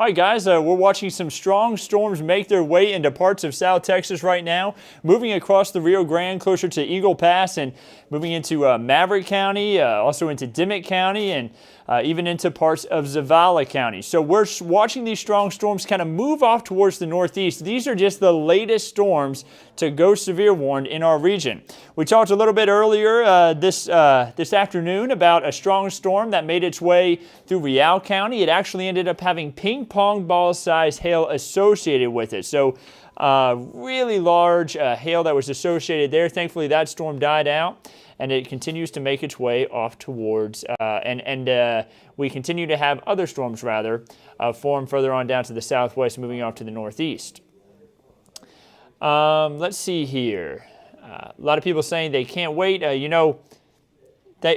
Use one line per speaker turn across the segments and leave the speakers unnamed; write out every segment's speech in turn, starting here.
All right, guys, we're watching some strong storms make their way into parts of South Texas right now, moving across the Rio Grande closer to Eagle Pass and moving into Maverick County, also into Dimmitt County, and even into parts of Zavala County. So we're watching these strong storms kind of move off towards the northeast. These are just the latest storms to go severe warned in our region. We talked a little bit earlier this afternoon about a strong storm that made its way through Real County. It actually ended up having ping pong ball size hail associated with it. So really large hail that was associated there. Thankfully that storm died out, and it continues to make its way off towards, we continue to have other storms form further on down to the southwest, moving off to the northeast. Let's see here. A lot of people saying they can't wait.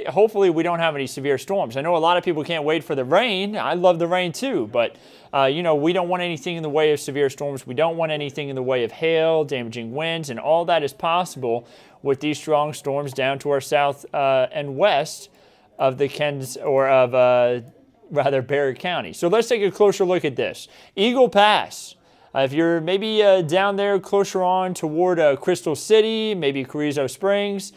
Hopefully we don't have any severe storms. I know a lot of people can't wait for the rain. I love the rain too, but we don't want anything in the way of severe storms. We don't want anything in the way of hail, damaging winds, and all that is possible with these strong storms down to our south and west of the Bexar County. So let's take a closer look at this. Eagle Pass. If you're maybe down there closer on toward Crystal City, maybe Carrizo Springs,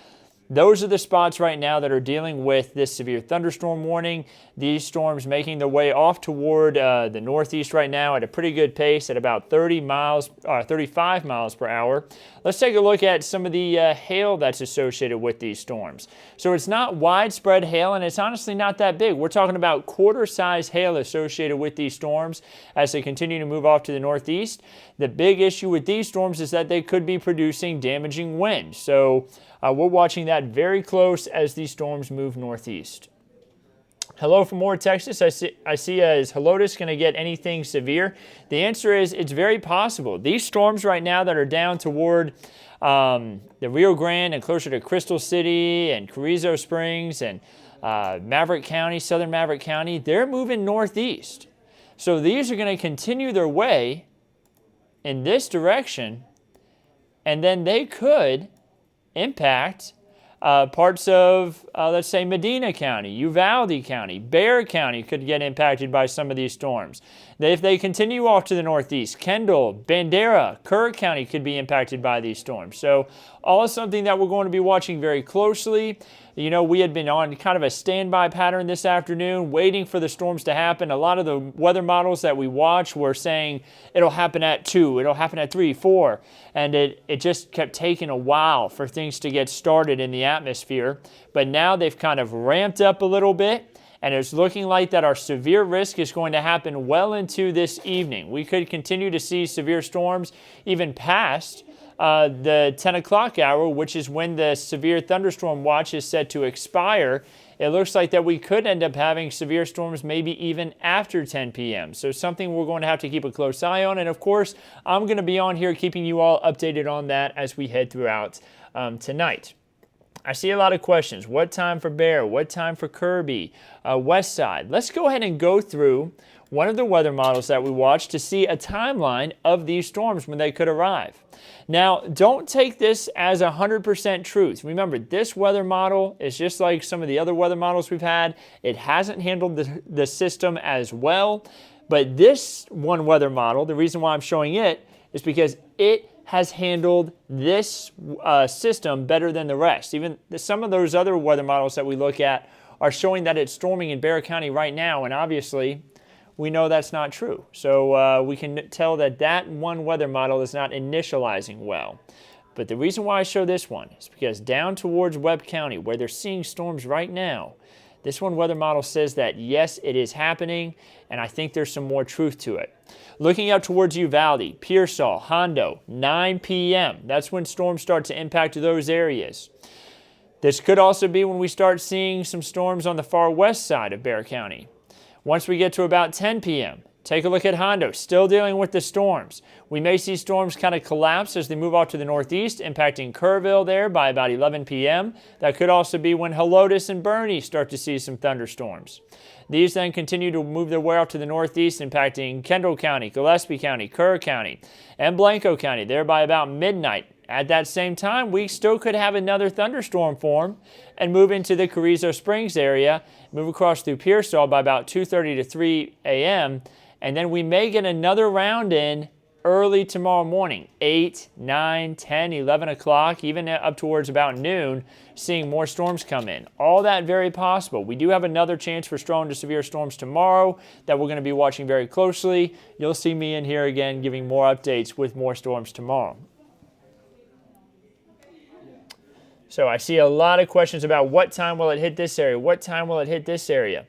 those are the spots right now that are dealing with this severe thunderstorm warning. These storms making their way off toward the northeast right now at a pretty good pace at about 35 miles per hour. Let's take a look at some of the hail that's associated with these storms. So it's not widespread hail, and it's honestly not that big. We're talking about quarter-size hail associated with these storms as they continue to move off to the northeast. The big issue with these storms is that they could be producing damaging wind. So we're watching that very close as these storms move northeast. Hello from Moore, Texas. I see is Helotes going to get anything severe? The answer is it's very possible. These storms right now that are down toward the Rio Grande and closer to Crystal City and Carrizo Springs and Maverick County, southern Maverick County, they're moving northeast. So these are going to continue their way in this direction, and then they could impact parts of, let's say, Medina County, Uvalde County, Bexar County could get impacted by some of these storms. If they continue off to the northeast, Kendall, Bandera, Kerr County could be impacted by these storms. So all something that we're going to be watching very closely. We had been on kind of a standby pattern this afternoon, waiting for the storms to happen. A lot of the weather models that we watch were saying it'll happen at 2, it'll happen at 3, 4, and it just kept taking a while for things to get started in the atmosphere. But now they've kind of ramped up a little bit, and it's looking like that our severe risk is going to happen well into this evening. We could continue to see severe storms even past the 10 o'clock hour, which is when the severe thunderstorm watch is set to expire. It looks like that we could end up having severe storms maybe even after 10 p.m. So something we're going to have to keep a close eye on. And of course, I'm going to be on here keeping you all updated on that as we head throughout tonight. I see a lot of questions. What time for Bear? What time for Kirby? West Side. Let's go ahead and go through one of the weather models that we watched to see a timeline of these storms when they could arrive. Now, don't take this as 100% truth. Remember, this weather model is just like some of the other weather models we've had. It hasn't handled the system as well. But this one weather model, the reason why I'm showing it is because it has handled this system better than the rest. Even some of those other weather models that we look at are showing that it's storming in Bexar County right now, and obviously we know that's not true. So we can tell that one weather model is not initializing well. But the reason why I show this one is because down towards Webb County, where they're seeing storms right now, this one weather model says that yes, it is happening, and I think there's some more truth to it. Looking out towards Uvalde, Pearsall, Hondo, 9 p.m. That's when storms start to impact those areas. This could also be when we start seeing some storms on the far west side of Bexar County. Once we get to about 10 p.m., take a look at Hondo, still dealing with the storms. We may see storms kind of collapse as they move off to the northeast, impacting Kerrville there by about 11 p.m. That could also be when Helotes and Bernie start to see some thunderstorms. These then continue to move their way out to the northeast, impacting Kendall County, Gillespie County, Kerr County, and Blanco County there by about midnight. At that same time, we still could have another thunderstorm form and move into the Carrizo Springs area, move across through Pearsall by about 2:30 to 3 a.m., And then we may get another round in early tomorrow morning, 8, 9, 10, 11 o'clock, even up towards about noon, seeing more storms come in. All that very possible. We do have another chance for strong to severe storms tomorrow that we're going to be watching very closely. You'll see me in here again giving more updates with more storms tomorrow. So I see a lot of questions about what time will it hit this area? What time will it hit this area?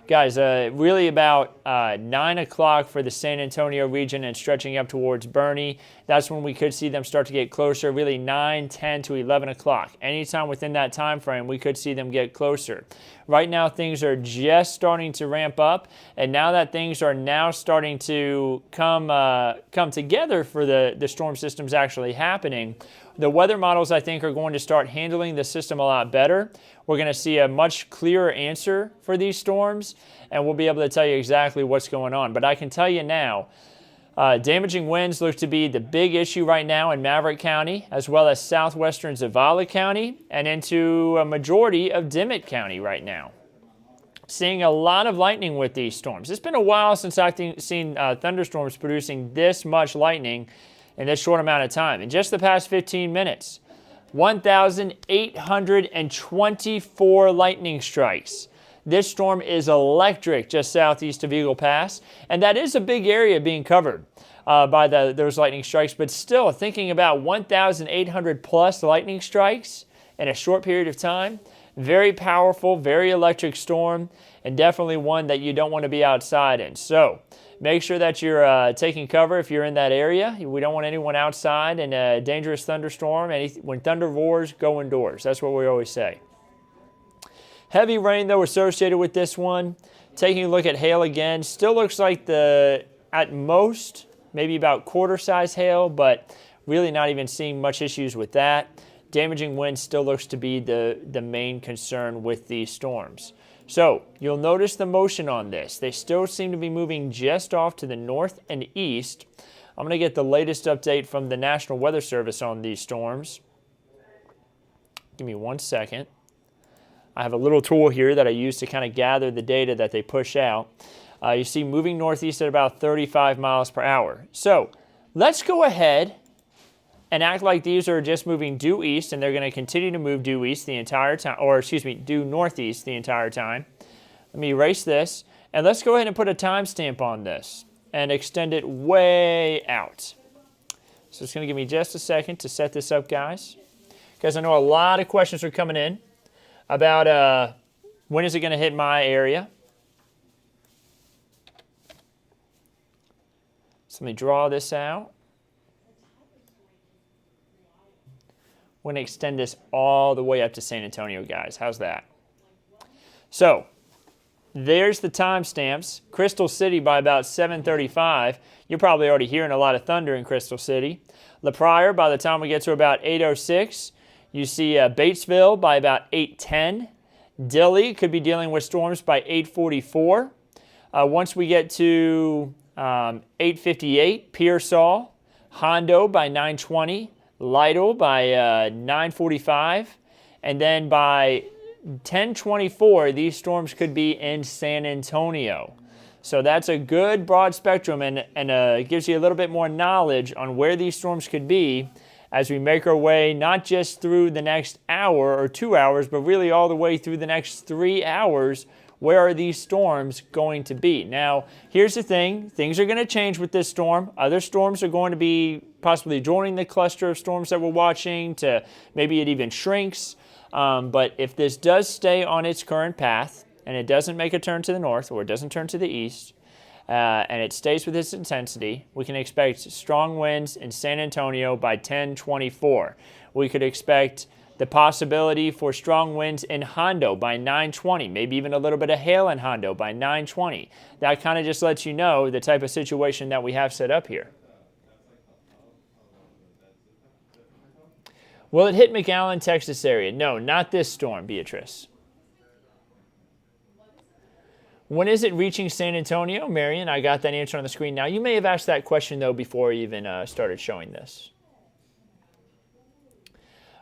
Guys, really about 9 o'clock for the San Antonio region and stretching up towards Bernie. That's when we could see them start to get closer, really 9, 10 to 11 o'clock. Anytime within that time frame, we could see them get closer. Right now, things are just starting to ramp up, and now that things are now starting to come together for the storm systems actually happening, the weather models, I think, are going to start handling the system a lot better. We're going to see a much clearer answer for these storms, and we'll be able to tell you exactly what's going on. But I can tell you now, damaging winds look to be the big issue right now in Maverick County, as well as southwestern Zavala County, and into a majority of Dimmitt County right now. Seeing a lot of lightning with these storms. It's been a while since I've seen thunderstorms producing this much lightning in this short amount of time. In just the past 15 minutes, 1,824 lightning strikes. This storm is electric just southeast of Eagle Pass, and that is a big area being covered by those lightning strikes, but still thinking about 1,800 plus lightning strikes in a short period of time. Very powerful, very electric storm, and definitely one that you don't want to be outside in. So make sure that you're taking cover if you're in that area. We don't want anyone outside in a dangerous thunderstorm. When thunder roars, go indoors. That's what we always say. Heavy rain, though, associated with this one. Taking a look at hail again. Still looks like at most, maybe about quarter-size hail, but really not even seeing much issues with that. Damaging wind still looks to be the main concern with these storms. So you'll notice the motion on this. They still seem to be moving just off to the north and east. I'm going to get the latest update from the National Weather Service on these storms. Give me 1 second. I have a little tool here that I use to kind of gather the data that they push out. You see moving northeast at about 35 miles per hour. So let's go ahead and act like these are just moving due east, and they're going to continue to move due east the entire time, or excuse me, due northeast the entire time. Let me erase this, and let's go ahead and put a timestamp on this and extend it way out. So it's going to give me just a second to set this up, guys, because I know a lot of questions are coming in about when is it going to hit my area. So let me draw this out. We're going to extend this all the way up to San Antonio, guys. How's that? So there's the timestamps. Crystal City by about 7:35. You're probably already hearing a lot of thunder in Crystal City. La Pryor, by the time we get to about 8:06, you see Batesville by about 8:10. Dilley could be dealing with storms by 8:44. Once we get to 8:58, Pearsall, Hondo by 9:20. Lytle by 9:45, and then by 10:24, these storms could be in San Antonio. So that's a good broad spectrum, and gives you a little bit more knowledge on where these storms could be as we make our way not just through the next hour or 2 hours, but really all the way through the next 3 hours. Where are these storms going to be? Now, here's the thing. Things are going to change with this storm. Other storms are going to be possibly joining the cluster of storms that we're watching to maybe it even shrinks. But if this does stay on its current path and it doesn't make a turn to the north or it doesn't turn to the east and it stays with its intensity, we can expect strong winds in San Antonio by 10:24. We could expect the possibility for strong winds in Hondo by 9:20, maybe even a little bit of hail in Hondo by 9:20. That kind of just lets you know the type of situation that we have set up here. Will it hit McAllen, Texas area? No, not this storm, Beatrice. When is it reaching San Antonio? Marion, I got that answer on the screen now. You may have asked that question, though, before I even started showing this.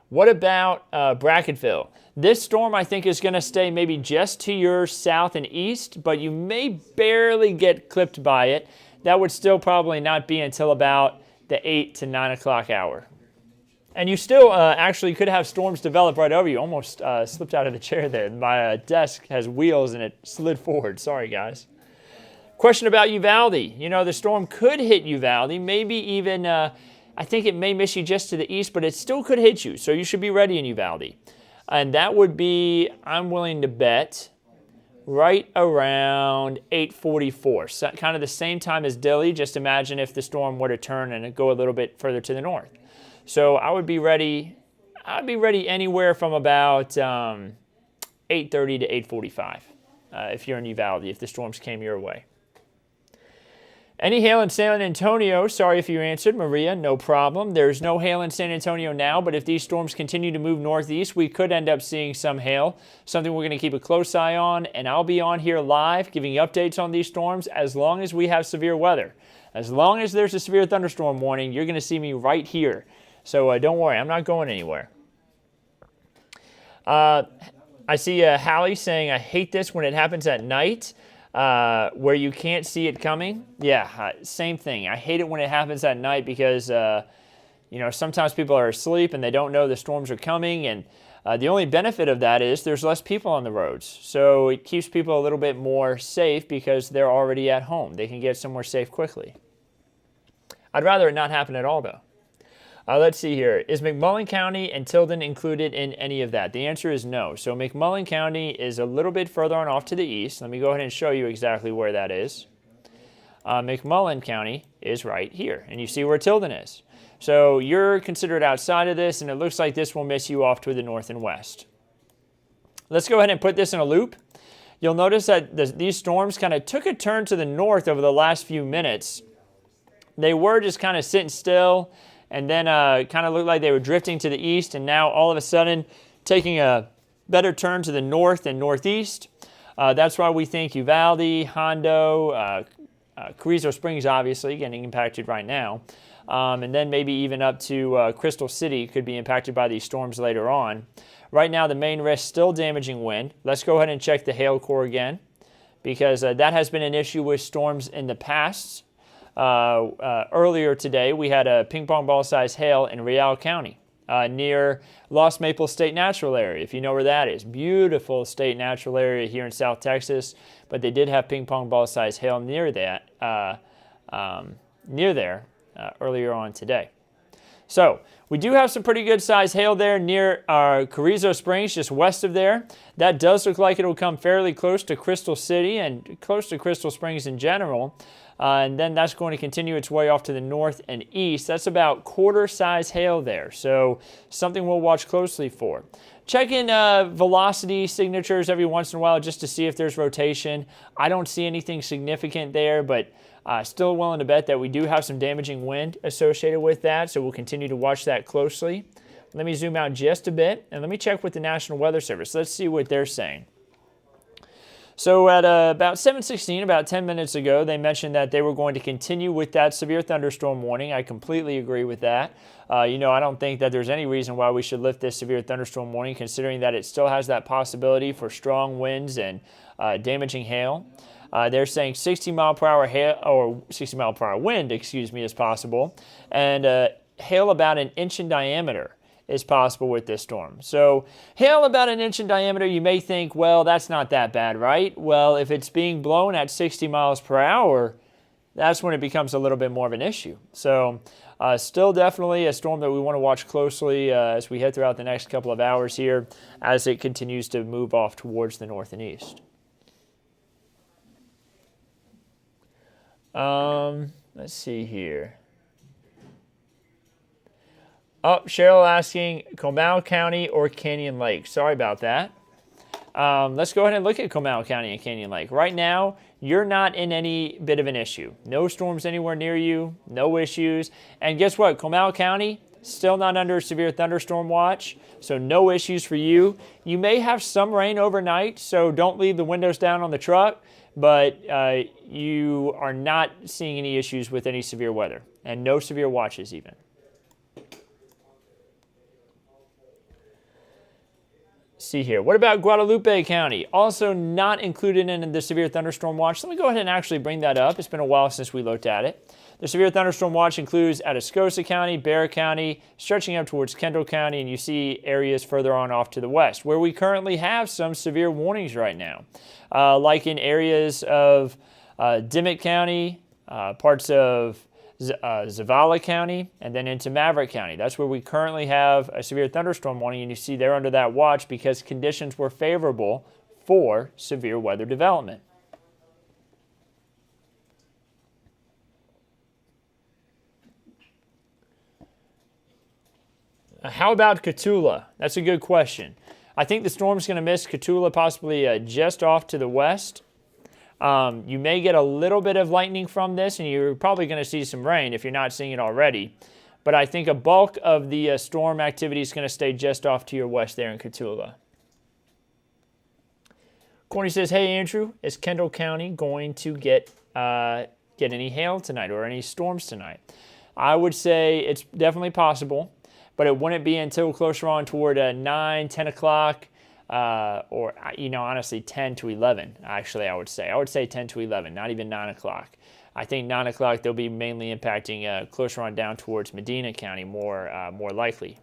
What about Brackettville? This storm, I think, is going to stay maybe just to your south and east, but you may barely get clipped by it. That would still probably not be until about the 8 to 9 o'clock hour. And you still actually could have storms develop right over you. Almost slipped out of the chair there. My desk has wheels and it slid forward. Sorry, guys. Question about Uvalde. You know, the storm could hit Uvalde, maybe even, I think it may miss you just to the east, but it still could hit you. So you should be ready in Uvalde. And that would be, I'm willing to bet, right around 8:44. So kind of the same time as Dilley. Just imagine if the storm were to turn and go a little bit further to the north. So I would be ready. I'd be ready anywhere from about 8:30 to 8:45 if you're in Uvalde, if the storms came your way. Any hail in San Antonio? Sorry if you answered, Maria, no problem. There's no hail in San Antonio now, but if these storms continue to move northeast, we could end up seeing some hail, something we're going to keep a close eye on, and I'll be on here live giving you updates on these storms as long as we have severe weather. As long as there's a severe thunderstorm warning, you're going to see me right here. So don't worry, I'm not going anywhere. I see Hallie saying, I hate this when it happens at night where you can't see it coming. Yeah, same thing. I hate it when it happens at night because, you know, sometimes people are asleep and they don't know the storms are coming. And the only benefit of that is there's less people on the roads. So it keeps people a little bit more safe because they're already at home. They can get somewhere safe quickly. I'd rather it not happen at all, though. Let's see here. Is McMullen County and Tilden included in any of that? The answer is no. So McMullen County is a little bit further on off to the east. Let me go ahead and show you exactly where that is. McMullen County is right here, and you see where Tilden is. So you're considered outside of this, and it looks like this will miss you off to the north and west. Let's go ahead and put this in a loop. You'll notice that these storms kind of took a turn to the north over the last few minutes. They were just kind of sitting still, and then kind of looked like they were drifting to the east, and now all of a sudden taking a better turn to the north and northeast. That's why we think Uvalde, Hondo, Carrizo Springs obviously getting impacted right now, and then maybe even up to Crystal City could be impacted by these storms later on. Right now the main risk still damaging wind. Let's go ahead and check the hail core again because that has been an issue with storms in the past. Earlier today, we had a ping pong ball size hail in Real County near Lost Maple State Natural Area, if you know where that is. Beautiful state natural area here in South Texas, but they did have ping pong ball size hail near that, earlier on today. So we do have some pretty good size hail there near Carrizo Springs, just west of there. That does look like it'll come fairly close to Crystal City and close to Crystal Springs in general. And then that's going to continue its way off to the north and east. That's about quarter size hail there. So something we'll watch closely for. Check in velocity signatures every once in a while just to see if there's rotation. I don't see anything significant there, but still willing to bet that we do have some damaging wind associated with that. So we'll continue to watch that closely. Let me zoom out just a bit and let me check with the National Weather Service. Let's see what they're saying. So at about 7:16, about 10 minutes ago, they mentioned that they were going to continue with that severe thunderstorm warning. I completely agree with that. I don't think that there's any reason why we should lift this severe thunderstorm warning, considering that it still has that possibility for strong winds and damaging hail. They're saying 60 mile per hour hail, or 60 mile per hour wind, is possible, and hail about an inch in diameter is possible with this storm. So hail about an inch in diameter, you may think, well, that's not that bad, right? Well, if it's being blown at 60 miles per hour, that's when it becomes a little bit more of an issue. So still definitely a storm that we want to watch closely as we head throughout the next couple of hours here as it continues to move off towards the north and east. Let's see here. Oh, Cheryl asking Comal County or Canyon Lake. Sorry about that. Let's go ahead and look at Comal County and Canyon Lake. Right now, you're not in any bit of an issue. No storms anywhere near you, no issues. And guess what? Comal County, still not under severe thunderstorm watch, so no issues for you. You may have some rain overnight, so don't leave the windows down on the truck, but you are not seeing any issues with any severe weather, and no severe watches even. See here. What about Guadalupe County? Also not included in the severe thunderstorm watch. Let me go ahead and actually bring that up. It's been a while since we looked at it. The severe thunderstorm watch includes Atascosa County, Bexar County, stretching up towards Kendall County, and you see areas further on off to the west, where we currently have some severe warnings right now, like in areas of Dimmitt County, parts of Zavala County, and then into Maverick County. That's where we currently have a severe thunderstorm warning, and you see they're under that watch because conditions were favorable for severe weather development. How about Cotulla? That's a good question. I think the storm's going to miss Cotulla possibly just off to the west. You may get a little bit of lightning from this, and you're probably going to see some rain if you're not seeing it already. But I think a bulk of the storm activity is going to stay just off to your west there in Cotulla. Corny says, hey, Andrew, is Kendall County going to get any hail tonight or any storms tonight? I would say it's definitely possible, but it wouldn't be until closer on toward 9, 10 o'clock, or, honestly, 10 to 11, actually, I would say. I would say 10 to 11, not even 9 o'clock. I think 9 o'clock, they'll be mainly impacting closer on down towards Medina County, more likely.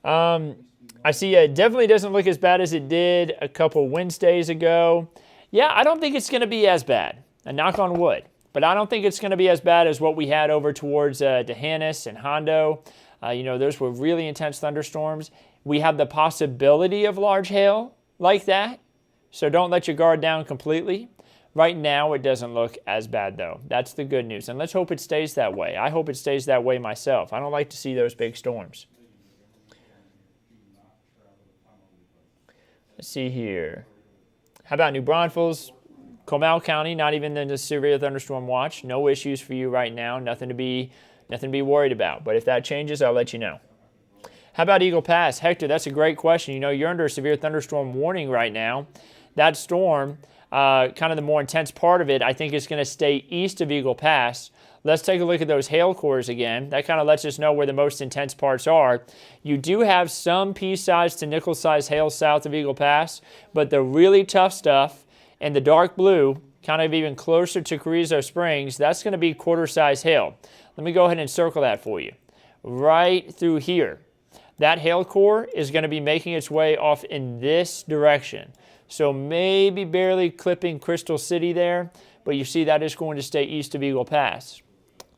I see it definitely doesn't look as bad as it did a couple Wednesdays ago. Yeah, I don't think it's going to be as bad. And knock on wood. But I don't think it's going to be as bad as what we had over towards D'Hanis and Hondo. Those were really intense thunderstorms. We have the possibility of large hail like that. So don't let your guard down completely. Right now, it doesn't look as bad, though. That's the good news. And let's hope it stays that way. I hope it stays that way myself. I don't like to see those big storms. Let's see here. How about New Braunfels? Comal County, not even in the severe thunderstorm watch. No issues for you right now. Nothing to be worried about. But if that changes, I'll let you know. How about Eagle Pass? Hector, that's a great question. You're under a severe thunderstorm warning right now. That storm, kind of the more intense part of it, I think is going to stay east of Eagle Pass. Let's take a look at those hail cores again. That kind of lets us know where the most intense parts are. You do have some pea-sized to nickel-sized hail south of Eagle Pass, but the really tough stuff, and the dark blue, kind of even closer to Carrizo Springs, that's going to be quarter-size hail. Let me go ahead and circle that for you. Right through here. That hail core is going to be making its way off in this direction. So maybe barely clipping Crystal City there, but you see that is going to stay east of Eagle Pass.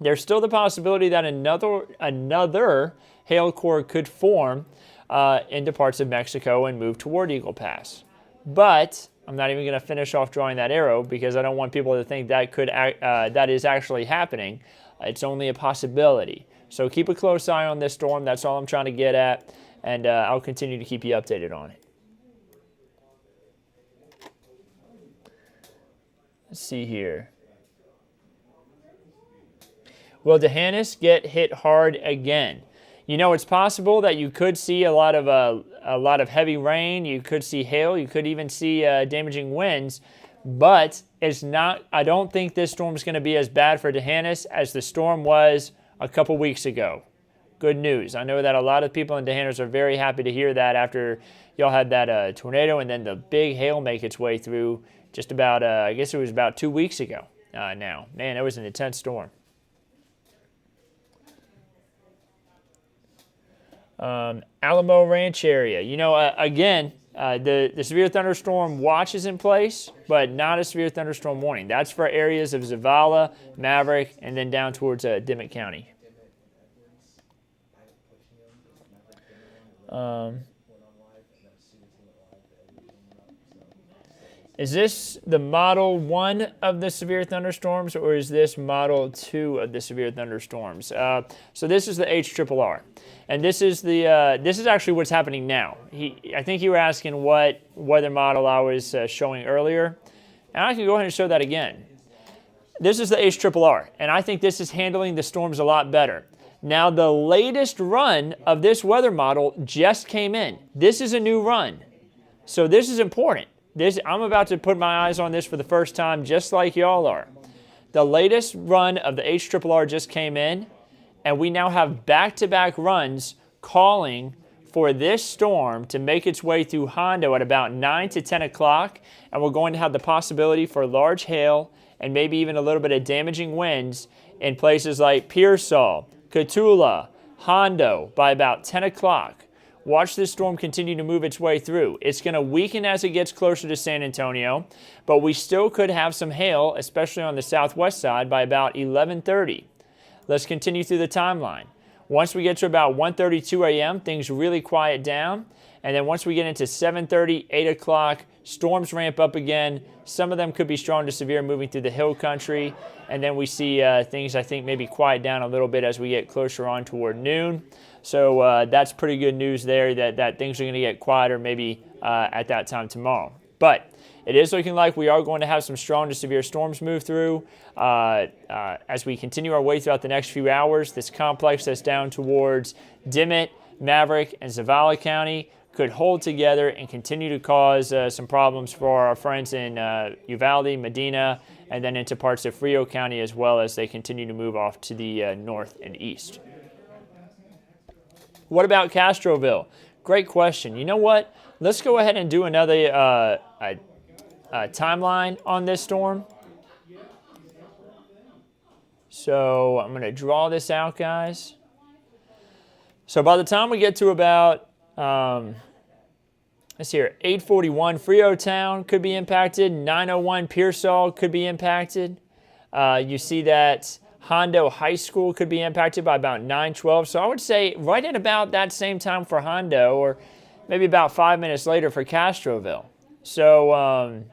There's still the possibility that another hail core could form into parts of Mexico and move toward Eagle Pass. But I'm not even going to finish off drawing that arrow because I don't want people to think that is actually happening. It's only a possibility. So keep a close eye on this storm. That's all I'm trying to get at, and I'll continue to keep you updated on it. Let's see here. Will D'Hanis get hit hard again? It's possible that you could see a lot of heavy rain. You could see hail. You could even see damaging winds. But it's not. I don't think this storm is going to be as bad for D'Hanis as the storm was a couple weeks ago. Good news. I know that a lot of people in D'Hanis are very happy to hear that after y'all had that tornado and then the big hail make its way through just about, I guess it was about 2 weeks ago now. Man, it was an intense storm. Alamo Ranch area. Again, the severe thunderstorm watch is in place, but not a severe thunderstorm warning. That's for areas of Zavala, Maverick, and then down towards Dimmitt County. Is this the Model 1 of the severe thunderstorms, or is this Model 2 of the severe thunderstorms? So this is the HRRR, and this is actually what's happening now. I think you were asking what weather model I was showing earlier, and I can go ahead and show that again. This is the HRRR, and I think this is handling the storms a lot better. Now, the latest run of this weather model just came in. This is a new run, so this is important. I'm about to put my eyes on this for the first time, just like y'all are. The latest run of the HRRR just came in, and we now have back-to-back runs calling for this storm to make its way through Hondo at about 9 to 10 o'clock, and we're going to have the possibility for large hail and maybe even a little bit of damaging winds in places like Pearsall, Cotulla, Hondo by about 10 o'clock. Watch this storm continue to move its way through. It's going to weaken as it gets closer to San Antonio, but we still could have some hail, especially on the southwest side, by about 11:30. Let's continue through the timeline. Once we get to about 1:32 a.m., things really quiet down. And then once we get into 7:30, 8 o'clock, storms ramp up again. Some of them could be strong to severe moving through the hill country. And then we see things, I think, maybe quiet down a little bit as we get closer on toward noon. So that's pretty good news there that things are going to get quieter maybe at that time tomorrow. But it is looking like we are going to have some strong to severe storms move through as we continue our way throughout the next few hours. This complex that's down towards Dimmitt, Maverick, and Zavala County could hold together and continue to cause some problems for our friends in Uvalde, Medina, and then into parts of Rio County as well as they continue to move off to the north and east. What about Castroville? Great question. You know what? Let's go ahead and do another timeline on this storm. So I'm going to draw this out, guys. So by the time we get to about, let's see here, 8:41, Freotown could be impacted. 9:01, Pearsall could be impacted. You see that Hondo High School could be impacted by about 9:12. So I would say right at about that same time for Hondo, or maybe about 5 minutes later for Castroville. So,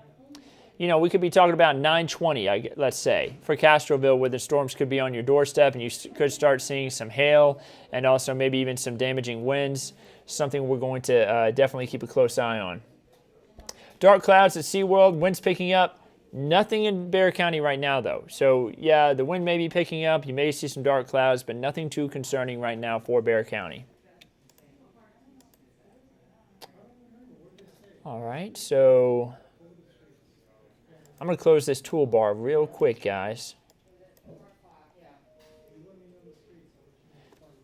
you know, we could be talking about 9:20, let's say, for Castroville, where the storms could be on your doorstep and you could start seeing some hail and also maybe even some damaging winds, something we're going to definitely keep a close eye on. Dark clouds at SeaWorld, winds picking up. Nothing in Bexar County right now, though. So, yeah, the wind may be picking up. You may see some dark clouds, but nothing too concerning right now for Bexar County. All right, so I'm going to close this toolbar real quick, guys.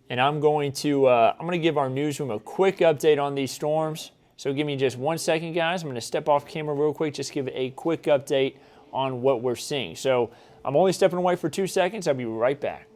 And I'm going to give our newsroom a quick update on these storms. So give me just 1 second, guys. I'm going to step off camera real quick, just give a quick update on what we're seeing. So I'm only stepping away for 2 seconds. I'll be right back.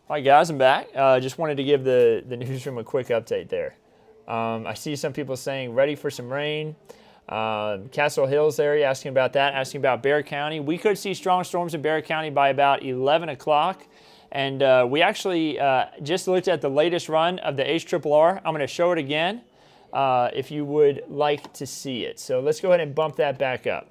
All right, guys, I'm back. Just wanted to give the newsroom a quick update there. I see some people saying ready for some rain. Castle Hills area asking about that, asking about Bexar County. We could see strong storms in Bexar County by about 11 o'clock. And we actually just looked at the latest run of the HRRR. I'm going to show it again if you would like to see it. So let's go ahead and bump that back up.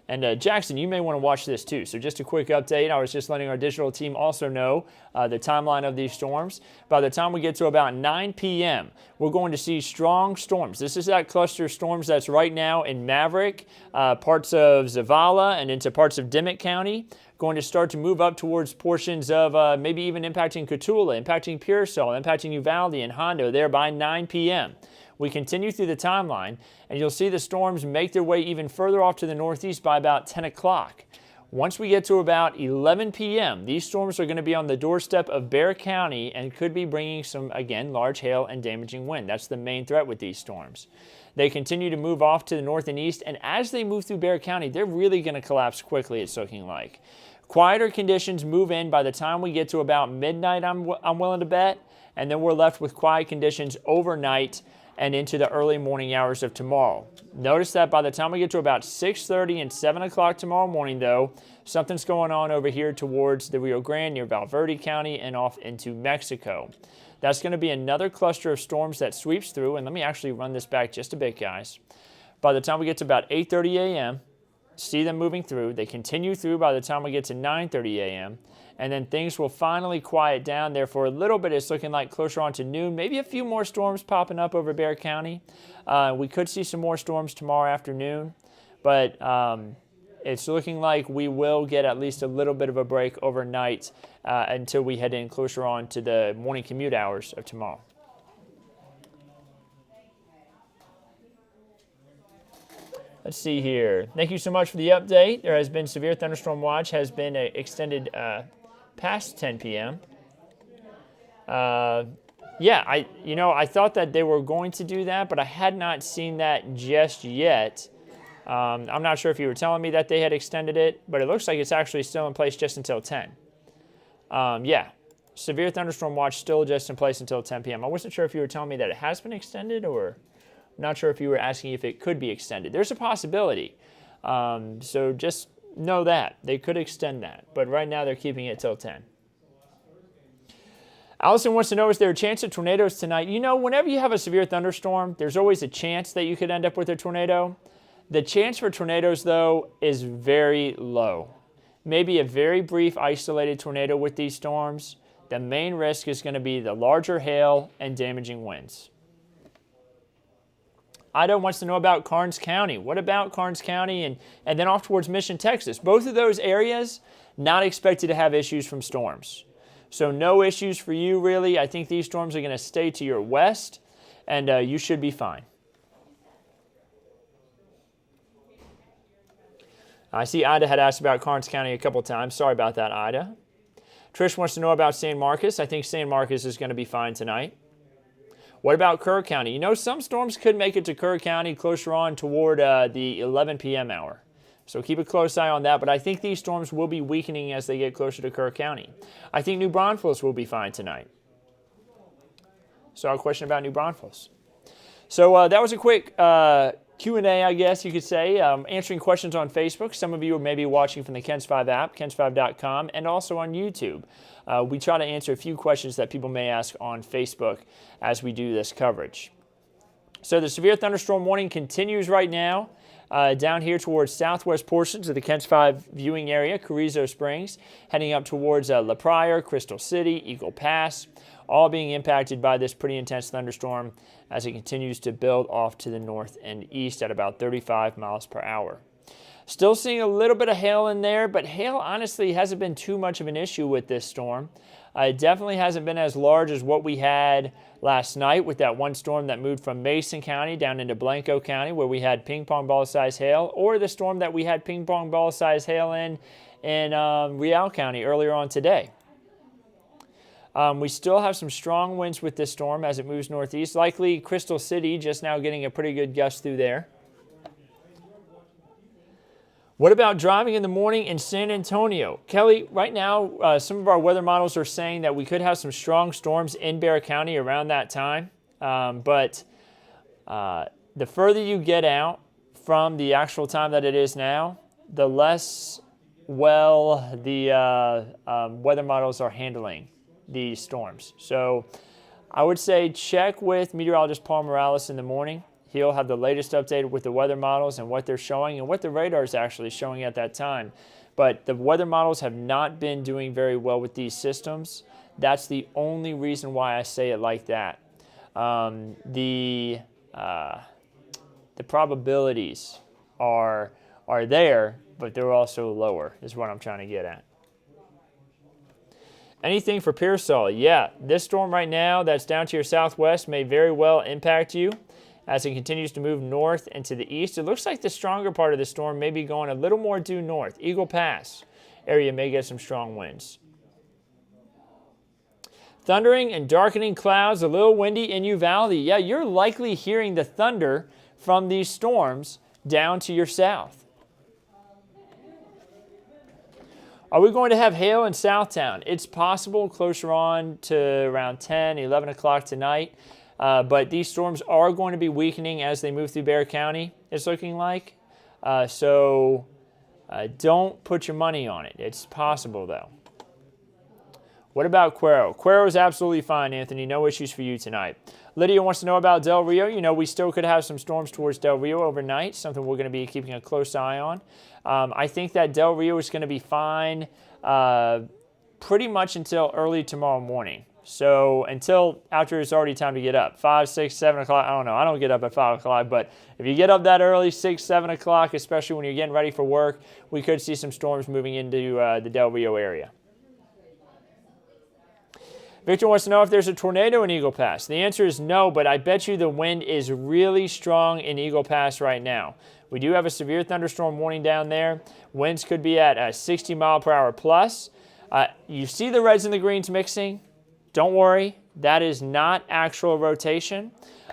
And Jackson, you may want to watch this too. So just a quick update. I was just letting our digital team also know the timeline of these storms. By the time we get to about 9 p.m., we're going to see strong storms. This is that cluster of storms that's right now in Maverick, parts of Zavala, and into parts of Dimmitt County. Going to start to move up towards portions of maybe even impacting Cotulla, impacting Pearsall, impacting Uvalde and Hondo there by 9 p.m. We continue through the timeline, and you'll see the storms make their way even further off to the northeast by about 10 o'clock. Once we get to about 11 p.m., these storms are going to be on the doorstep of Bexar County and could be bringing some, again, large hail and damaging wind. That's the main threat with these storms. They continue to move off to the north and east, and as they move through Bexar County, they're really going to collapse quickly, it's looking like. Quieter conditions move in by the time we get to about midnight, I'm willing to bet, and then we're left with quiet conditions overnight and into the early morning hours of tomorrow. Notice that by the time we get to about 6:30 and 7 o'clock tomorrow morning, though, something's going on over here towards the Rio Grande near Valverde County and off into Mexico. That's going to be another cluster of storms that sweeps through. And let me actually run this back just a bit, guys. By the time we get to about 8:30 a.m., see them moving through. They continue through by the time we get to 9:30 a.m., and then things will finally quiet down there for a little bit. It's looking like closer on to noon, maybe a few more storms popping up over Bexar County. We could see some more storms tomorrow afternoon, but it's looking like we will get at least a little bit of a break overnight until we head in closer on to the morning commute hours of tomorrow. Let's see here. Thank you so much for the update. There has been severe thunderstorm watch, has been extended past 10 p.m. Yeah, I thought that they were going to do that, but I had not seen that just yet. I'm not sure if you were telling me that they had extended it, but it looks like it's actually still in place just until 10. Yeah, severe thunderstorm watch still just in place until 10 p.m. I wasn't sure if you were telling me that it has been extended, or I'm not sure if you were asking if it could be extended. There's a possibility. So just know that. They could extend that. But right now they're keeping it till 10. Allison wants to know, is there a chance of tornadoes tonight? You know, whenever you have a severe thunderstorm, there's always a chance that you could end up with a tornado. The chance for tornadoes, though, is very low. Maybe a very brief isolated tornado with these storms. The main risk is going to be the larger hail and damaging winds. Ida wants to know about Karnes County. What about Karnes County and then off towards Mission, Texas? Both of those areas not expected to have issues from storms. So no issues for you, really. I think these storms are going to stay to your west, and you should be fine. I see Ida had asked about Karnes County a couple times. Sorry about that, Ida. Trish wants to know about San Marcos. I think San Marcos is going to be fine tonight. What about Kerr County? You know, some storms could make it to Kerr County closer on toward the 11 p.m. hour. So keep a close eye on that. But I think these storms will be weakening as they get closer to Kerr County. I think New Braunfels will be fine tonight. So a question about New Braunfels. So that was a quick Q&A, I guess you could say, answering questions on Facebook. Some of you may be watching from the KENS 5 app, kens5.com, and also on YouTube. We try to answer a few questions that people may ask on Facebook as we do this coverage. So the severe thunderstorm warning continues right now down here towards southwest portions of the KENS 5 viewing area, Carrizo Springs, heading up towards La Pryor, Crystal City, Eagle Pass, all being impacted by this pretty intense thunderstorm as it continues to build off to the north and east at about 35 miles per hour. Still seeing a little bit of hail in there, but hail honestly hasn't been too much of an issue with this storm. It definitely hasn't been as large as what we had last night with that one storm that moved from Mason County down into Blanco County, where we had ping pong ball size hail, or the storm that we had ping pong ball size hail in Real County earlier on today. We still have some strong winds with this storm as it moves northeast. Likely Crystal City just now getting a pretty good gust through there. What about driving in the morning in San Antonio? Kelly, right now, some of our weather models are saying that we could have some strong storms in Bexar County around that time. But the further you get out from the actual time that it is now, the less well the weather models are handling these storms. So I would say check with meteorologist Paul Morales in the morning. He'll have the latest update with the weather models and what they're showing and what the radar is actually showing at that time. But the weather models have not been doing very well with these systems. That's the only reason why I say it like that. The probabilities are there, but they're also lower, is what I'm trying to get at. Anything for Pearsall? Yeah, this storm right now that's down to your southwest may very well impact you as it continues to move north and to the east. It looks like the stronger part of the storm may be going a little more due north. Eagle Pass area may get some strong winds. Thundering and darkening clouds, a little windy in Uvalde. Yeah, you're likely hearing the thunder from these storms down to your south. Are we going to have hail in Southtown? It's possible closer on to around 10, 11 o'clock tonight. But these storms are going to be weakening as they move through Bexar County, it's looking like. So don't put your money on it. It's possible, though. What about Cuero? Cuero is absolutely fine, Anthony. No issues for you tonight. Lydia wants to know about Del Rio. You know, we still could have some storms towards Del Rio overnight, something we're going to be keeping a close eye on. I think that Del Rio is going to be fine pretty much until early tomorrow morning. So until after it's already time to get up, 5, 6, 7 o'clock. I don't know. I don't get up at 5 o'clock, but if you get up that early, 6, 7 o'clock, especially when you're getting ready for work, we could see some storms moving into the Del Rio area. Victor wants to know if there's a tornado in Eagle Pass. The answer is no, but I bet you the wind is really strong in Eagle Pass right now. We do have a severe thunderstorm warning down there. Winds could be at 60 mile per hour plus. You see the reds and the greens mixing? Don't worry, that is not actual rotation.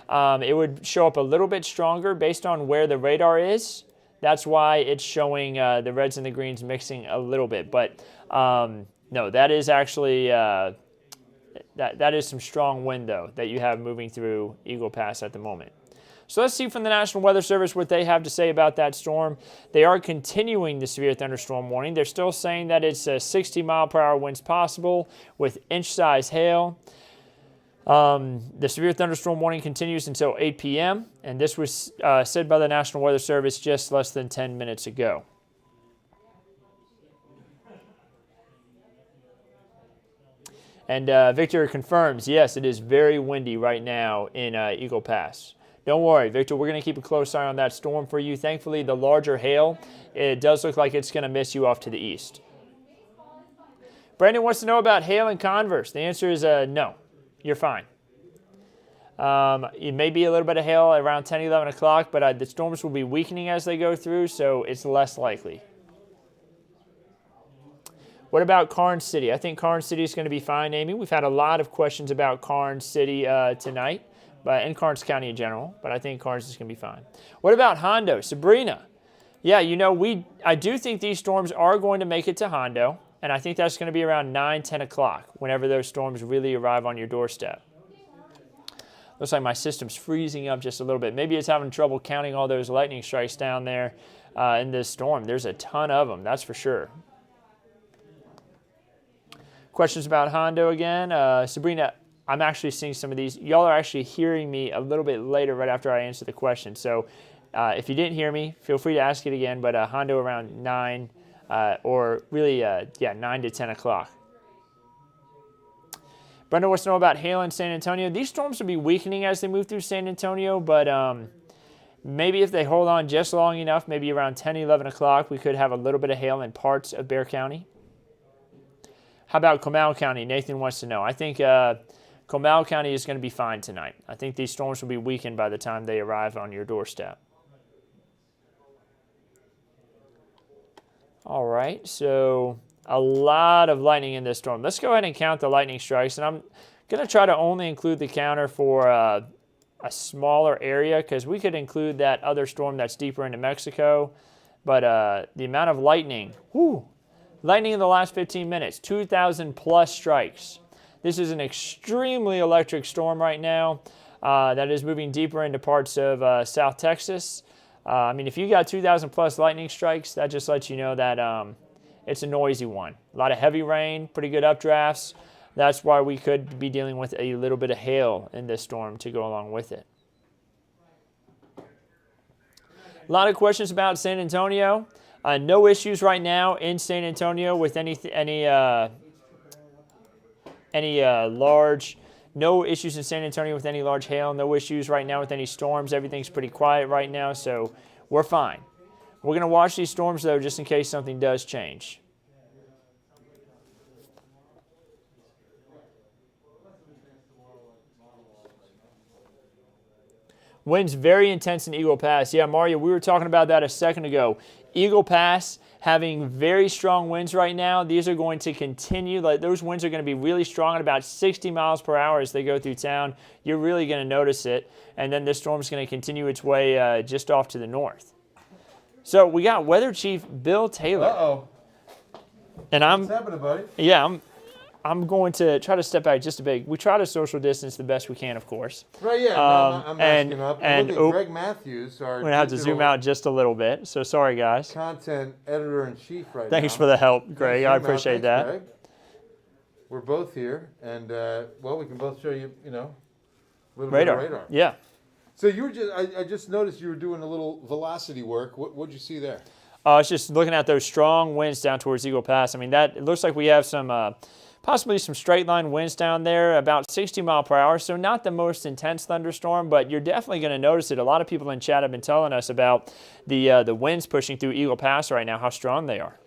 It would show up a little bit stronger based on where the radar is. That's why it's showing the reds and the greens mixing a little bit. But no, that is actually... That is some strong wind, though, that you have moving through Eagle Pass at the moment. So let's see from the National Weather Service what they have to say about that storm. They are continuing the severe thunderstorm warning. They're still saying that it's 60 mile per hour winds possible with inch-size hail. The severe thunderstorm warning continues until 8 p.m., and this was said by the National Weather Service just less than 10 minutes ago. And Victor confirms, yes, it is very windy right now in Eagle Pass. Don't worry, Victor, we're going to keep a close eye on that storm for you. Thankfully, the larger hail, it does look like it's going to miss you off to the east. Brandon wants to know about hail in Converse. The answer is no, you're fine. It may be a little bit of hail around 10, 11 o'clock, but the storms will be weakening as they go through, so it's less likely. What about Karnes City? I think Karnes City is going to be fine, Amy. We've had a lot of questions about Karnes City tonight, and Karnes County in general, but I think Karnes is going to be fine. What about Hondo? Sabrina? Yeah, you know, I do think these storms are going to make it to Hondo, and I think that's going to be around 9, 10 o'clock whenever those storms really arrive on your doorstep. Looks like my system's freezing up just a little bit. Maybe it's having trouble counting all those lightning strikes down there in this storm. There's a ton of them, that's for sure. Questions about Hondo again. Sabrina, I'm actually seeing some of these. Y'all are actually hearing me a little bit later right after I answer the question. So if you didn't hear me, feel free to ask it again. But Hondo around 9 or really, 9 to 10 o'clock. Brenda wants to know about hail in San Antonio. These storms will be weakening as they move through San Antonio, but maybe if they hold on just long enough, maybe around 10, 11 o'clock, we could have a little bit of hail in parts of Bexar County. How about Comal County? Nathan wants to know. I think Comal County is going to be fine tonight. I think these storms will be weakened by the time they arrive on your doorstep. All right, so a lot of lightning in this storm. Let's go ahead and count the lightning strikes, and I'm going to try to only include the counter for a smaller area because we could include that other storm that's deeper into Mexico, but the amount of lightning, lightning in the last 15 minutes, 2,000 plus strikes. This is an extremely electric storm right now that is moving deeper into parts of South Texas. I mean, if you got 2,000 plus lightning strikes, that just lets you know that it's a noisy one. A lot of heavy rain, pretty good updrafts. That's why we could be dealing with a little bit of hail in this storm to go along with it. A lot of questions about San Antonio. No issues right now in San Antonio with any large. No issues in San Antonio with any large hail. No issues right now with any storms. Everything's pretty quiet right now, so we're fine. We're going to watch these storms, though, just in case something does change. Winds very intense in Eagle Pass. Yeah, Mario, we were talking about that a second ago. Eagle Pass having very strong winds right now. These are going to continue. Like, those winds are going to be really strong at about 60 miles per hour as they go through town. You're really going to notice it. And then this storm is going to continue its way just off to the north. So we got Weather Chief Bill Taylor.
Uh-oh.
And
What's happening, buddy?
Yeah, I'm going to try to step back just a bit. We try to social distance the best we can, of course.
Right, yeah. I'm masking up. And Greg Matthews, our
we're going to have to zoom out just a little bit. So sorry, guys.
Content editor-in-chief right now.
Thanks for the help, Greg. I appreciate that.
Greg. We're both here, and well, we can both show you, a little
Radar.
bit of radar.
Yeah.
So you were I just noticed you were doing a little velocity work. What'd you see there?
It's just looking at those strong winds down towards Eagle Pass. I mean, it looks like we have some possibly some straight line winds down there, about 60 mile per hour. So not the most intense thunderstorm, but you're definitely going to notice it. A lot of people in chat have been telling us about the winds pushing through Eagle Pass right now, how strong they are.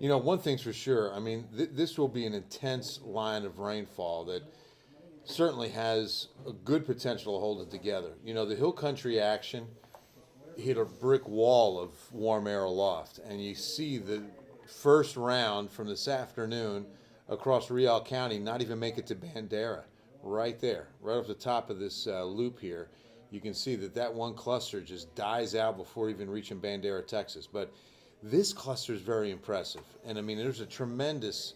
One thing's for sure. I mean, this will be an intense line of rainfall that certainly has a good potential to hold it together. The hill country action hit a brick wall of warm air aloft, and you see the first round from this afternoon across Rio County not even make it to Bandera. Right there, right off the top of this loop here, you can see that one cluster just dies out before even reaching Bandera, Texas. But this cluster is very impressive, and I mean, there's a tremendous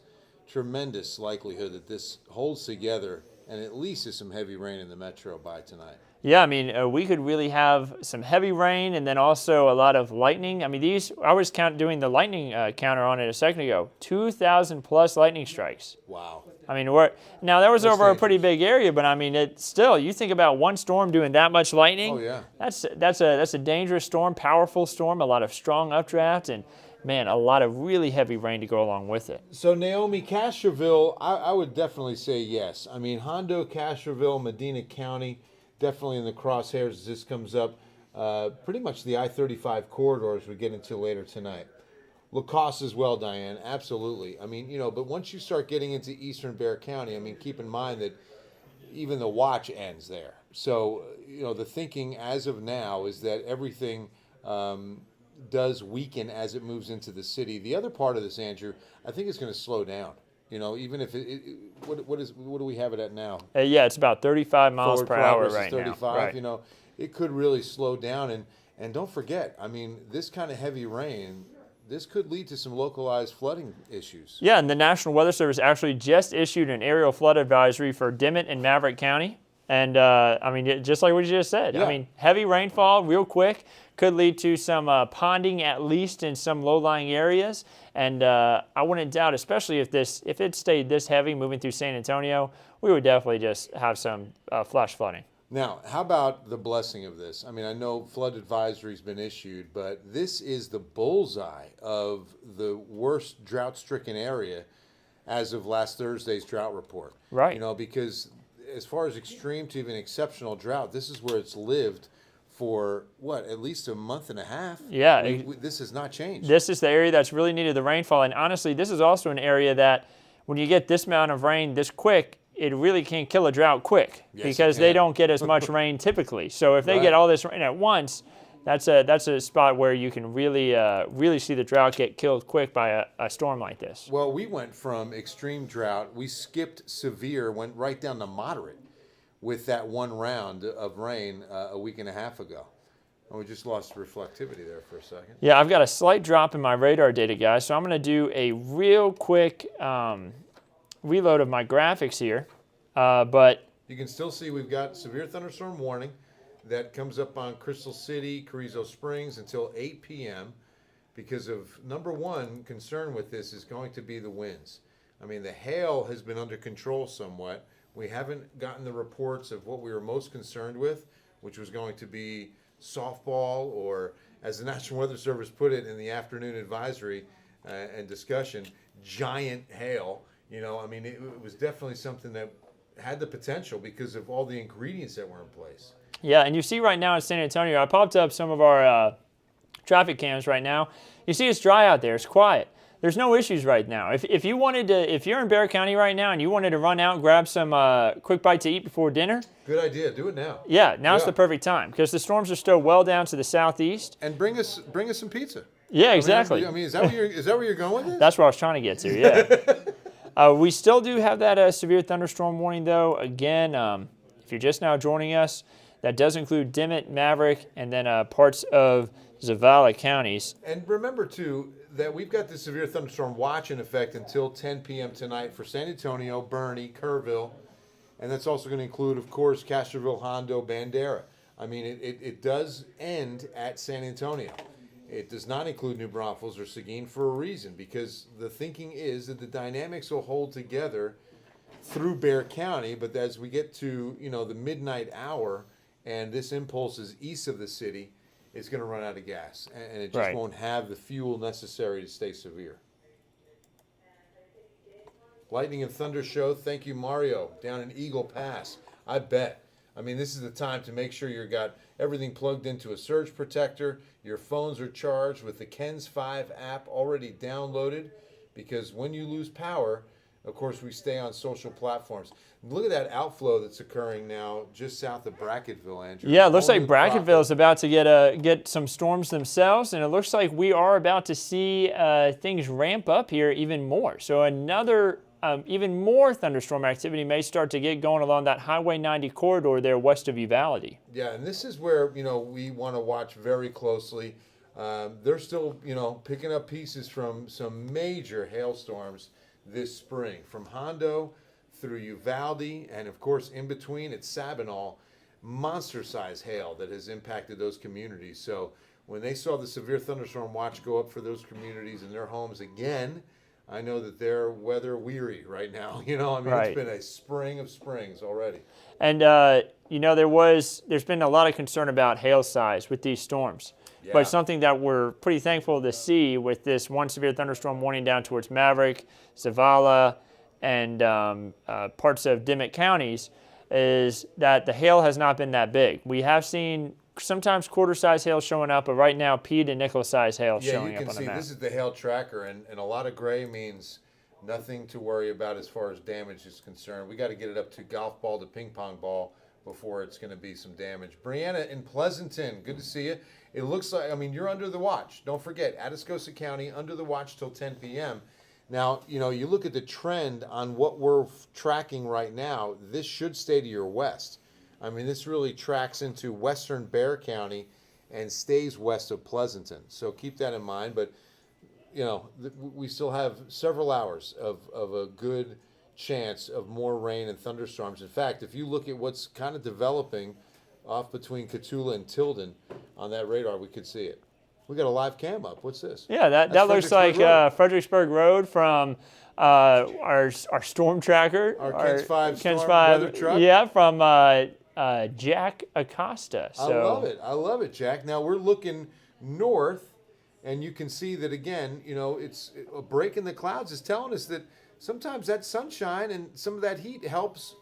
likelihood that this holds together and at least is some heavy rain in the metro by tonight.
Yeah, I mean, we could really have some heavy rain and then also a lot of lightning. I mean, I was doing the lightning counter on it a second ago. 2,000 plus lightning strikes.
Wow.
I mean, now that was over dangerous. A pretty big area, but I mean, you think about one storm doing that much lightning.
Oh yeah.
That's a dangerous storm, powerful storm, a lot of strong updraft, and man, a lot of really heavy rain to go along with it.
So Naomi, Castroville, I would definitely say yes. I mean, Hondo, Castroville, Medina County, definitely in the crosshairs as this comes up. Pretty much the I-35 corridors we get into later tonight. La Crosse as well, Diane, absolutely. I mean, but once you start getting into eastern Bexar County, I mean, keep in mind that even the watch ends there. So, the thinking as of now is that everything does weaken as it moves into the city. The other part of this, Andrew, I think it's going to slow down. Even if what do we have it at now?
Yeah, it's about 35 miles per hour right
35,
now. Right.
It could really slow down. And don't forget, I mean, this kind of heavy rain, this could lead to some localized flooding issues.
Yeah, and the National Weather Service actually just issued an aerial flood advisory for Dimmitt and Maverick County. And, I mean, just like what you just said,
yeah.
I mean, heavy rainfall real quick could lead to some ponding, at least in some low-lying areas. And I wouldn't doubt, especially if it stayed this heavy moving through San Antonio, we would definitely just have some flash flooding.
Now, how about the blessing of this? I mean, I know flood advisory's been issued, but this is the bullseye of the worst drought-stricken area as of last Thursday's drought report.
Right.
Because as far as extreme to even exceptional drought, this is where it's lived for, at least a month and a half?
Yeah.
This has not changed.
This is the area that's really needed the rainfall. And honestly, this is also an area that when you get this amount of rain this quick, it really can kill a drought quick because they don't get as much rain typically. So if they get all this rain at once, that's a spot where you can really see the drought get killed quick by a storm like this.
Well, we went from extreme drought, we skipped severe, went right down to moderate with that one round of rain a week and a half ago. And we just lost reflectivity there for a second.
Yeah, I've got a slight drop in my radar data, guys, so I'm going to do a real quick reload of my graphics here. But
you can still see we've got severe thunderstorm warning that comes up on Crystal City, Carrizo Springs until 8 p.m. because of, number one, concern with this is going to be the winds. I mean, the hail has been under control somewhat. We haven't gotten the reports of what we were most concerned with, which was going to be softball, or as the National Weather Service put it in the afternoon advisory and discussion, giant hail. I mean, it was definitely something that had the potential because of all the ingredients that were in place.
Yeah, and you see right now in San Antonio, I popped up some of our traffic cams right now. You see it's dry out there, it's quiet. There's no issues right now. If you're in Bexar County right now and you wanted to run out and grab some quick bite to eat before dinner.
Good idea, do it now.
Yeah, now's the perfect time because the storms are still well down to the southeast.
And bring us some pizza.
Yeah, exactly.
I mean, is that where you're going with this?
That's what I was trying to get to, yeah. We still do have that severe thunderstorm warning though. Again, if you're just now joining us, that does include Dimmitt, Maverick, and then parts of Zavala counties.
And remember, too, that we've got the severe thunderstorm watch in effect until 10 p.m. tonight for San Antonio, Bernie, Kerrville, and that's also going to include, of course, Castroville, Hondo, Bandera. I mean, it does end at San Antonio. It does not include New Braunfels or Seguin for a reason, because the thinking is that the dynamics will hold together through Bexar County, but as we get to, the midnight hour and this impulse is east of the city, it's going to run out of gas, and it just
Right.
won't have the fuel necessary to stay severe. Lightning and Thunder Show. Thank you, Mario, down in Eagle Pass. I bet. I mean, this is the time to make sure you've got everything plugged into a surge protector. Your phones are charged with the KENS 5 app already downloaded, because when you lose power, of course, we stay on social platforms. Look at that outflow that's occurring now just south of Brackettville, Andrew.
Yeah, it looks like
Only
Brackettville is about to get some storms themselves, and it looks like we are about to see things ramp up here even more. So another even more thunderstorm activity may start to get going along that Highway 90 corridor there west of Uvalde.
Yeah, and this is where, we want to watch very closely. They're still, picking up pieces from some major hailstorms this spring, from Hondo through Uvalde, and of course in between it's Sabinal, monster-sized hail that has impacted those communities. So when they saw the severe thunderstorm watch go up for those communities and their homes again, I know that they're weather weary right now.
Right.
It's been a spring of springs already.
And there's been a lot of concern about hail size with these storms.
Yeah.
But something that we're pretty thankful to see with this one severe thunderstorm warning down towards Maverick, Zavala, and parts of Dimmitt counties is that the hail has not been that big. We have seen sometimes quarter-size hail showing up, but right now peat and nickel-size hail showing up on the map. Yeah, you can see
this is the hail tracker, and a lot of gray means nothing to worry about as far as damage is concerned. We got to get it up to golf ball to ping pong ball before it's going to be some damage. Brianna in Pleasanton, good to see you. It looks like, you're under the watch. Don't forget, Atascosa County, under the watch till 10 p.m. Now, you look at the trend on what we're tracking right now, this should stay to your west. This really tracks into western Bexar County and stays west of Pleasanton. So keep that in mind. But, we still have several hours of a good chance of more rain and thunderstorms. In fact, if you look at what's kind of developing off between Cotulla and Tilden on that radar, we could see it. We got a live cam up. What's this?
Yeah, that looks like Fredericksburg Road from our storm tracker.
Our KENS 5 weather truck.
Yeah, from Jack Acosta. So.
I love it, Jack. Now we're looking north, and you can see that again. It's a break in the clouds is telling us that sometimes that sunshine and some of that heat helps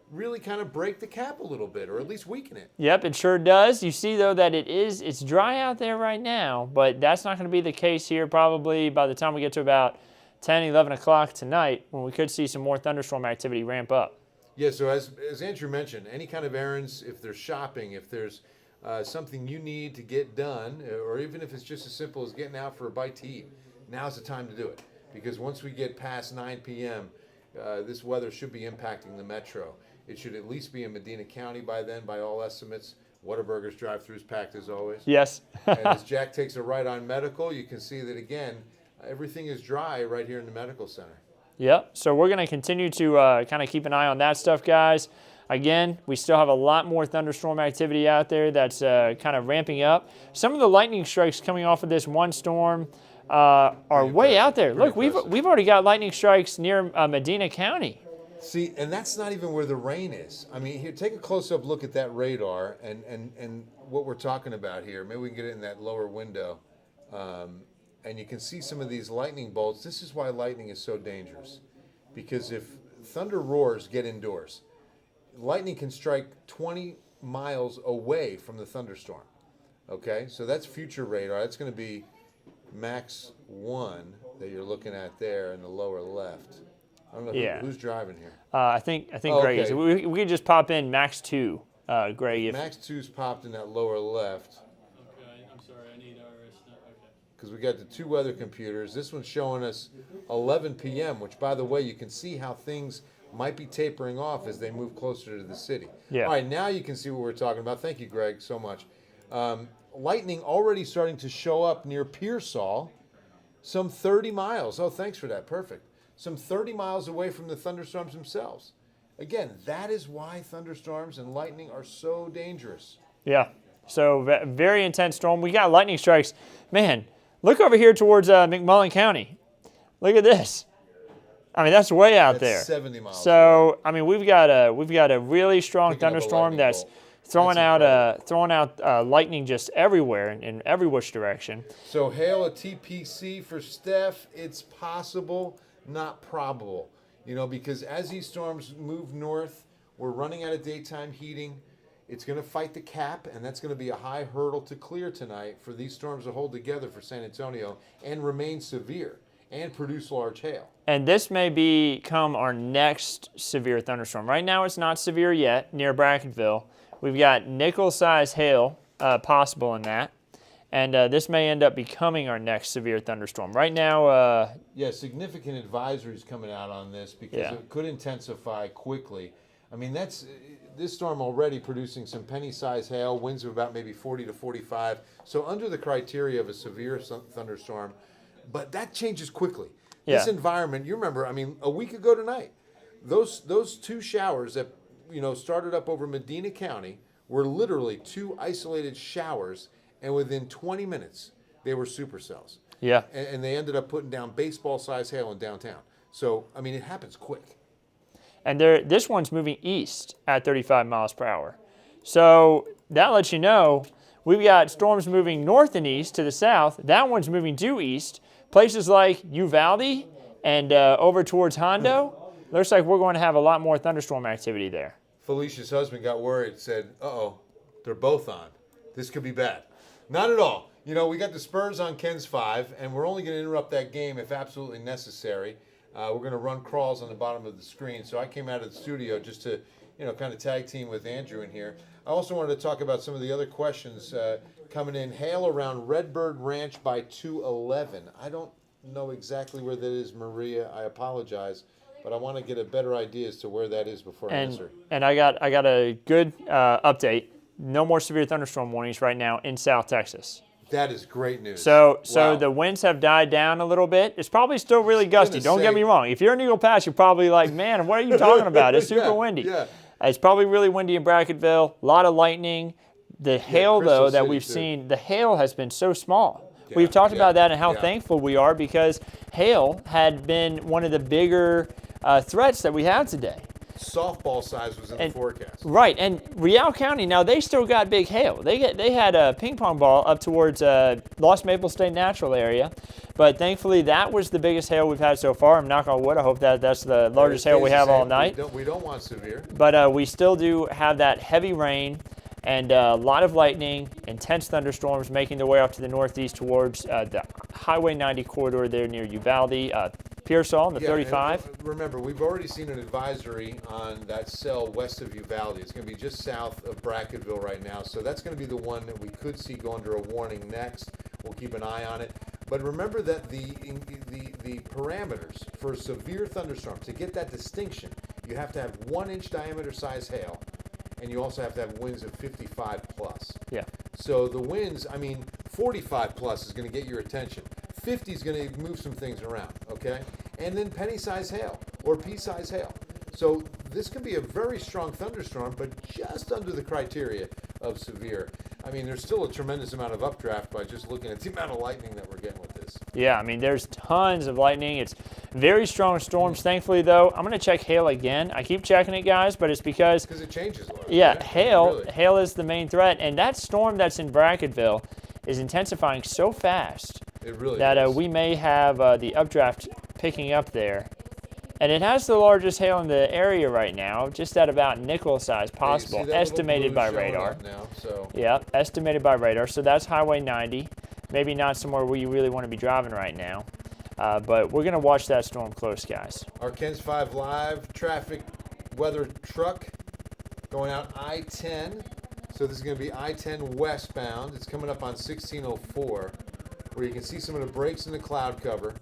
really kind of break the cap a little bit, or at least weaken it.
Yep, it sure does. You see, though, that it's dry out there right now, but that's not going to be the case here probably by the time we get to about 10, 11 o'clock tonight, when we could see some more thunderstorm activity ramp up.
Yeah, so as Andrew mentioned, any kind of errands, if there's shopping, if there's something you need to get done, or even if it's just as simple as getting out for a bite to eat, now's the time to do it. Because once we get past 9 p.m., this weather should be impacting the metro. It should at least be in Medina County by then, by all estimates. Whataburger's drive-thru's packed as always.
Yes.
And as Jack takes a right on Medical, you can see that, again, everything is dry right here in the Medical Center.
Yep. So we're going to continue to kind of keep an eye on that stuff, guys. Again, we still have a lot more thunderstorm activity out there that's kind of ramping up. Some of the lightning strikes coming off of this one storm are way out there. Look, we've already got lightning strikes near Medina County.
See, and that's not even where the rain is. Here, take a close-up look at that radar and what we're talking about here. Maybe we can get it in that lower window. And you can see some of these lightning bolts. This is why lightning is so dangerous. Because if thunder roars, get indoors. Lightning can strike 20 miles away from the thunderstorm. Okay, so that's future radar. That's going to be Max 1 that you're looking at there in the lower left. I don't know who's driving here.
I think Greg is. We could just pop in Max 2, Greg.
Max 2's popped in that lower left.
Okay, I'm sorry, I need RS. Okay.
Because we got the two weather computers. This one's showing us 11 p.m., which, by the way, you can see how things might be tapering off as they move closer to the city.
Yeah.
All right, now you can see what we're talking about. Thank you, Greg, so much. Lightning already starting to show up near Pearsall, some 30 miles. Oh, thanks for that. Perfect. Some 30 miles away from the thunderstorms themselves. Again, that is why thunderstorms and lightning are so dangerous.
Yeah, so very intense storm. We got lightning strikes. Man, look over here towards McMullen County. Look at this. I mean, that's way out
That's
there.
70 miles
So, I mean, we've got a really strong
Picking up a
thunderstorm
lightning
that's
bolt.
throwing
That's
out lightning just everywhere in every which direction.
So hail a TPC for Steph, it's possible, not probable. You know, because as these storms move north, we're running out of daytime heating. It's going to fight the cap, and that's going to be a high hurdle to clear tonight for these storms to hold together for San Antonio and remain severe and produce large hail.
And this may become our next severe thunderstorm. Right now, it's not severe yet near Brackettville. We've got nickel-sized hail possible in that. And this may end up becoming our next severe thunderstorm. Right now...
yeah, significant advisories coming out on this because it could intensify quickly. I mean, this storm already producing some penny-sized hail, winds of about maybe 40 to 45. So under the criteria of a severe thunderstorm, but that changes quickly.
Yeah.
This environment, you remember, I mean, a week ago tonight, those two showers that, you know, started up over Medina County were literally two isolated showers, and within 20 minutes, they were supercells.
Yeah.
And they ended up putting down baseball-sized hail in downtown. So, I mean, it happens quick.
And this one's moving east at 35 miles per hour. So that lets you know we've got storms moving north and east to the south. That one's moving due east. Places like Uvalde and over towards Hondo, looks like we're going to have a lot more thunderstorm activity there.
Felicia's husband got worried, said, uh-oh, they're both on. This could be bad. Not at all. You know, we got the Spurs on Ken's 5, and we're only going to interrupt that game if absolutely necessary. We're going to run crawls on the bottom of the screen. So I came out of the studio just to, you know, kind of tag team with Andrew in here. I also wanted to talk about some of the other questions coming in. Hail around Redbird Ranch by 211. I don't know exactly where that is, Maria. I apologize, but I want to get a better idea as to where that is before I answer.
And I got a good update. No more severe thunderstorm warnings right now in South Texas.
That is great news.
So
Wow.
the winds have died down a little bit. It's probably still really gusty. Don't get me wrong. If you're in Eagle Pass, you're probably like, man, what are you talking about? It's super windy.
Yeah.
It's probably really windy in Brackettville. A lot of lightning. The hail,
Crystal
though, that
City,
we've
too.
seen, the hail has been so small.
Yeah,
We've talked
yeah,
about that and how
yeah.
thankful we are because hail had been one of the bigger threats that we had today.
Softball size was in the forecast.
Right, and Real County, now they still got big hail. They had a ping pong ball up towards Lost Maple State Natural area, but thankfully that was the biggest hail we've had so far. I'm knock on wood. I hope that's the largest hail we have all night.
We don't want severe.
But we still do have that heavy rain and a lot of lightning, intense thunderstorms making their way off to the northeast towards the Highway 90 corridor there near Uvalde, Pearsall, and the 35.
And remember, we've already seen an advisory on that cell west of Uvalde. It's going to be just south of Brackettville right now. So that's going to be the one that we could see go under a warning next. We'll keep an eye on it. But remember that the parameters for a severe thunderstorm, to get that distinction, you have to have 1-inch diameter size hail, and you also have to have winds of 55 plus.
Yeah.
So the winds, I mean, 45 plus is going to get your attention. 50 is going to move some things around, okay? And then penny-size hail or pea-size hail. So this can be a very strong thunderstorm, but just under the criteria of severe. I mean, there's still a tremendous amount of updraft by just looking at the amount of lightning that we're getting with this.
Yeah, I mean, there's tons of lightning. It's very strong storms. Thankfully, though, I'm going to check hail again. I keep checking it, guys, but it's because
it changes a lot.
Yeah,
right?
hail
Really.
hail is the main threat, and that storm that's in Brackettville is intensifying so fast
It really
that
is.
we may have the updraft picking up there. And it has the largest hail in the area right now, just at about nickel size
Yeah, you see
possible,
that little
estimated
blue
by
showing
radar.
up now, so.
Yeah, estimated by radar. So that's Highway 90. Maybe not somewhere where you really want to be driving right now. But we're going to watch that storm close, guys.
Our Ken's 5 Live traffic weather truck going out I-10. So this is going to be I-10 westbound. It's coming up on 1604, where you can see some of the breaks in the cloud cover.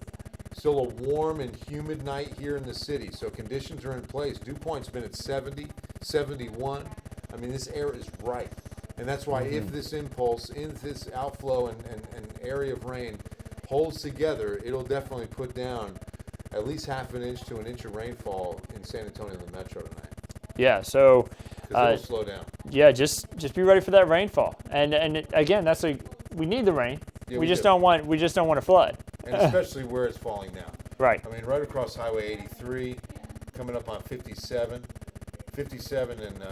Still a warm and humid night here in the city, so conditions are in place. Dew point's been at 70, 71. I mean, this air is right. And that's why if this impulse, if this outflow and area of rain holds together, it'll definitely put down at least half an inch to an inch of rainfall in San Antonio and the metro tonight.
Yeah, so
Because it'll slow down.
yeah, just be ready for that rainfall. And again, we need the rain.
Yeah,
we just don't want to flood.
And especially where it's falling now.
Right.
I mean, right across Highway 83, coming up on 57, and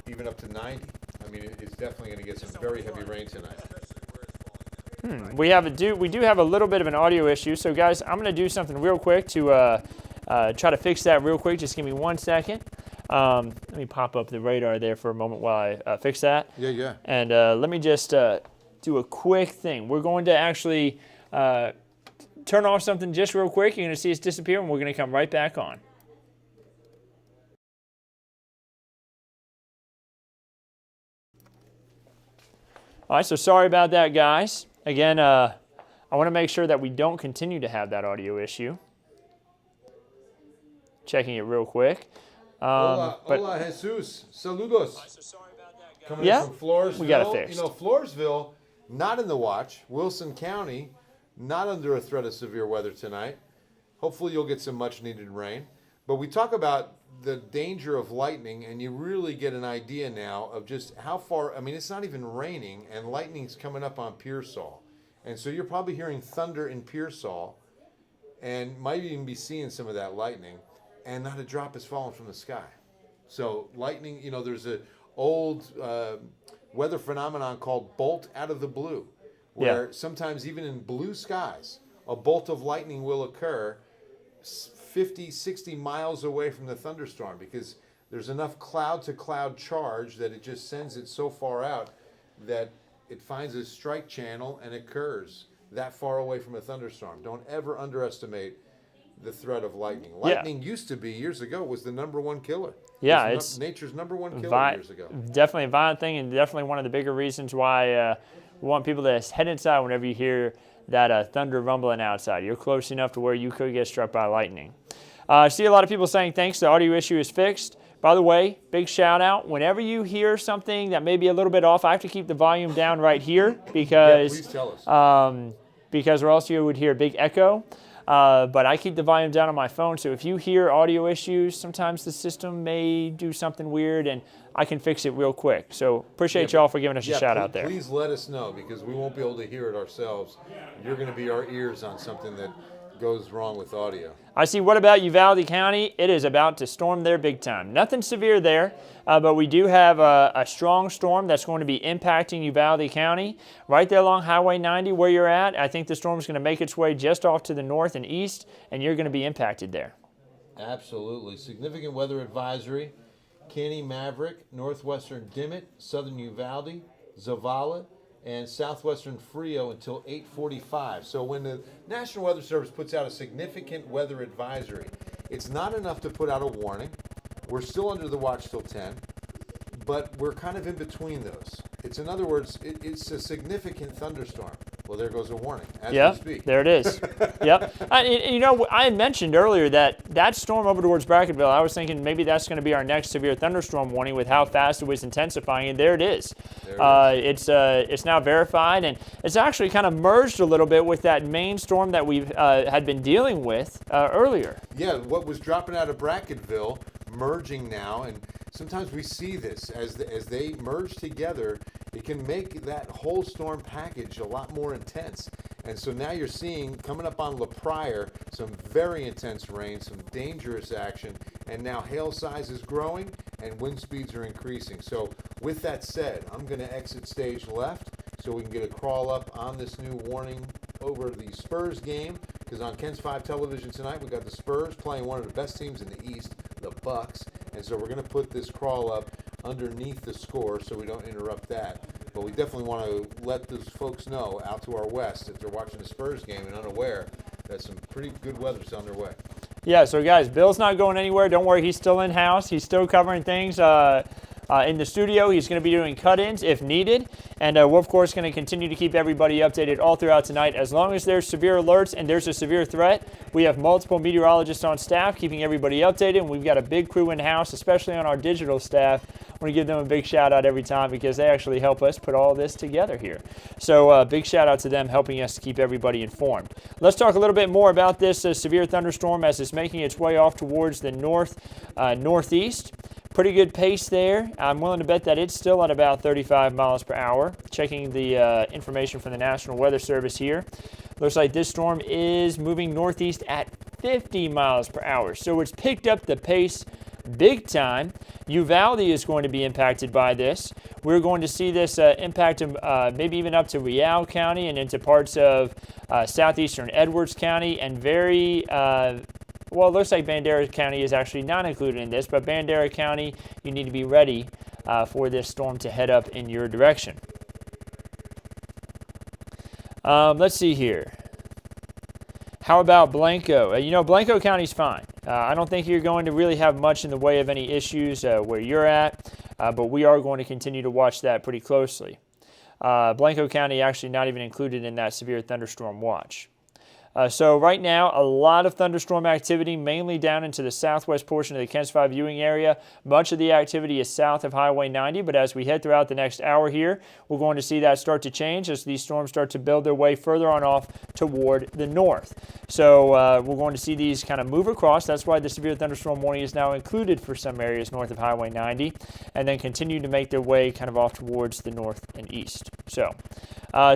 even up to 90. I mean, it's definitely going to get some very heavy rain tonight.
We do have a little bit of an audio issue, so guys, I'm going to do something real quick to try to fix that real quick. Just give me 1 second. Let me pop up the radar there for a moment while I fix that.
Yeah.
And let me just do a quick thing. We're going to actually turn off something just real quick. You're going to see us disappear, and we're going to come right back on. All right, so sorry about that, guys. Again, I want to make sure that we don't continue to have that audio issue. Checking it real quick.
Hola, Jesus. Saludos. Coming in from Floresville.
We got it fixed.
You know, Floresville, not in the watch. Wilson County, not under a threat of severe weather tonight. Hopefully you'll get some much needed rain. But we talk about the danger of lightning, and you really get an idea now of just how far. I mean, it's not even raining, and lightning's coming up on Pearsall. And so you're probably hearing thunder in Pearsall, and might even be seeing some of that lightning. And not a drop has fallen from the sky. So lightning, you know, there's an old weather phenomenon called bolt out of the blue, where sometimes even in blue skies, a bolt of lightning will occur 50, 60 miles away from the thunderstorm, because there's enough cloud-to-cloud charge that it just sends it so far out that it finds a strike channel and occurs that far away from a thunderstorm. Don't ever underestimate the threat of lightning. Lightning used to be, years ago, was the #1 killer.
Yeah, it's
nature's #1 killer years ago.
Definitely a violent thing, and definitely one of the bigger reasons why we want people to head inside whenever you hear that thunder rumbling outside. You're close enough to where you could get struck by lightning. I see a lot of people saying thanks, the audio issue is fixed. By the way, big shout out. Whenever you hear something that may be a little bit off, I have to keep the volume down right here because,
please tell us.
Because or else you would hear a big echo. But I keep the volume down on my phone, so if you hear audio issues, sometimes the system may do something weird, and I can fix it real quick. So appreciate y'all for giving us a shout out there.
Please let us know, because we won't be able to hear it ourselves. You're going to be our ears on something that goes wrong with audio.
I see. What about Uvalde County? It is about to storm there big time. Nothing severe there, but we do have a strong storm that's going to be impacting Uvalde County. Right there along Highway 90 where you're at, I think the storm is going to make its way just off to the north and east, and you're going to be impacted there.
Absolutely. Significant weather advisory. Caney, Maverick, northwestern Dimmitt, southern Uvalde, Zavala, and southwestern Frio until 8:45. So when the National Weather Service puts out a significant weather advisory, it's not enough to put out a warning. We're still under the watch till 10, but we're kind of in between those. It's, in other words, it's a significant thunderstorm. Well, there goes a warning as we speak.
There it is. Yep. You know, I had mentioned earlier that storm over towards Bracketville, I was thinking maybe that's going to be our next severe thunderstorm warning with how fast it was intensifying, and there it is. It's now verified, and it's actually kind of merged a little bit with that main storm that we've had been dealing with earlier.
Yeah, what was dropping out of Bracketville merging now, and sometimes we see this as they merge together. It can make that whole storm package a lot more intense. And so now you're seeing, coming up on La Pryor, some very intense rain, some dangerous action, and now hail size is growing and wind speeds are increasing. So with that said, I'm going to exit stage left so we can get a crawl up on this new warning over the Spurs game, because on Ken's 5 television tonight, we got the Spurs playing one of the best teams in the East, the Bucks. And so we're going to put this crawl up underneath the score so we don't interrupt that. But we definitely want to let those folks know out to our west, if they're watching the Spurs game and unaware, that some pretty good weather's on their way.
Yeah, so guys, Bill's not going anywhere. Don't worry, he's still in-house. He's still covering things in the studio. He's going to be doing cut-ins if needed. And we're, of course, going to continue to keep everybody updated all throughout tonight. As long as there's severe alerts and there's a severe threat, we have multiple meteorologists on staff keeping everybody updated. And we've got a big crew in-house, especially on our digital staff. I want to give them a big shout-out every time because they actually help us put all this together here. So big shout-out to them helping us to keep everybody informed. Let's talk a little bit more about this severe thunderstorm as it's making its way off towards the northeast. Pretty good pace there. I'm willing to bet that it's still at about 35 miles per hour. Checking the information from the National Weather Service here. Looks like this storm is moving northeast at 50 miles per hour. So it's picked up the pace big time. Uvalde is going to be impacted by this. We're going to see this impact maybe even up to Real County and into parts of southeastern Edwards County and well, it looks like Bandera County is actually not included in this, but Bandera County, you need to be ready for this storm to head up in your direction. Let's see here. How about Blanco? Blanco County's fine. I don't think you're going to really have much in the way of any issues where you're at, but we are going to continue to watch that pretty closely. Blanco County actually not even included in that severe thunderstorm watch. So right now, a lot of thunderstorm activity, mainly down into the southwest portion of the Kents 5 viewing area. Much of the activity is south of Highway 90, but as we head throughout the next hour here, we're going to see that start to change as these storms start to build their way further on off toward the north. So we're going to see these kind of move across. That's why the severe thunderstorm warning is now included for some areas north of Highway 90, and then continue to make their way kind of off towards the north and east. So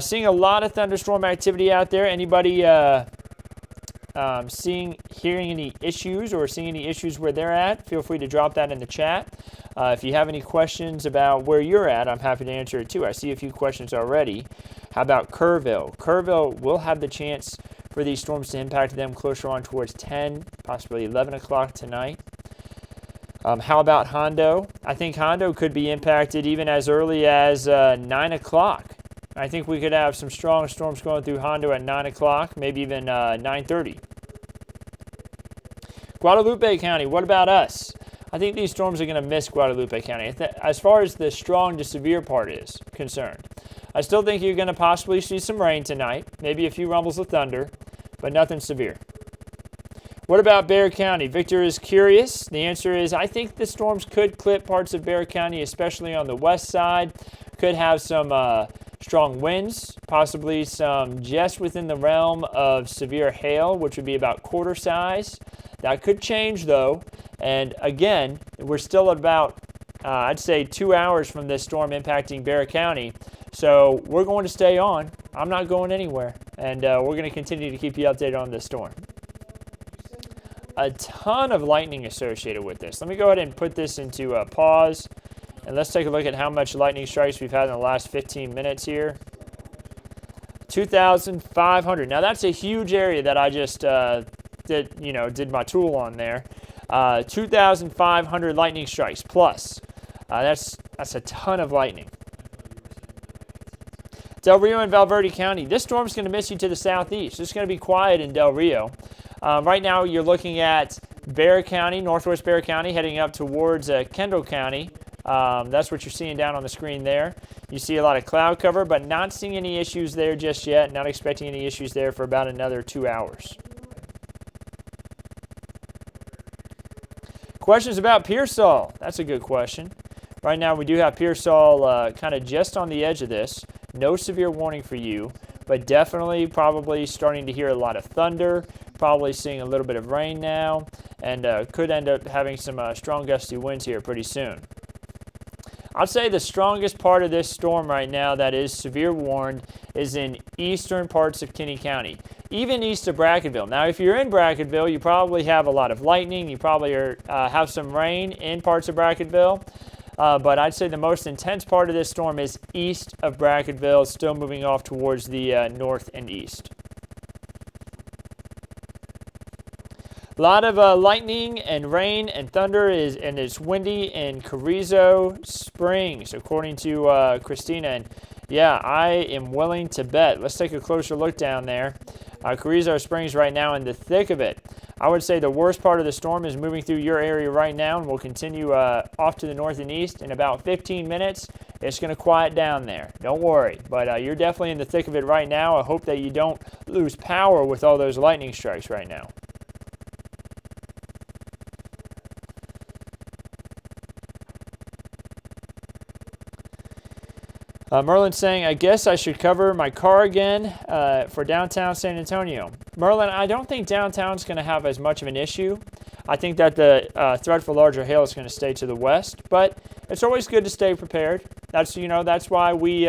seeing a lot of thunderstorm activity out there. Anybody hearing any issues or seeing any issues where they're at, feel free to drop that in the chat. If you have any questions about where you're at, I'm happy to answer it too. I see a few questions already. How about Kerrville? Kerrville will have the chance for these storms to impact them closer on towards 10, possibly 11 o'clock tonight. How about Hondo? I think Hondo could be impacted even as early as 9 o'clock. I think we could have some strong storms going through Hondo at 9 o'clock, maybe even 9:30. Guadalupe County, what about us? I think these storms are going to miss Guadalupe County. As far as the strong to severe part is concerned, I still think you're going to possibly see some rain tonight, maybe a few rumbles of thunder, but nothing severe. What about Bexar County? Victor is curious. The answer is I think the storms could clip parts of Bexar County, especially on the west side. Could have some strong winds, possibly some just within the realm of severe hail, which would be about quarter size. That could change though. And again, we're still at about, I'd say 2 hours from this storm impacting Bexar County. So we're going to stay on. I'm not going anywhere. And we're going to continue to keep you updated on this storm. A ton of lightning associated with this. Let me go ahead and put this into a pause. And let's take a look at how much lightning strikes we've had in the last 15 minutes here. 2,500. Now that's a huge area that I just did my tool on there. 2,500 lightning strikes plus. That's a ton of lightning. Del Rio and Valverde County. This storm's going to miss you to the southeast. It's going to be quiet in Del Rio. Right now you're looking at Bexar County, northwest Bexar County, heading up towards Kendall County. That's what you're seeing down on the screen there. You see a lot of cloud cover, but not seeing any issues there just yet. Not expecting any issues there for about another 2 hours. Questions about Pearsall? That's a good question. Right now we do have Pearsall kind of just on the edge of this. No severe warning for you, but definitely probably starting to hear a lot of thunder, probably seeing a little bit of rain now, and could end up having some strong gusty winds here pretty soon. I'd say the strongest part of this storm right now that is severe warned is in eastern parts of Kinney County, even east of Brackettville. Now, if you're in Brackettville, you probably have a lot of lightning. You probably have some rain in parts of Brackettville. But I'd say the most intense part of this storm is east of Brackettville, still moving off towards the north and east. A lot of lightning and rain and thunder and it's windy in Carrizo Springs, according to Christina. And yeah, I am willing to bet. Let's take a closer look down there. Carrizo Springs right now in the thick of it. I would say the worst part of the storm is moving through your area right now and will continue off to the north and east. In about 15 minutes, it's going to quiet down there. Don't worry. But you're definitely in the thick of it right now. I hope that you don't lose power with all those lightning strikes right now. Merlin's saying, I guess I should cover my car again for downtown San Antonio. Merlin, I don't think downtown's going to have as much of an issue. I think that the threat for larger hail is going to stay to the west, but it's always good to stay prepared. That's why we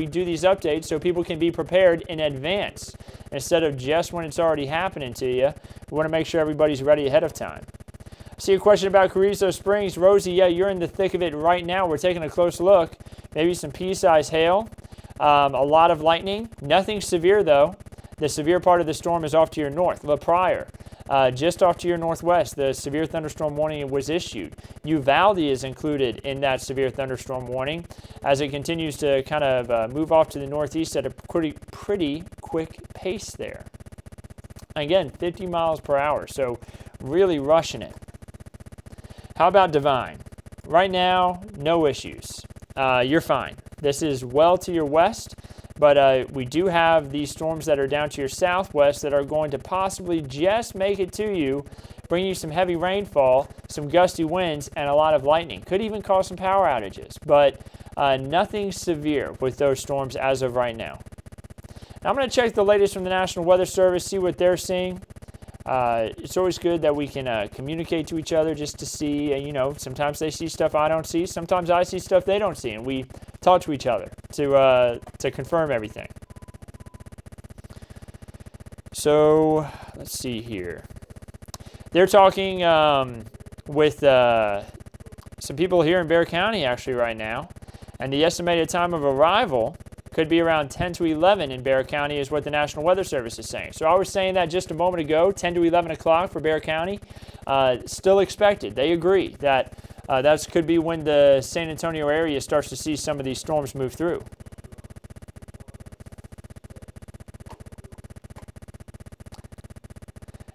do these updates, so people can be prepared in advance instead of just when it's already happening to you. We want to make sure everybody's ready ahead of time. I see a question about Carrizo Springs. Rosie, yeah, you're in the thick of it right now. We're taking a close look. Maybe some pea-sized hail, a lot of lightning. Nothing severe, though. The severe part of the storm is off to your north. La Pryor, just off to your northwest, the severe thunderstorm warning was issued. Uvalde is included in that severe thunderstorm warning as it continues to kind of move off to the northeast at a pretty quick pace there. Again, 50 miles per hour, so really rushing it. How about Divine? Right now, no issues. You're fine. This is well to your west, but we do have these storms that are down to your southwest that are going to possibly just make it to you, bring you some heavy rainfall, some gusty winds, and a lot of lightning. Could even cause some power outages, but nothing severe with those storms as of right now. Now I'm going to check the latest from the National Weather Service, see what they're seeing. It's always good that we can communicate to each other just to see, sometimes they see stuff I don't see, sometimes I see stuff they don't see, and we talk to each other to confirm everything. So, let's see here. They're talking with some people here in Bexar County actually right now, and the estimated time of arrival could be around 10 to 11 in Bexar County is what the National Weather Service is saying. So I was saying that just a moment ago, 10 to 11 o'clock for Bexar County. Still expected. They agree that that could be when the San Antonio area starts to see some of these storms move through.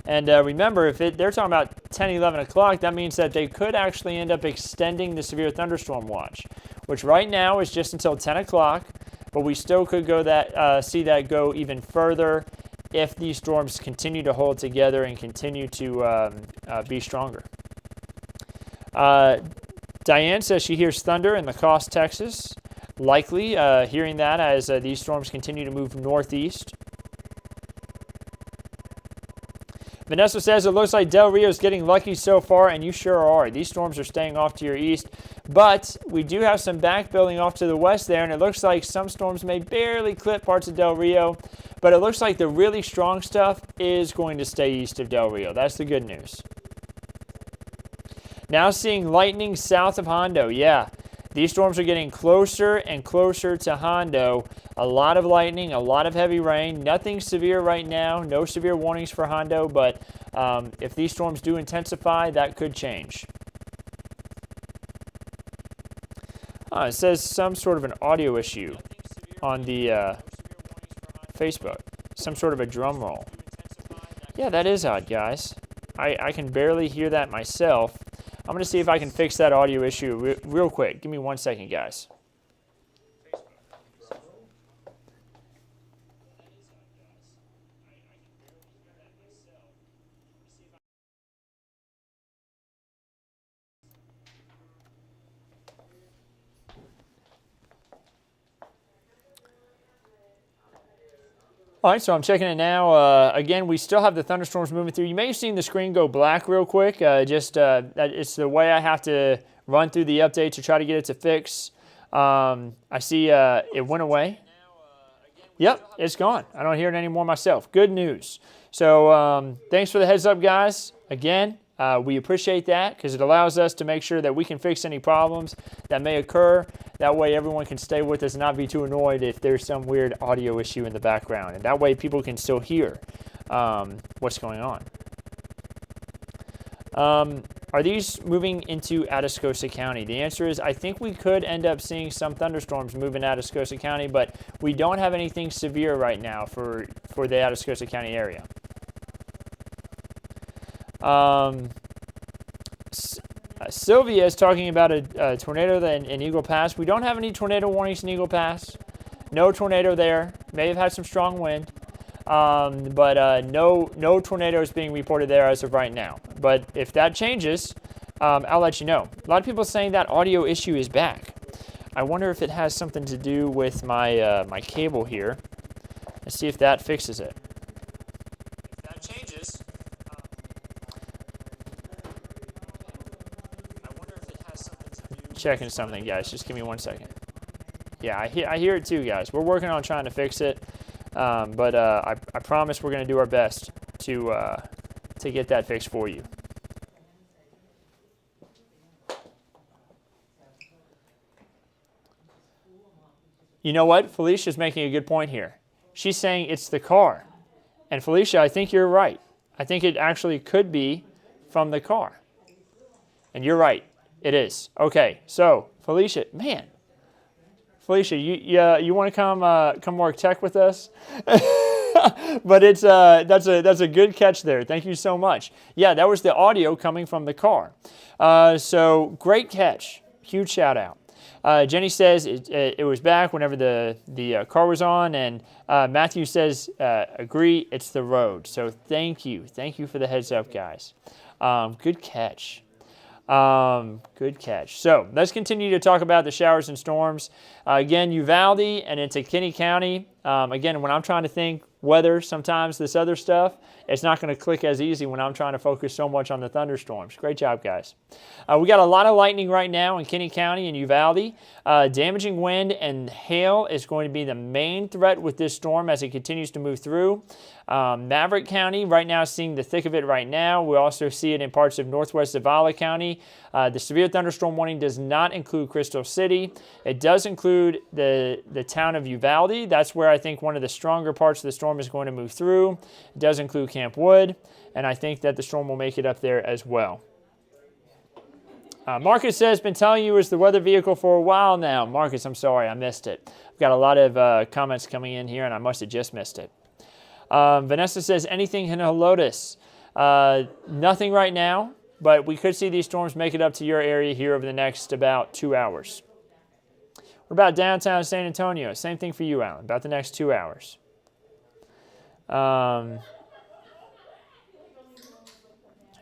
And remember, if they're talking about 10, 11 o'clock, that means that they could actually end up extending the severe thunderstorm watch, which right now is just until 10 o'clock. But we still could see that go even further if these storms continue to hold together and continue to be stronger. Diane says she hears thunder in La Crosse, Texas. Likely hearing that as these storms continue to move northeast. Vanessa says it looks like Del Rio is getting lucky so far, and you sure are. These storms are staying off to your east. But we do have some back building off to the west there, and it looks like some storms may barely clip parts of Del Rio, but it looks like the really strong stuff is going to stay east of Del Rio. That's the good news. Now seeing lightning south of Hondo. Yeah, these storms are getting closer and closer to Hondo. A lot of lightning, a lot of heavy rain. Nothing severe right now. No severe warnings for Hondo, but if these storms do intensify, that could change. It says some sort of an audio issue on the Facebook. Some sort of a drum roll. Yeah, that is odd, guys. I can barely hear that myself. I'm going to see if I can fix that audio issue real quick. Give me 1 second, guys. All right, so I'm checking it now. Again, we still have the thunderstorms moving through. You may have seen the screen go black real quick. It's the way I have to run through the update to try to get it to fix. I see it went away. Yep, it's gone. I don't hear it anymore myself. Good news. So thanks for the heads up, guys. Again, we appreciate that because it allows us to make sure that we can fix any problems that may occur. That way everyone can stay with us and not be too annoyed if there's some weird audio issue in the background. And that way people can still hear what's going on. Are these moving into Atascosa County? The answer is I think we could end up seeing some thunderstorms move in Atascosa County, but we don't have anything severe right now for the Atascosa County area. Sylvia is talking about a tornado in Eagle Pass. We don't have any tornado warnings in Eagle Pass. No tornado there. May have had some strong wind, but no tornadoes being reported there as of right now. But if that changes, I'll let you know. A lot of people saying that audio issue is back. I wonder if it has something to do with my my cable here. Let's see if that fixes it. If that changes. Checking something, guys. Just give me 1 second. Yeah, I hear it too, guys. We're working on trying to fix it, but I promise we're going to do our best to get that fixed for you. You know what? Felicia's making a good point here. She's saying it's the car. And Felicia, I think you're right. I think it actually could be from the car. And you're right. It is. Okay, so Felicia, man. Felicia, you want to come work tech with us? But it's that's a good catch there. Thank you so much. Yeah, that was the audio coming from the car. So great catch. Huge shout out. Jenny says it was back whenever the car was on, and Matthew says agree, it's the road. So thank you for the heads up, guys. Good catch. Good catch. So let's continue to talk about the showers and storms. Again, Uvalde and into Kinney County. Again, when I'm trying to think weather, sometimes this other stuff, it's not going to click as easy when I'm trying to focus so much on the thunderstorms. Great job, guys. We got a lot of lightning right now in Kinney County and Uvalde. Damaging wind and hail is going to be the main threat with this storm as it continues to move through. Maverick County right now seeing the thick of it right now. We also see it in parts of northwest Zavala County. The severe thunderstorm warning does not include Crystal City. It does include the town of Uvalde. That's where I think one of the stronger parts of the storm is going to move through. It does include Camp Wood, and I think that the storm will make it up there as well. Marcus says, been telling you it's the weather vehicle for a while now. Marcus, I'm sorry, I missed it. I've got a lot of comments coming in here, and I must have just missed it. Vanessa says, anything in Helotes? Nothing right now, but we could see these storms make it up to your area here over the next about 2 hours. What about downtown San Antonio? Same thing for you, Alan, about the next 2 hours.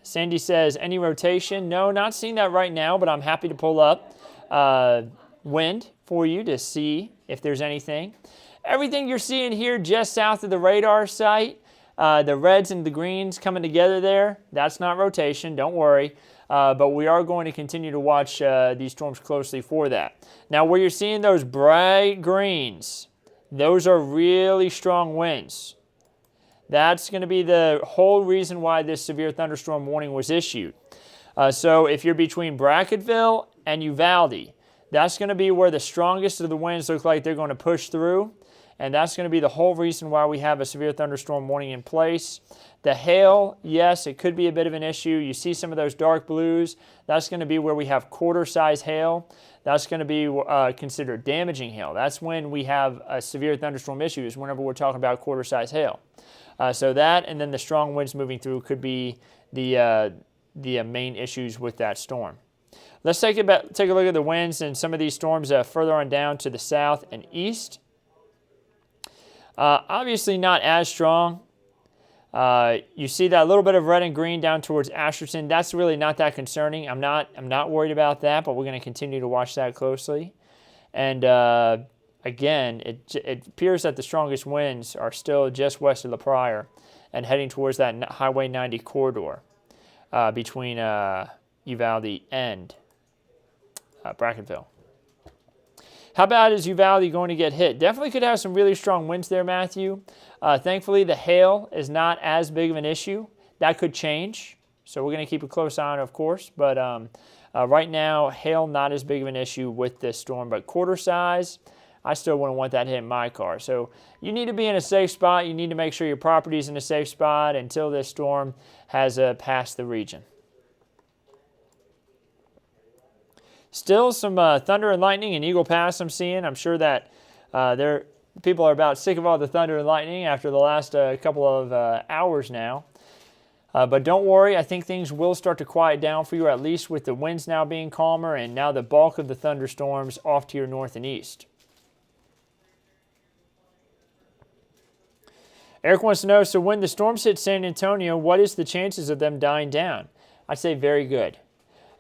Sandy says, any rotation? No, not seeing that right now, but I'm happy to pull up wind for you to see if there's anything. Everything you're seeing here just south of the radar site, the reds and the greens coming together there, that's not rotation, don't worry. But we are going to continue to watch these storms closely for that. Now, where you're seeing those bright greens, those are really strong winds. That's going to be the whole reason why this severe thunderstorm warning was issued. So if you're between Brackettville and Uvalde, that's going to be where the strongest of the winds look like they're going to push through. And that's going to be the whole reason why we have a severe thunderstorm warning in place. The hail, yes, it could be a bit of an issue. You see some of those dark blues. That's going to be where we have quarter-size hail. That's going to be considered damaging hail. That's when we have a severe thunderstorm issues, whenever we're talking about quarter-size hail. So that and then the strong winds moving through could be the main issues with that storm. Let's take a look at the winds and some of these storms further on down to the south and east. Obviously not as strong. You see that little bit of red and green down towards Asherton. That's really not that concerning. I'm not worried about that, but we're going to continue to watch that closely. And again, it appears that the strongest winds are still just west of La Pryor and heading towards that Highway 90 corridor between Uvalde and Brackettville. How bad is Uvalde going to get hit? Definitely could have some really strong winds there, Matthew. Thankfully, the hail is not as big of an issue. That could change, so we're going to keep a close eye on it, of course. But right now, hail not as big of an issue with this storm. But quarter size, I still wouldn't want that hitting my car. So you need to be in a safe spot. You need to make sure your property is in a safe spot until this storm has passed the region. Still some thunder and lightning in Eagle Pass I'm seeing. I'm sure that people are about sick of all the thunder and lightning after the last couple of hours now. But don't worry, I think things will start to quiet down for you, at least with the winds now being calmer and now the bulk of the thunderstorms off to your north and east. Eric wants to know, so when the storms hit San Antonio, what is the chances of them dying down? I'd say very good.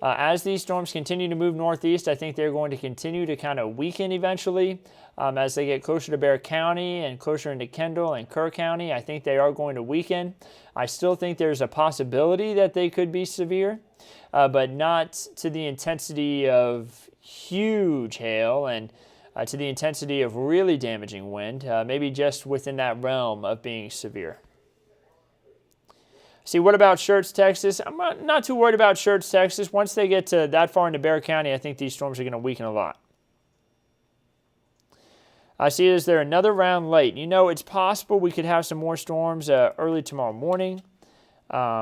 As these storms continue to move northeast, I think they're going to continue to kind of weaken eventually. As they get closer to Bexar County and closer into Kendall and Kerr County, I think they are going to weaken. I still think there's a possibility that they could be severe, but not to the intensity of huge hail and to the intensity of really damaging wind, maybe just within that realm of being severe. See, what about Schertz, Texas? I'm not too worried about Schertz, Texas. Once they get to that far into Bexar County, I think these storms are going to weaken a lot. I see, is there another round late? You know, it's possible we could have some more storms early tomorrow morning. But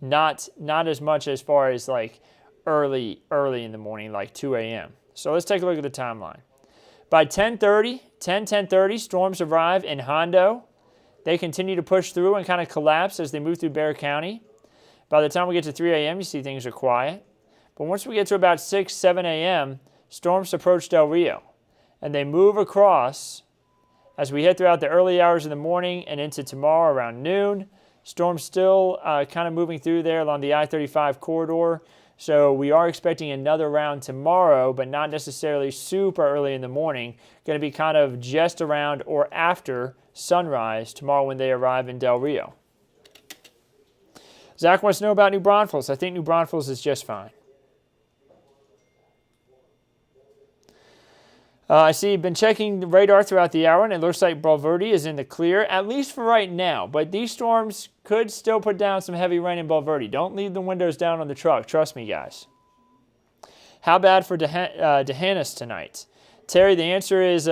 not as much as far as like early in the morning, like 2 a.m. So let's take a look at the timeline. By 10:30, storms arrive in Hondo. They continue to push through and kind of collapse as they move through Bexar County. By the time we get to 3 a.m., you see things are quiet. But once we get to about 6, 7 a.m., storms approach Del Rio. And they move across as we head throughout the early hours of the morning and into tomorrow around noon. Storms still kind of moving through there along the I-35 corridor. So we are expecting another round tomorrow, but not necessarily super early in the morning. Going to be kind of just around or after sunrise tomorrow when they arrive in Del Rio. Zach wants to know about New Braunfels. I think New Braunfels is just fine. I see you've been checking the radar throughout the hour, and it looks like Bulverde is in the clear, at least for right now. But these storms could still put down some heavy rain in Bulverde. Don't leave the windows down on the truck. Trust me, guys. How bad for D'Hanis tonight? Terry, the answer is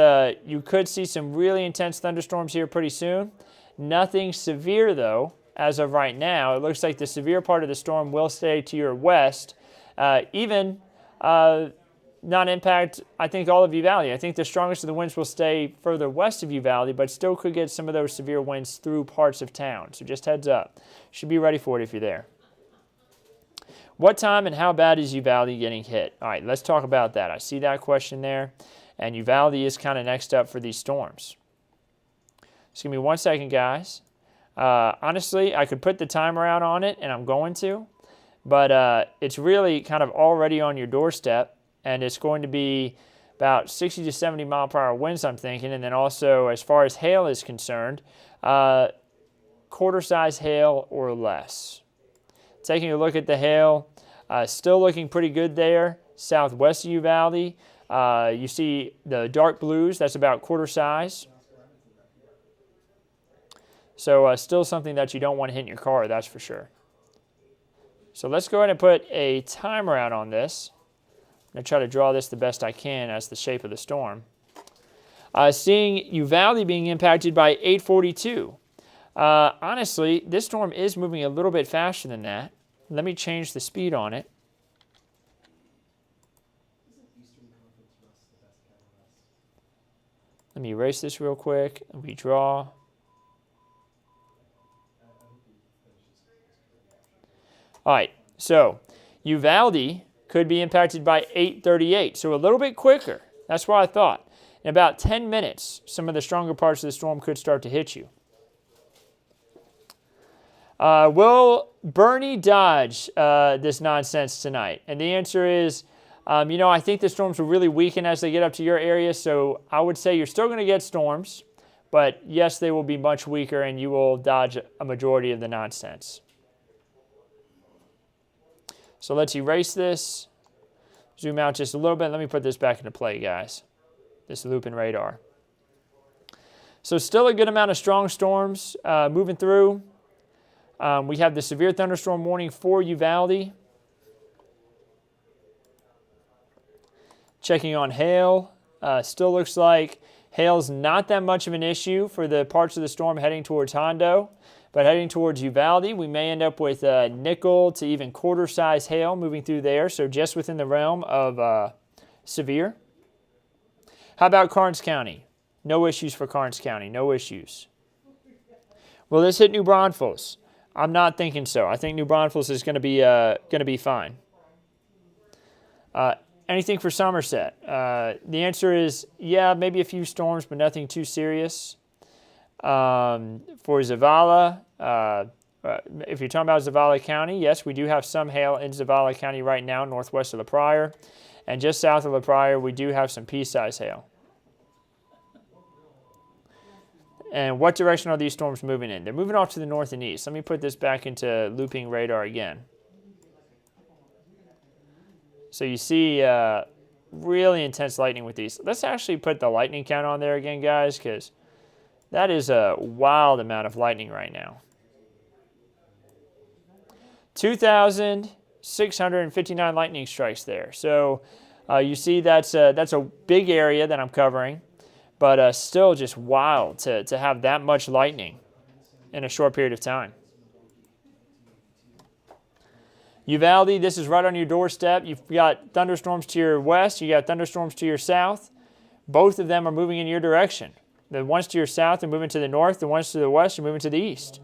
you could see some really intense thunderstorms here pretty soon. Nothing severe, though, as of right now. It looks like the severe part of the storm will stay to your west. Not impact, I think, all of Uvalde. I think the strongest of the winds will stay further west of Uvalde, but still could get some of those severe winds through parts of town. So just heads up. Should be ready for it if you're there. What time and how bad is Uvalde getting hit? All right, let's talk about that. I see that question there, and Uvalde is kind of next up for these storms. Just give me 1 second, guys. Honestly, I could put the timer out on it, and I'm going to, but it's really kind of already on your doorstep. And it's going to be about 60 to 70 mile per hour winds, I'm thinking. And then also, as far as hail is concerned, quarter-size hail or less. Taking a look at the hail, still looking pretty good there. Southwest of Uvalde, you see the dark blues. That's about quarter size. So still something that you don't want to hit in your car, that's for sure. So let's go ahead and put a timer out on this. I'm going to try to draw this the best I can as the shape of the storm. Seeing Uvalde being impacted by 8:42. Honestly, this storm is moving a little bit faster than that. Let me change the speed on it. Let me erase this real quick and redraw. All right, so Uvalde could be impacted by 8:38, so a little bit quicker. That's what I thought. In about 10 minutes, some of the stronger parts of the storm could start to hit you. Will Bernie dodge this nonsense tonight? And the answer is, I think the storms will really weaken as they get up to your area, so I would say you're still going to get storms, but yes, they will be much weaker and you will dodge a majority of the nonsense. So let's erase this, zoom out just a little bit. Let me put this back into play, guys, this loop and radar. So still a good amount of strong storms moving through. We have the severe thunderstorm warning for Uvalde. Checking on hail. Still looks like hail's not that much of an issue for the parts of the storm heading towards Hondo. But heading towards Uvalde, we may end up with nickel to even quarter-size hail moving through there, so just within the realm of severe. How about Karnes County? No issues for Karnes County, no issues. Will this hit New Braunfels? I'm not thinking so. I think New Braunfels is going to be fine. Anything for Somerset? The answer is, yeah, maybe a few storms, but nothing too serious. For Zavala, if you're talking about Zavala County, yes, we do have some hail in Zavala County right now, northwest of La Pryor. And just south of La Pryor, we do have some pea-size hail. And what direction are these storms moving in? They're moving off to the north and east. Let me put this back into looping radar again. So you see really intense lightning with these. Let's actually put the lightning count on there again, guys, because that is a wild amount of lightning right now. 2,659 lightning strikes there. So you see that's a big area that I'm covering, but still just wild to have that much lightning in a short period of time. Uvalde, this is right on your doorstep. You've got thunderstorms to your west. You got thunderstorms to your south. Both of them are moving in your direction. The ones to your south are moving to the north. The ones to the west are moving to the east.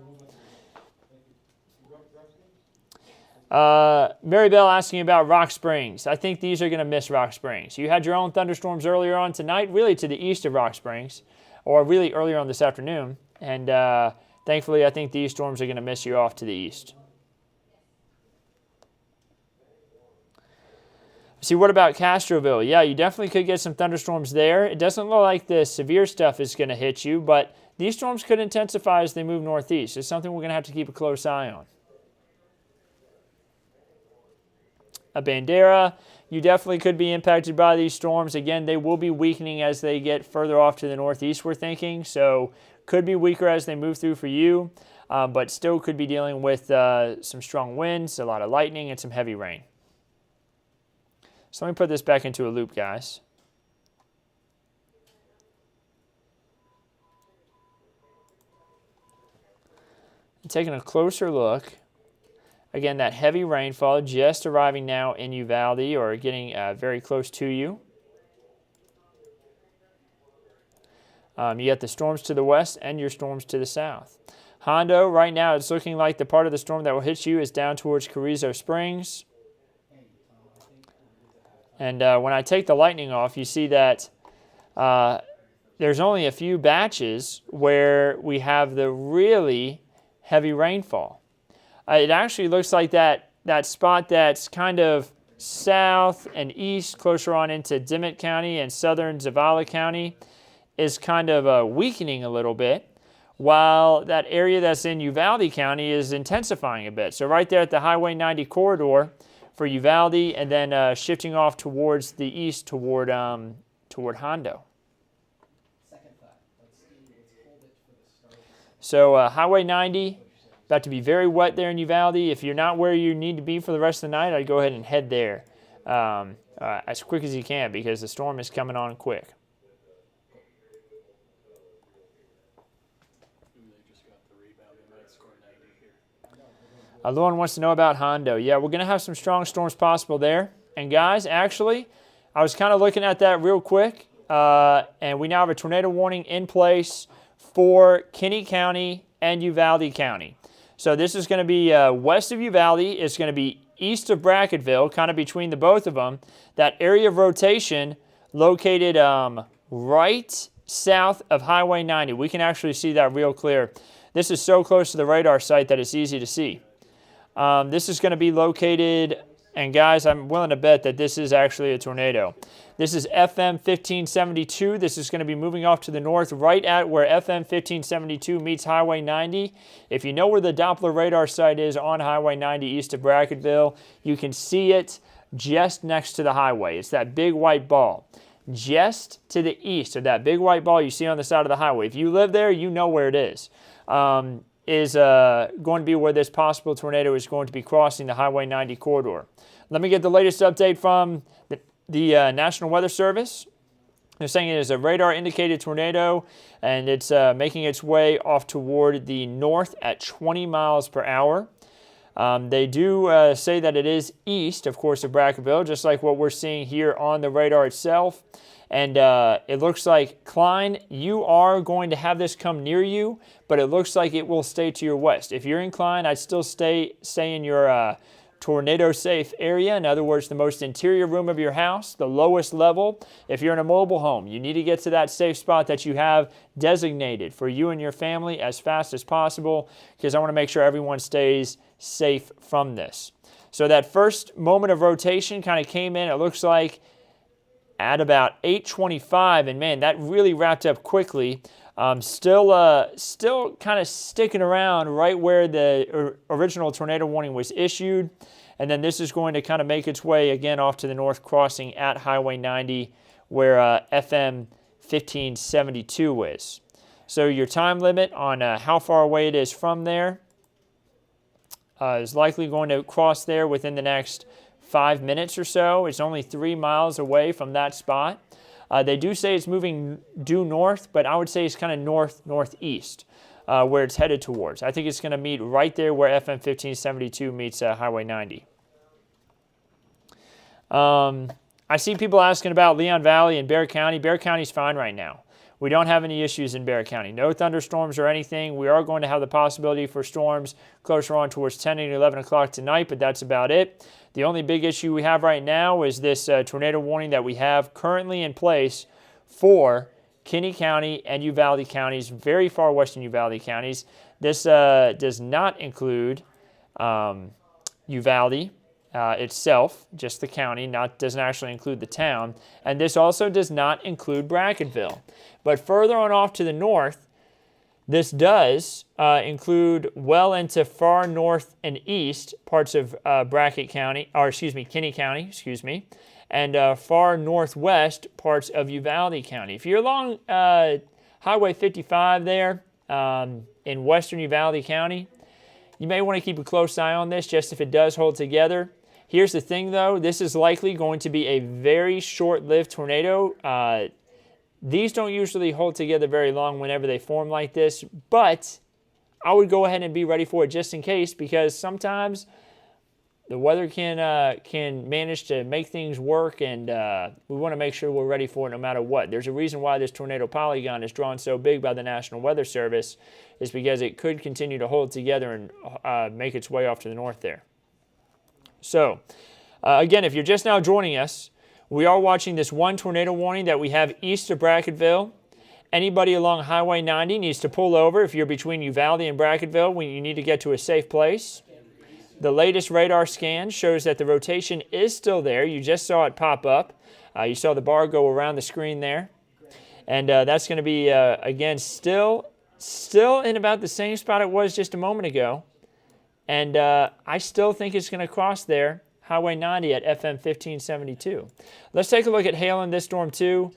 Mary Bell asking about Rock Springs. I think these are going to miss Rock Springs. You had your own thunderstorms earlier on tonight, really to the east of Rock Springs, or really earlier on this afternoon. And thankfully, I think these storms are going to miss you off to the east. See, what about Castroville? Yeah, you definitely could get some thunderstorms there. It doesn't look like the severe stuff is going to hit you, but these storms could intensify as they move northeast. It's something we're going to have to keep a close eye on. A Bandera, you definitely could be impacted by these storms. Again, they will be weakening as they get further off to the northeast, we're thinking. So could be weaker as they move through for you, but still could be dealing with some strong winds, a lot of lightning, and some heavy rain. So let me put this back into a loop, guys. Taking a closer look. Again, that heavy rainfall just arriving now in Uvalde or getting very close to you. You got the storms to the west and your storms to the south. Hondo, right now, it's looking like the part of the storm that will hit you is down towards Carrizo Springs. And when I take the lightning off, you see that there's only a few batches where we have the really heavy rainfall. It actually looks like that spot that's kind of south and east, closer on into Dimmitt County and southern Zavala County, is kind of weakening a little bit, while that area that's in Uvalde County is intensifying a bit. So right there at the Highway 90 corridor for Uvalde, and then shifting off towards the east toward Hondo. So Highway 90. About to be very wet there in Uvalde. If you're not where you need to be for the rest of the night, I'd go ahead and head there as quick as you can because the storm is coming on quick. Lauren wants to know about Hondo. Yeah, we're going to have some strong storms possible there. And guys, actually, I was kind of looking at that real quick, and we now have a tornado warning in place for Kinney County and Uvalde County. So this is going to be west of Uvalde. It's going to be east of Brackettville, kind of between the both of them. That area of rotation located right south of Highway 90. We can actually see that real clear. This is so close to the radar site that it's easy to see. This is going to be located, and guys, I'm willing to bet that this is actually a tornado. This is FM 1572. This is going to be moving off to the north right at where FM 1572 meets Highway 90. If you know where the Doppler radar site is on Highway 90 east of Brackettville, you can see it just next to the highway. It's that big white ball. Just to the east of that big white ball you see on the side of the highway. If you live there, you know where it is. Is going to be where this possible tornado is going to be crossing the Highway 90 corridor. Let me get the latest update from the National Weather Service. They're saying it is a radar-indicated tornado, and it's making its way off toward the north at 20 miles per hour. They do say that it is east, of course, of Brackettville, just like what we're seeing here on the radar itself. And it looks like, Klein, you are going to have this come near you, but it looks like it will stay to your west. If you're in Klein, I'd still stay in your tornado-safe area. In other words, the most interior room of your house, the lowest level. If you're in a mobile home, you need to get to that safe spot that you have designated for you and your family as fast as possible, because I want to make sure everyone stays safe from this. So that first moment of rotation kind of came in, it looks like, at about 8:25, and man, that really wrapped up quickly. Still kind of sticking around right where the original tornado warning was issued. And then this is going to kind of make its way again off to the north, crossing at Highway 90 where FM 1572 is. So your time limit on how far away it is from there is likely going to cross there within the next 5 minutes or so. It's only 3 miles away from that spot. They do say it's moving due north, but I would say it's kind of northeast where it's headed towards. I think it's going to meet right there where FM 1572 meets Highway 90. I see people asking about Leon Valley and Bexar County. Bexar County's fine right now. We don't have any issues in Bexar County. No thunderstorms or anything. We are going to have the possibility for storms closer on towards 10 and 11 o'clock tonight, but that's about it. The only big issue we have right now is this tornado warning that we have currently in place for Kinney County and Uvalde counties, very far western Uvalde counties. This does not include Uvalde itself, just the county, doesn't actually include the town. And this also does not include Brackettville. But further on off to the north, this does include well into far north and east parts of Kinney County, and far northwest parts of Uvalde County. If you're along Highway 55 there in western Uvalde County, you may want to keep a close eye on this just if it does hold together. Here's the thing, though. This is likely going to be a very short-lived tornado. These don't usually hold together very long whenever they form like this, but I would go ahead and be ready for it just in case, because sometimes the weather can manage to make things work, and we want to make sure we're ready for it no matter what. There's a reason why this tornado polygon is drawn so big by the National Weather Service, is because it could continue to hold together and make its way off to the north there. So, again, if you're just now joining us, we are watching this one tornado warning that we have east of Brackettville. Anybody along Highway 90 needs to pull over. If you're between Uvalde and Brackettville, you need to get to a safe place. The latest radar scan shows that the rotation is still there. You just saw it pop up. You saw the bar go around the screen there. And that's going to be, again, still in about the same spot it was just a moment ago. And I still think it's going to cross there, Highway 90 at FM 1572. Let's take a look at hail in this storm too.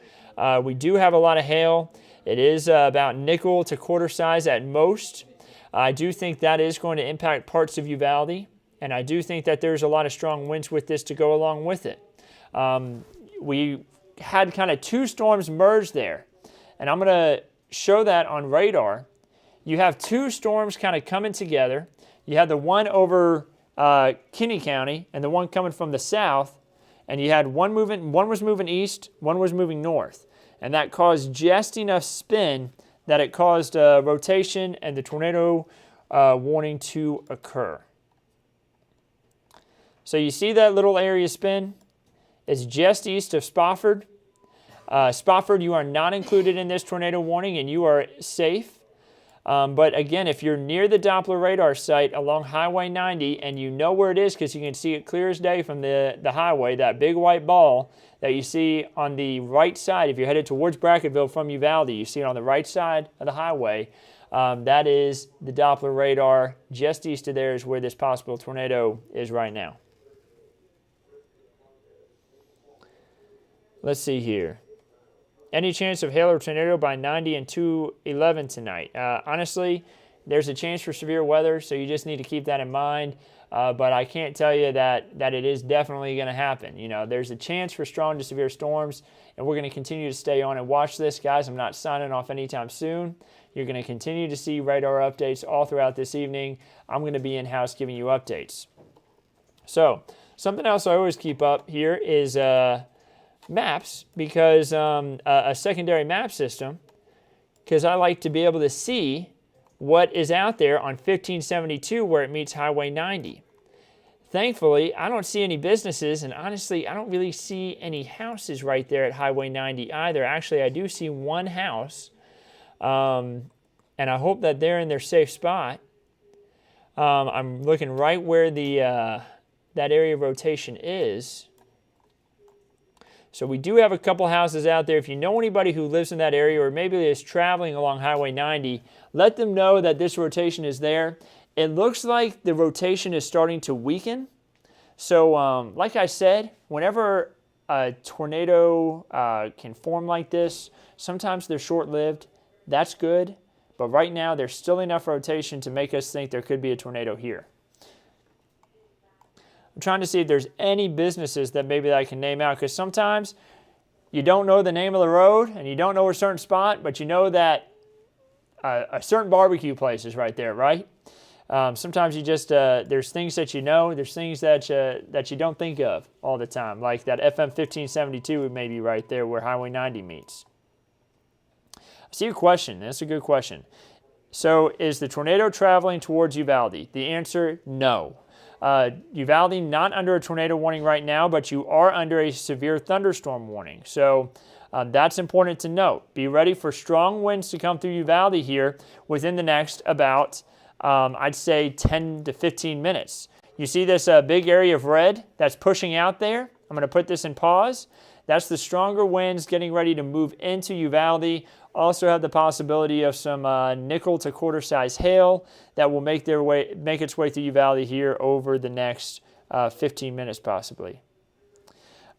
We do have a lot of hail. It is about nickel to quarter size at most. I do think that is going to impact parts of Uvalde, and I do think that there's a lot of strong winds with this to go along with it. We had kind of two storms merge there, and I'm going to show that on radar. You have two storms kind of coming together. You had the one over Kinney County and the one coming from the south, and you had one was moving east, one was moving north, and that caused just enough spin that it caused rotation and the tornado warning to occur. So you see that little area spin? It's just east of Spofford. Spofford, you are not included in this tornado warning, and you are safe. But again, if you're near the Doppler radar site along Highway 90 and you know where it is because you can see it clear as day from the highway, that big white ball that you see on the right side, if you're headed towards Brackettville from Uvalde, you see it on the right side of the highway. That is the Doppler radar. Just east of there is where this possible tornado is right now. Let's see here. Any chance of hail or tornado by 90 and 211 tonight? Honestly, there's a chance for severe weather, so you just need to keep that in mind. But I can't tell you that it is definitely going to happen. You know, there's a chance for strong to severe storms, and we're going to continue to stay on and watch this, guys. I'm not signing off anytime soon. You're going to continue to see radar updates all throughout this evening. I'm going to be in-house giving you updates. So, something else I always keep up here is maps, because a secondary map system, because I like to be able to see what is out there on 1572 where it meets Highway 90. Thankfully, I don't see any businesses, and honestly, I don't really see any houses right there at Highway 90 either. Actually, I do see one house, and I hope that they're in their safe spot. I'm looking right where the that area of rotation is. So we do have a couple houses out there. If you know anybody who lives in that area or maybe is traveling along Highway 90, let them know that this rotation is there. It looks like the rotation is starting to weaken. So like I said, whenever a tornado can form like this, sometimes they're short-lived. That's good. But right now, there's still enough rotation to make us think there could be a tornado here. I'm trying to see if there's any businesses that maybe I can name out, because sometimes you don't know the name of the road and you don't know a certain spot, but you know that a certain barbecue place is right there, right? Sometimes you just, there's things that you know, there's things that you don't think of all the time, like that FM 1572 may be right there where Highway 90 meets. I see your question. That's a good question. So is the tornado traveling towards Uvalde? The answer, no. Uvalde not under a tornado warning right now, but you are under a severe thunderstorm warning. So that's important to note. Be ready for strong winds to come through Uvalde here within the next about, I'd say, 10 to 15 minutes. You see this big area of red that's pushing out there? I'm going to put this in pause. That's the stronger winds getting ready to move into Uvalde. Also have the possibility of some nickel to quarter size hail that will make its way through Uvalde here over the next 15 minutes possibly.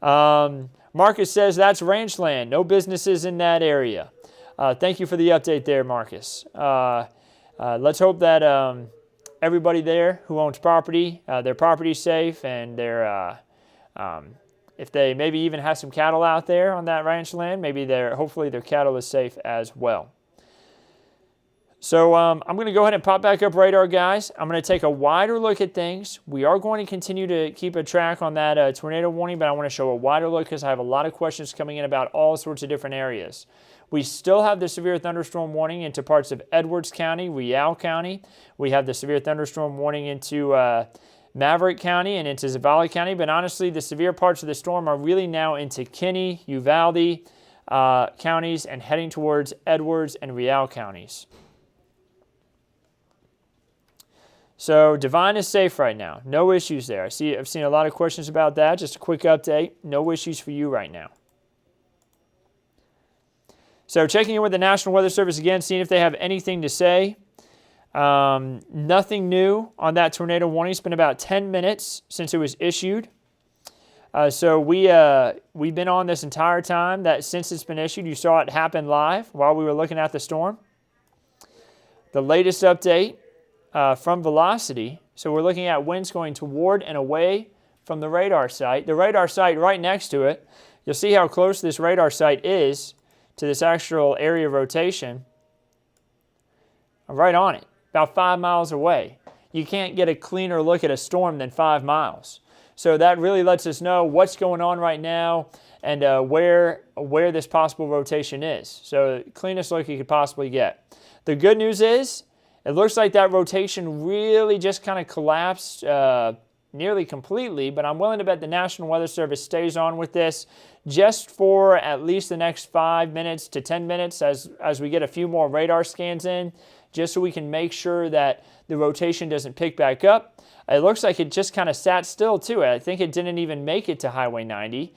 Marcus says that's ranch land. No businesses in that area. Thank you for the update there, Marcus. Let's hope that everybody there who owns property, their property's safe, and their if they maybe even have some cattle out there on that ranch land, maybe hopefully their cattle is safe as well. So I'm going to go ahead and pop back up radar, guys. I'm going to take a wider look at things. We are going to continue to keep a track on that tornado warning, but I want to show a wider look because I have a lot of questions coming in about all sorts of different areas. We still have the severe thunderstorm warning into parts of Edwards County, Rial County. We have the severe thunderstorm warning into Maverick County and into Zavala County, but honestly, the severe parts of the storm are really now into Kinney, Uvalde counties and heading towards Edwards and Rial counties. So Devine is safe right now. No issues there. I've seen a lot of questions about that. Just a quick update. No issues for you right now. So checking in with the National Weather Service again, seeing if they have anything to say. Nothing new on that tornado warning. It's been about 10 minutes since it was issued. So we've been on this entire time that since it's been issued. You saw it happen live while we were looking at the storm. The latest update from velocity. So we're looking at winds going toward and away from the radar site. The radar site right next to it. You'll see how close this radar site is to this actual area of rotation. Right on it. About 5 miles away. You can't get a cleaner look at a storm than 5 miles. So that really lets us know what's going on right now and where this possible rotation is. So cleanest look you could possibly get. The good news is it looks like that rotation really just kind of collapsed nearly completely, but I'm willing to bet the National Weather Service stays on with this just for at least the next 5 minutes to 10 minutes as we get a few more radar scans in, just so we can make sure that the rotation doesn't pick back up. It looks like it just kind of sat still too. I think it didn't even make it to Highway 90,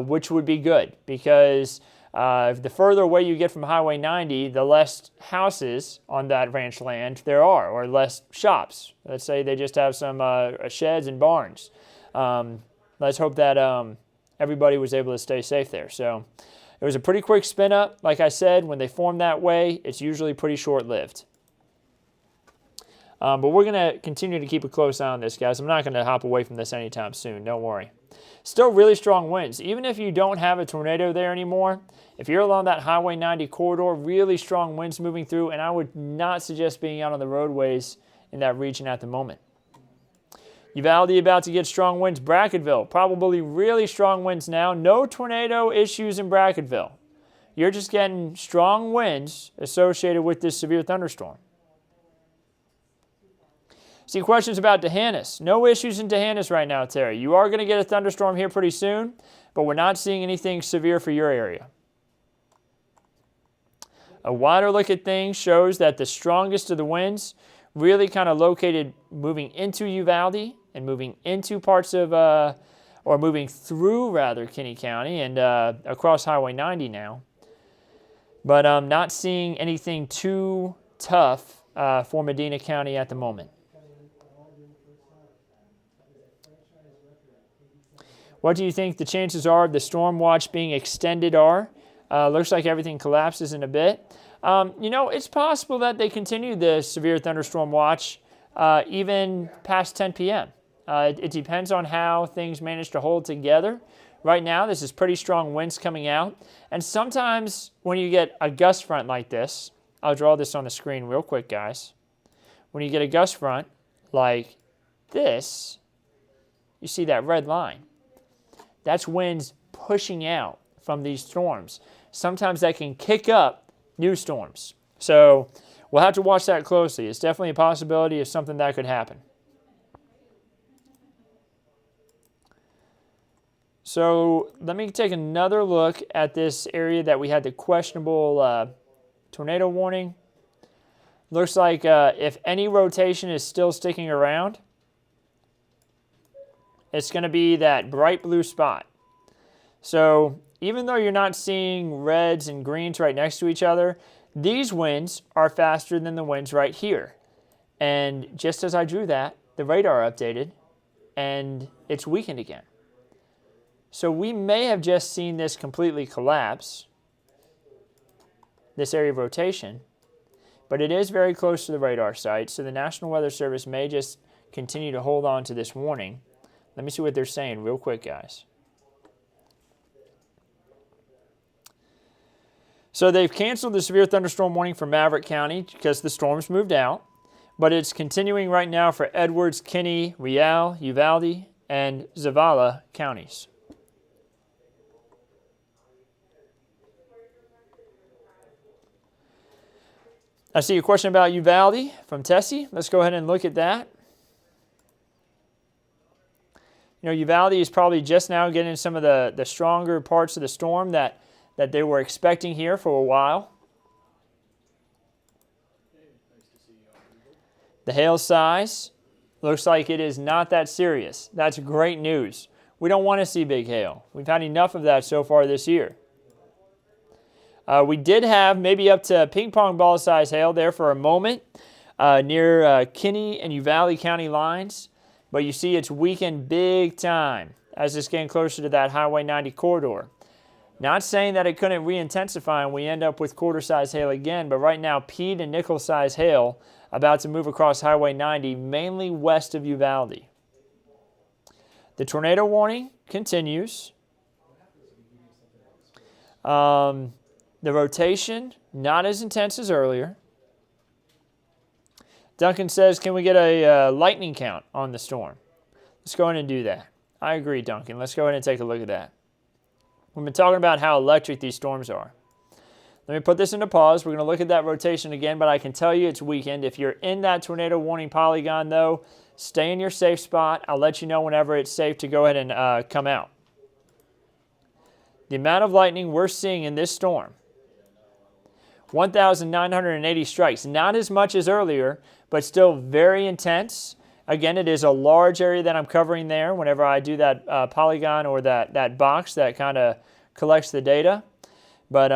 which would be good because the further away you get from Highway 90, the less houses on that ranch land there are, or less shops. Let's say they just have some sheds and barns. Let's hope that everybody was able to stay safe there. So it was a pretty quick spin up. Like I said, when they form that way, it's usually pretty short-lived. But we're going to continue to keep a close eye on this, guys. I'm not going to hop away from this anytime soon. Don't worry. Still really strong winds. Even if you don't have a tornado there anymore, if you're along that Highway 90 corridor, really strong winds moving through, and I would not suggest being out on the roadways in that region at the moment. Uvalde about to get strong winds. Brackettville, probably really strong winds now. No tornado issues in Brackettville. You're just getting strong winds associated with this severe thunderstorm. See questions about D'Hanis. No issues in D'Hanis right now, Terry. You are going to get a thunderstorm here pretty soon, but we're not seeing anything severe for your area. A wider look at things shows that the strongest of the winds really kind of located moving into Uvalde and moving into parts of, or moving through, rather, Kinney County and across Highway 90 now. But I'm not seeing anything too tough for Medina County at the moment. What do you think the chances are of the storm watch being extended are? Looks like everything collapses in a bit. It's possible that they continue the severe thunderstorm watch even past 10 p.m. It depends on how things manage to hold together. Right now, this is pretty strong winds coming out. And sometimes when you get a gust front like this, I'll draw this on the screen real quick, guys. When you get a gust front like this, you see that red line. That's winds pushing out from these storms. Sometimes that can kick up new storms. So we'll have to watch that closely. It's definitely a possibility of something that could happen. So let me take another look at this area that we had the questionable tornado warning. Looks like if any rotation is still sticking around, it's going to be that bright blue spot. So even though you're not seeing reds and greens right next to each other, these winds are faster than the winds right here. And just as I drew that, the radar updated, and it's weakened again. So we may have just seen this completely collapse, this area of rotation, but it is very close to the radar site, so the National Weather Service may just continue to hold on to this warning. Let me see what they're saying real quick, guys. So they've canceled the severe thunderstorm warning for Maverick County because the storms moved out, but it's continuing right now for Edwards, Kinney, Real, Uvalde, and Zavala counties. I see a question about Uvalde from Tessie. Let's go ahead and look at that. Uvalde is probably just now getting some of the stronger parts of the storm that they were expecting here for a while. The hail size looks like it is not that serious. That's great news. We don't want to see big hail. We've had enough of that so far this year. We did have maybe up to ping pong ball size hail there for a moment near Kinney and Uvalde County lines. But you see it's weakened big time as it's getting closer to that Highway 90 corridor. Not saying that it couldn't re-intensify and we end up with quarter-size hail again, but right now peat and nickel-size hail about to move across Highway 90, mainly west of Uvalde. The tornado warning continues. The rotation, not as intense as earlier. Duncan says, can we get a lightning count on the storm? Let's go ahead and do that. I agree, Duncan. Let's go ahead and take a look at that. We've been talking about how electric these storms are. Let me put this into pause. We're going to look at that rotation again, but I can tell you it's weakened. If you're in that tornado warning polygon, though, stay in your safe spot. I'll let you know whenever it's safe to go ahead and come out. The amount of lightning we're seeing in this storm, 1,980 strikes. Not as much as earlier, but still very intense. Again, it is a large area that I'm covering there whenever I do that polygon or that box that kind of collects the data. But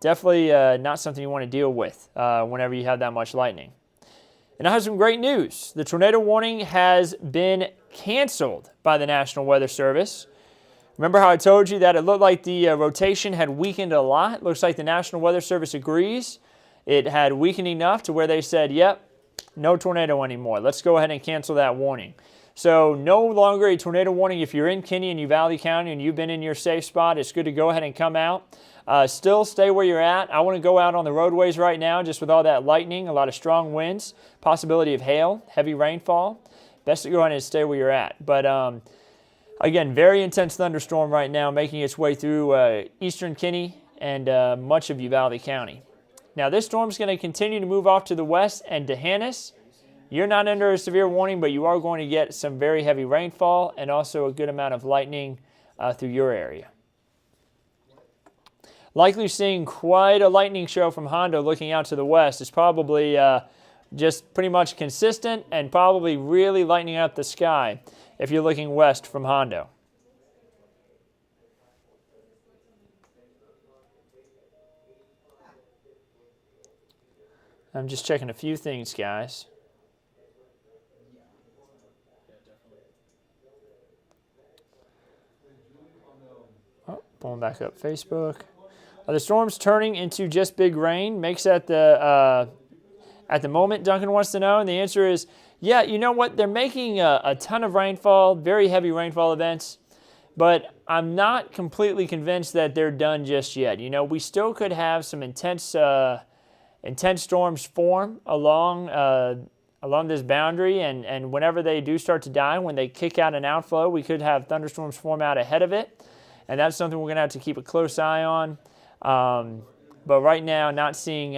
definitely not something you want to deal with whenever you have that much lightning. And I have some great news. The tornado warning has been canceled by the National Weather Service. Remember how I told you that it looked like the rotation had weakened a lot? Looks like the National Weather Service agrees. It had weakened enough to where they said, yep, no tornado anymore. Let's go ahead and cancel that warning. So no longer a tornado warning if you're in Kinney and Uvalde County and you've been in your safe spot. It's good to go ahead and come out. Still stay where you're at. I want to go out on the roadways right now just with all that lightning, a lot of strong winds, possibility of hail, heavy rainfall. Best to go ahead and stay where you're at. But again, very intense thunderstorm right now making its way through eastern Kinney and much of Uvalde County. Now this storm is going to continue to move off to the west and D'Hanis. You're not under a severe warning, but you are going to get some very heavy rainfall and also a good amount of lightning through your area. Likely seeing quite a lightning show from Hondo looking out to the west. It's probably just pretty much consistent and probably really lightening up the sky if you're looking west from Hondo. I'm just checking a few things, guys. Oh, pulling back up Facebook. Are the storms turning into just big rain? Makes at the moment, Duncan wants to know, and the answer is, yeah, you know what? They're making a ton of rainfall, very heavy rainfall events, but I'm not completely convinced that they're done just yet. You know, we still could have some intense storms form along this boundary, and whenever they do start to die, when they kick out an outflow, we could have thunderstorms form out ahead of it, and that's something we're going to have to keep a close eye on. But right now, not seeing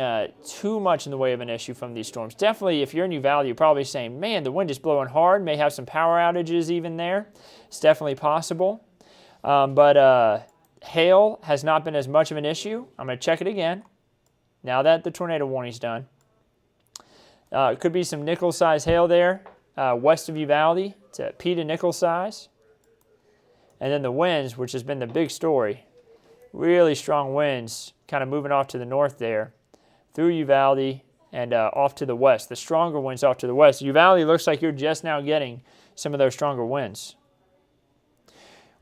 too much in the way of an issue from these storms. Definitely, if you're in Uvalde, you're probably saying, man, the wind is blowing hard, may have some power outages even there. It's definitely possible. But hail has not been as much of an issue. I'm going to check it again now that the tornado warning's done. It could be some nickel-size hail there west of Uvalde. It's a pea to nickel size. And then the winds, which has been the big story. Really strong winds kind of moving off to the north there through Uvalde and off to the west. The stronger winds off to the west. Uvalde looks like you're just now getting some of those stronger winds.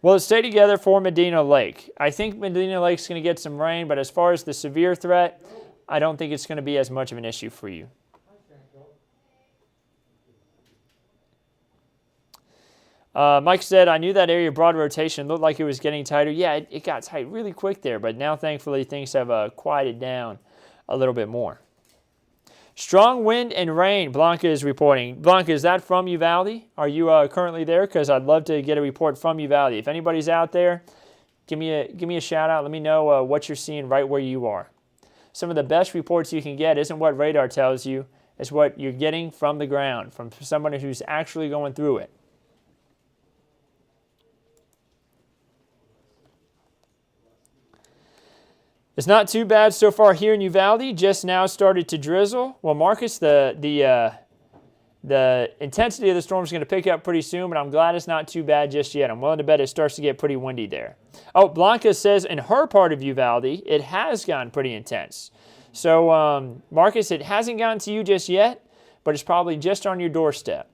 Well, let's stay together for Medina Lake. I think Medina Lake's going to get some rain, but as far as the severe threat, I don't think it's going to be as much of an issue for you. Mike said, I knew that area broad rotation looked like it was getting tighter. Yeah, it got tight really quick there, but now thankfully things have quieted down a little bit more. Strong wind and rain, Blanca is reporting. Blanca, is that from Uvalde? Are you currently there? Because I'd love to get a report from Uvalde. If anybody's out there, give me a shout out. Let me know what you're seeing right where you are. Some of the best reports you can get isn't what radar tells you. It's what you're getting from the ground, from someone who's actually going through it. It's not too bad so far here in Uvalde. Just now started to drizzle. Well, Marcus, the intensity of the storm is going to pick up pretty soon, but I'm glad it's not too bad just yet. I'm willing to bet it starts to get pretty windy there. Oh, Blanca says in her part of Uvalde, it has gotten pretty intense. So, Marcus, it hasn't gotten to you just yet, but it's probably just on your doorstep.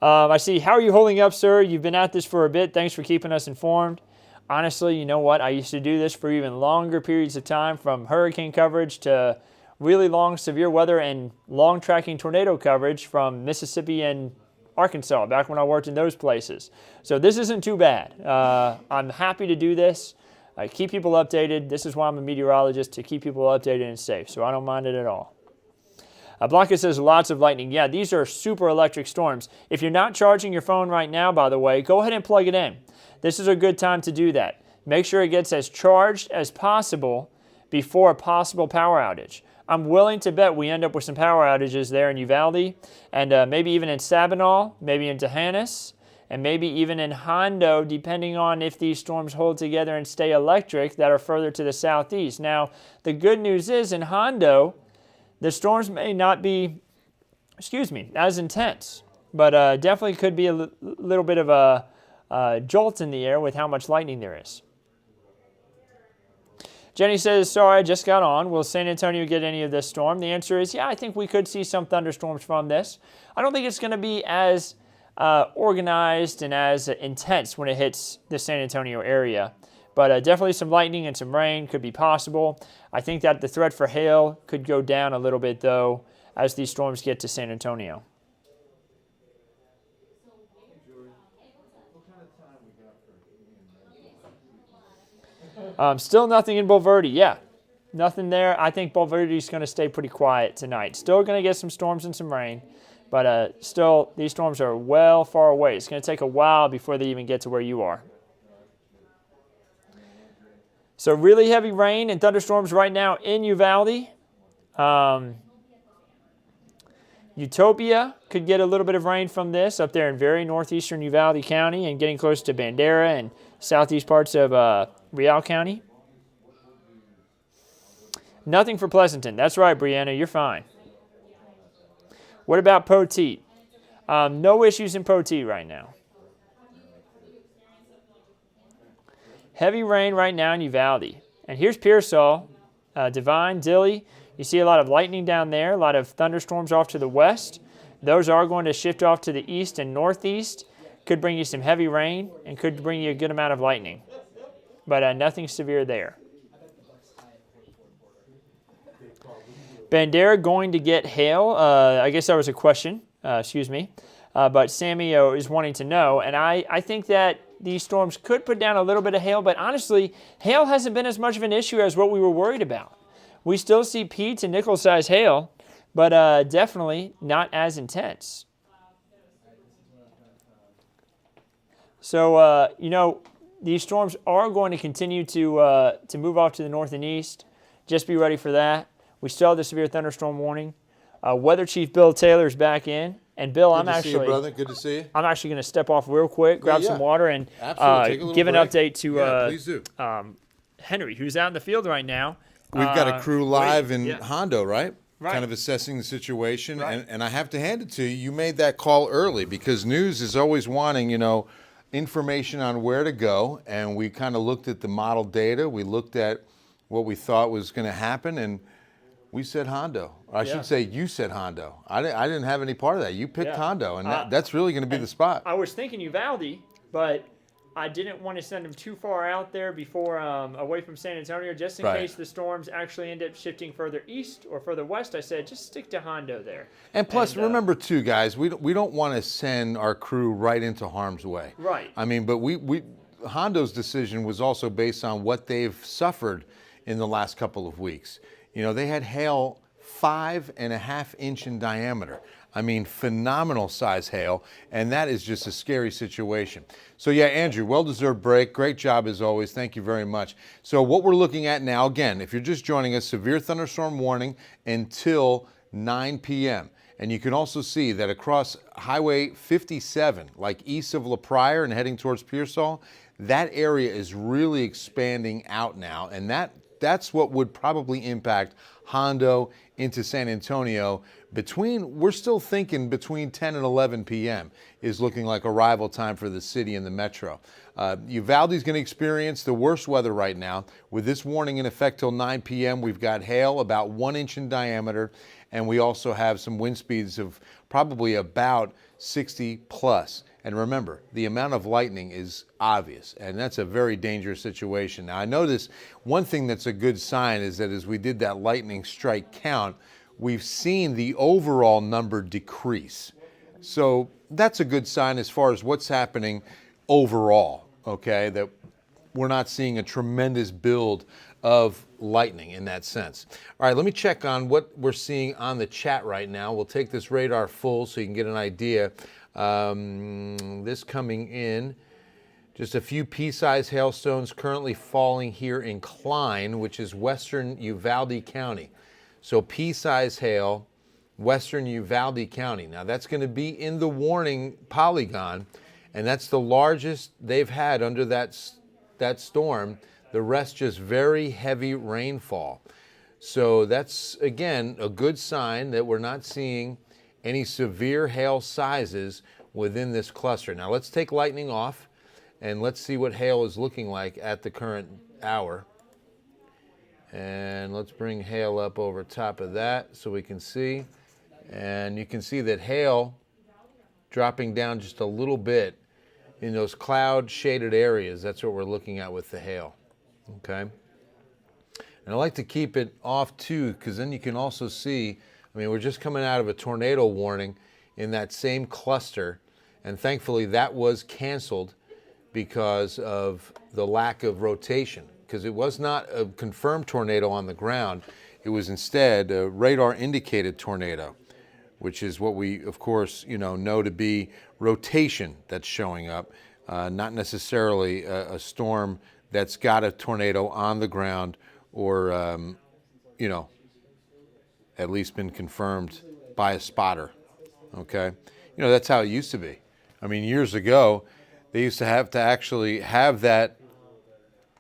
I see. How are you holding up, sir? You've been at this for a bit. Thanks for keeping us informed. Honestly, you know what? I used to do this for even longer periods of time, from hurricane coverage to really long severe weather and long tracking tornado coverage from Mississippi and Arkansas, back when I worked in those places. So this isn't too bad. I'm happy to do this. I keep people updated. This is why I'm a meteorologist, to keep people updated and safe. So I don't mind it at all. Blanca says lots of lightning. Yeah, these are super electric storms. If you're not charging your phone right now, by the way, go ahead and plug it in. This is a good time to do that. Make sure it gets as charged as possible before a possible power outage. I'm willing to bet we end up with some power outages there in Uvalde, and maybe even in Sabinal, maybe in Tahannas, and maybe even in Hondo, depending on if these storms hold together and stay electric that are further to the southeast. Now, the good news is in Hondo, the storms may not be, as intense, but definitely could be a little bit of a jolt in the air with how much lightning there is. Jenny says, sorry, I just got on. Will San Antonio get any of this storm? The answer is, yeah, I think we could see some thunderstorms from this. I don't think it's going to be as organized and as intense when it hits the San Antonio area. But definitely some lightning and some rain could be possible. I think that the threat for hail could go down a little bit, though, as these storms get to San Antonio. Still nothing in Bulverde. Yeah, nothing there. I think Bulverde is going to stay pretty quiet tonight. Still going to get some storms and some rain, but still, these storms are well far away. It's going to take a while before they even get to where you are. So really heavy rain and thunderstorms right now in Uvalde. Utopia could get a little bit of rain from this up there in very northeastern Uvalde County and getting close to Bandera and southeast parts of Real County. Nothing for Pleasanton. That's right, Brianna, you're fine. What about Poteet? No issues in Poteet right now. Heavy rain right now in Uvalde. And here's Pearsall, Devine, Dilley. You see a lot of lightning down there, a lot of thunderstorms off to the west. Those are going to shift off to the east and northeast. Could bring you some heavy rain and could bring you a good amount of lightning. But nothing severe there. Bandera going to get hail. I guess that was a question. Excuse me. But Sammy is wanting to know. And I think that these storms could put down a little bit of hail. But honestly, hail hasn't been as much of an issue as what we were worried about. We still see Pete and nickel-sized hail, but definitely not as intense. So, these storms are going to continue to move off to the north and east. Just be ready for that. We still have the severe thunderstorm warning. Weather Chief Bill Taylor is back in. And Bill,
Good to see you, brother. Good to see you.
I'm actually going to step off real quick, grab some water, and give an update to
please do.
Henry, who's out in the field right now.
We've got a crew live in Hondo, right?
Right.
Kind of assessing the situation.
Right.
And I have to hand it to you. You made that call early because news is always wanting, information on where to go. And we kind of looked at the model data. We looked at what we thought was going to happen. And we said Hondo. Or I should say you said Hondo. I didn't have any part of that. You picked Hondo. And that's really going to be the spot.
I was thinking Uvalde, but I didn't want to send him too far out there before away from San Antonio, just in case the storms actually end up shifting further east or further west. I said, just stick to Hondo there.
And plus, remember too, guys, we don't want to send our crew right into harm's way.
Right.
I mean, but Hondo's decision was also based on what they've suffered in the last couple of weeks. They had hail 5.5 inch in diameter. I mean, phenomenal size hail, and that is just a scary situation. So yeah, Andrew, well-deserved break. Great job as always. Thank you very much. So what we're looking at now, again, if you're just joining us, severe thunderstorm warning until 9 p.m. And you can also see that across Highway 57, like east of La Pryor and heading towards Pearsall, that area is really expanding out now, and that's what would probably impact Hondo into San Antonio. We're still thinking between 10 and 11 p.m. is looking like arrival time for the city and the metro. Uvalde's going to experience the worst weather right now. With this warning in effect till 9 p.m., we've got hail about 1 inch in diameter, and we also have some wind speeds of probably about 60 plus. And remember, the amount of lightning is obvious, and that's a very dangerous situation. Now, I noticed one thing that's a good sign is that as we did that lightning strike count, we've seen the overall number decrease. So that's a good sign as far as what's happening overall, okay? That we're not seeing a tremendous build of lightning in that sense. All right, let me check on what we're seeing on the chat right now. We'll take this radar full so you can get an idea. This coming in, just a few pea-sized hailstones currently falling here in Klein, which is western Uvalde County. So pea-sized hail, western Uvalde County. Now that's going to be in the warning polygon, and that's the largest they've had under that storm. The rest just very heavy rainfall. So that's, again, a good sign that we're not seeing any severe hail sizes within this cluster. Now let's take lightning off and let's see what hail is looking like at the current hour. And let's bring hail up over top of that so we can see. And you can see that hail dropping down just a little bit in those cloud shaded areas. That's what we're looking at with the hail. Okay. And I like to keep it off too, because then you can also see, we're just coming out of a tornado warning in that same cluster, and thankfully that was canceled because of the lack of rotation, because it was not a confirmed tornado on the ground. It was instead a radar indicated tornado, which is what we, of course, know to be rotation that's showing up, not necessarily a storm that's got a tornado on the ground or, at least been confirmed by a spotter, okay? That's how it used to be. Years ago, they used to actually have that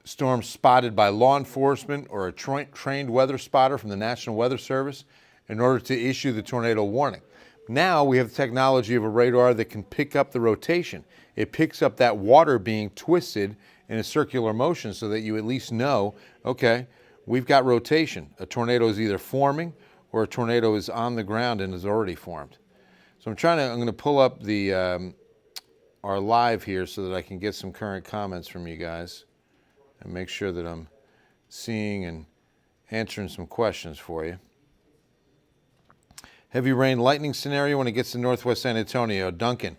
storm spotted by law enforcement or a trained weather spotter from the National Weather Service in order to issue the tornado warning. Now we have the technology of a radar that can pick up the rotation. It picks up that water being twisted in a circular motion so that you at least know, okay, we've got rotation. A tornado is either forming or a tornado is on the ground and is already formed. So I'm going to pull up the our live here so that I can get some current comments from you guys and make sure that I'm seeing and answering some questions for you. Heavy rain lightning scenario when it gets to northwest San Antonio. Duncan,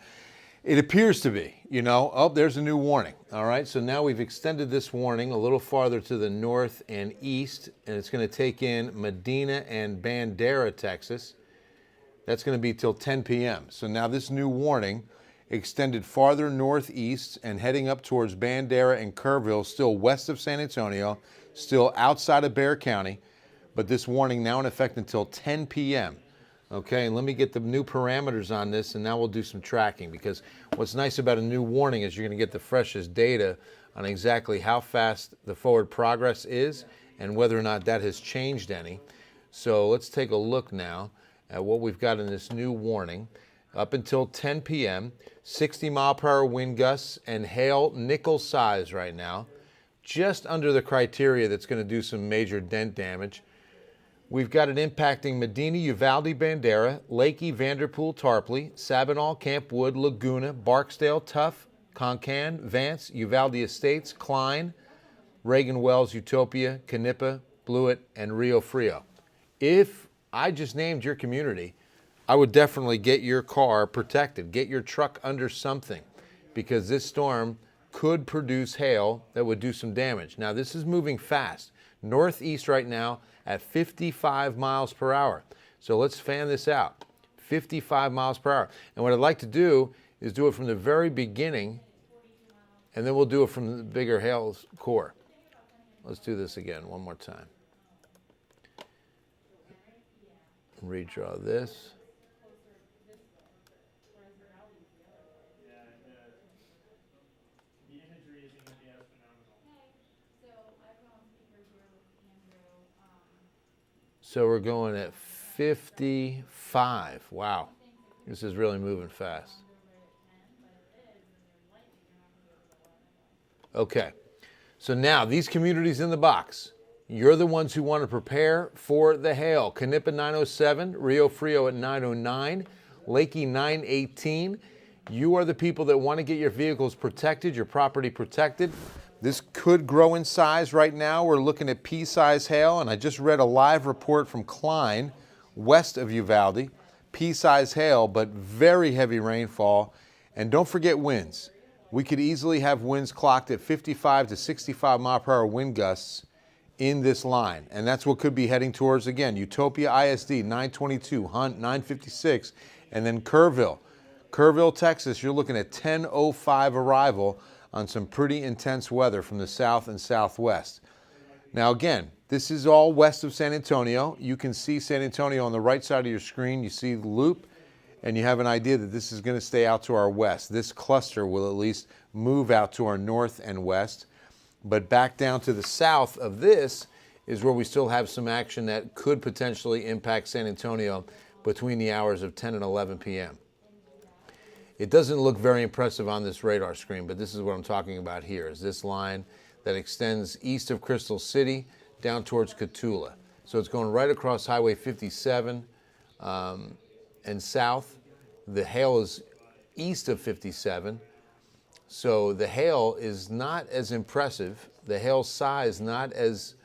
it appears to be, you know. Oh, there's a new warning. All right, so now we've extended this warning a little farther to the north and east, and it's going to take in Medina and Bandera, Texas. That's going to be till 10 p.m. So now this new warning extended farther northeast and heading up towards Bandera and Kerrville, still west of San Antonio, still outside of Bexar County, but this warning now in effect until 10 p.m. Okay, and let me get the new parameters on this, and now we'll do some tracking, because what's nice about a new warning is you're going to get the freshest data on exactly how fast the forward progress is and whether or not that has changed any. So let's take a look now at what we've got in this new warning. Up until 10 p.m., 60-mile-per-hour wind gusts and hail nickel size right now, just under the criteria that's going to do some major dent damage. We've got it impacting Medina, Uvalde, Bandera, Lakey, Vanderpool, Tarpley, Sabinal, Camp Wood, Laguna, Barksdale, Tuff, Concan, Vance, Uvalde Estates, Klein, Reagan Wells, Utopia, Canepa, Blewett, and Rio Frio. If I just named your community, I would definitely get your car protected, get your truck under something, because this storm could produce hail that would do some damage. Now, this is moving fast. Northeast right now at 55 miles per hour. So let's fan this out. 55 miles per hour. And what I'd like to do is do it from the very beginning, and then we'll do it from the bigger hail core. Let's do this again one more time. Redraw this. So we're going at 55. Wow. This is really moving fast. Okay. So now these communities in the box, you're the ones who want to prepare for the hail. Canepa 907, Rio Frio at 909, Lakey 918. You are the people that want to get your vehicles protected, your property protected. This could grow in size. Right now we're looking at pea-size hail, and I just read a live report from Klein, west of Uvalde. Pea-size hail, but very heavy rainfall. And don't forget winds. We could easily have winds clocked at 55 to 65 mile per hour wind gusts in this line. And that's what could be heading towards, again, Utopia ISD 922, Hunt 956, and then Kerrville. Kerrville, Texas, you're looking at 10:05 arrival on some pretty intense weather from the south and southwest. Now again, this is all west of San Antonio. You can see San Antonio on the right side of your screen. You see the loop, and you have an idea that this is going to stay out to our west. This cluster will at least move out to our north and west. But back down to the south of this is where we still have some action that could potentially impact San Antonio between the hours of 10 and 11 p.m. It doesn't look very impressive on this radar screen, but this is what I'm talking about here, is this line that extends east of Crystal City down towards Cotulla. So it's going right across Highway 57 and south. The hail is east of 57. So the hail is not as impressive. The hail size not as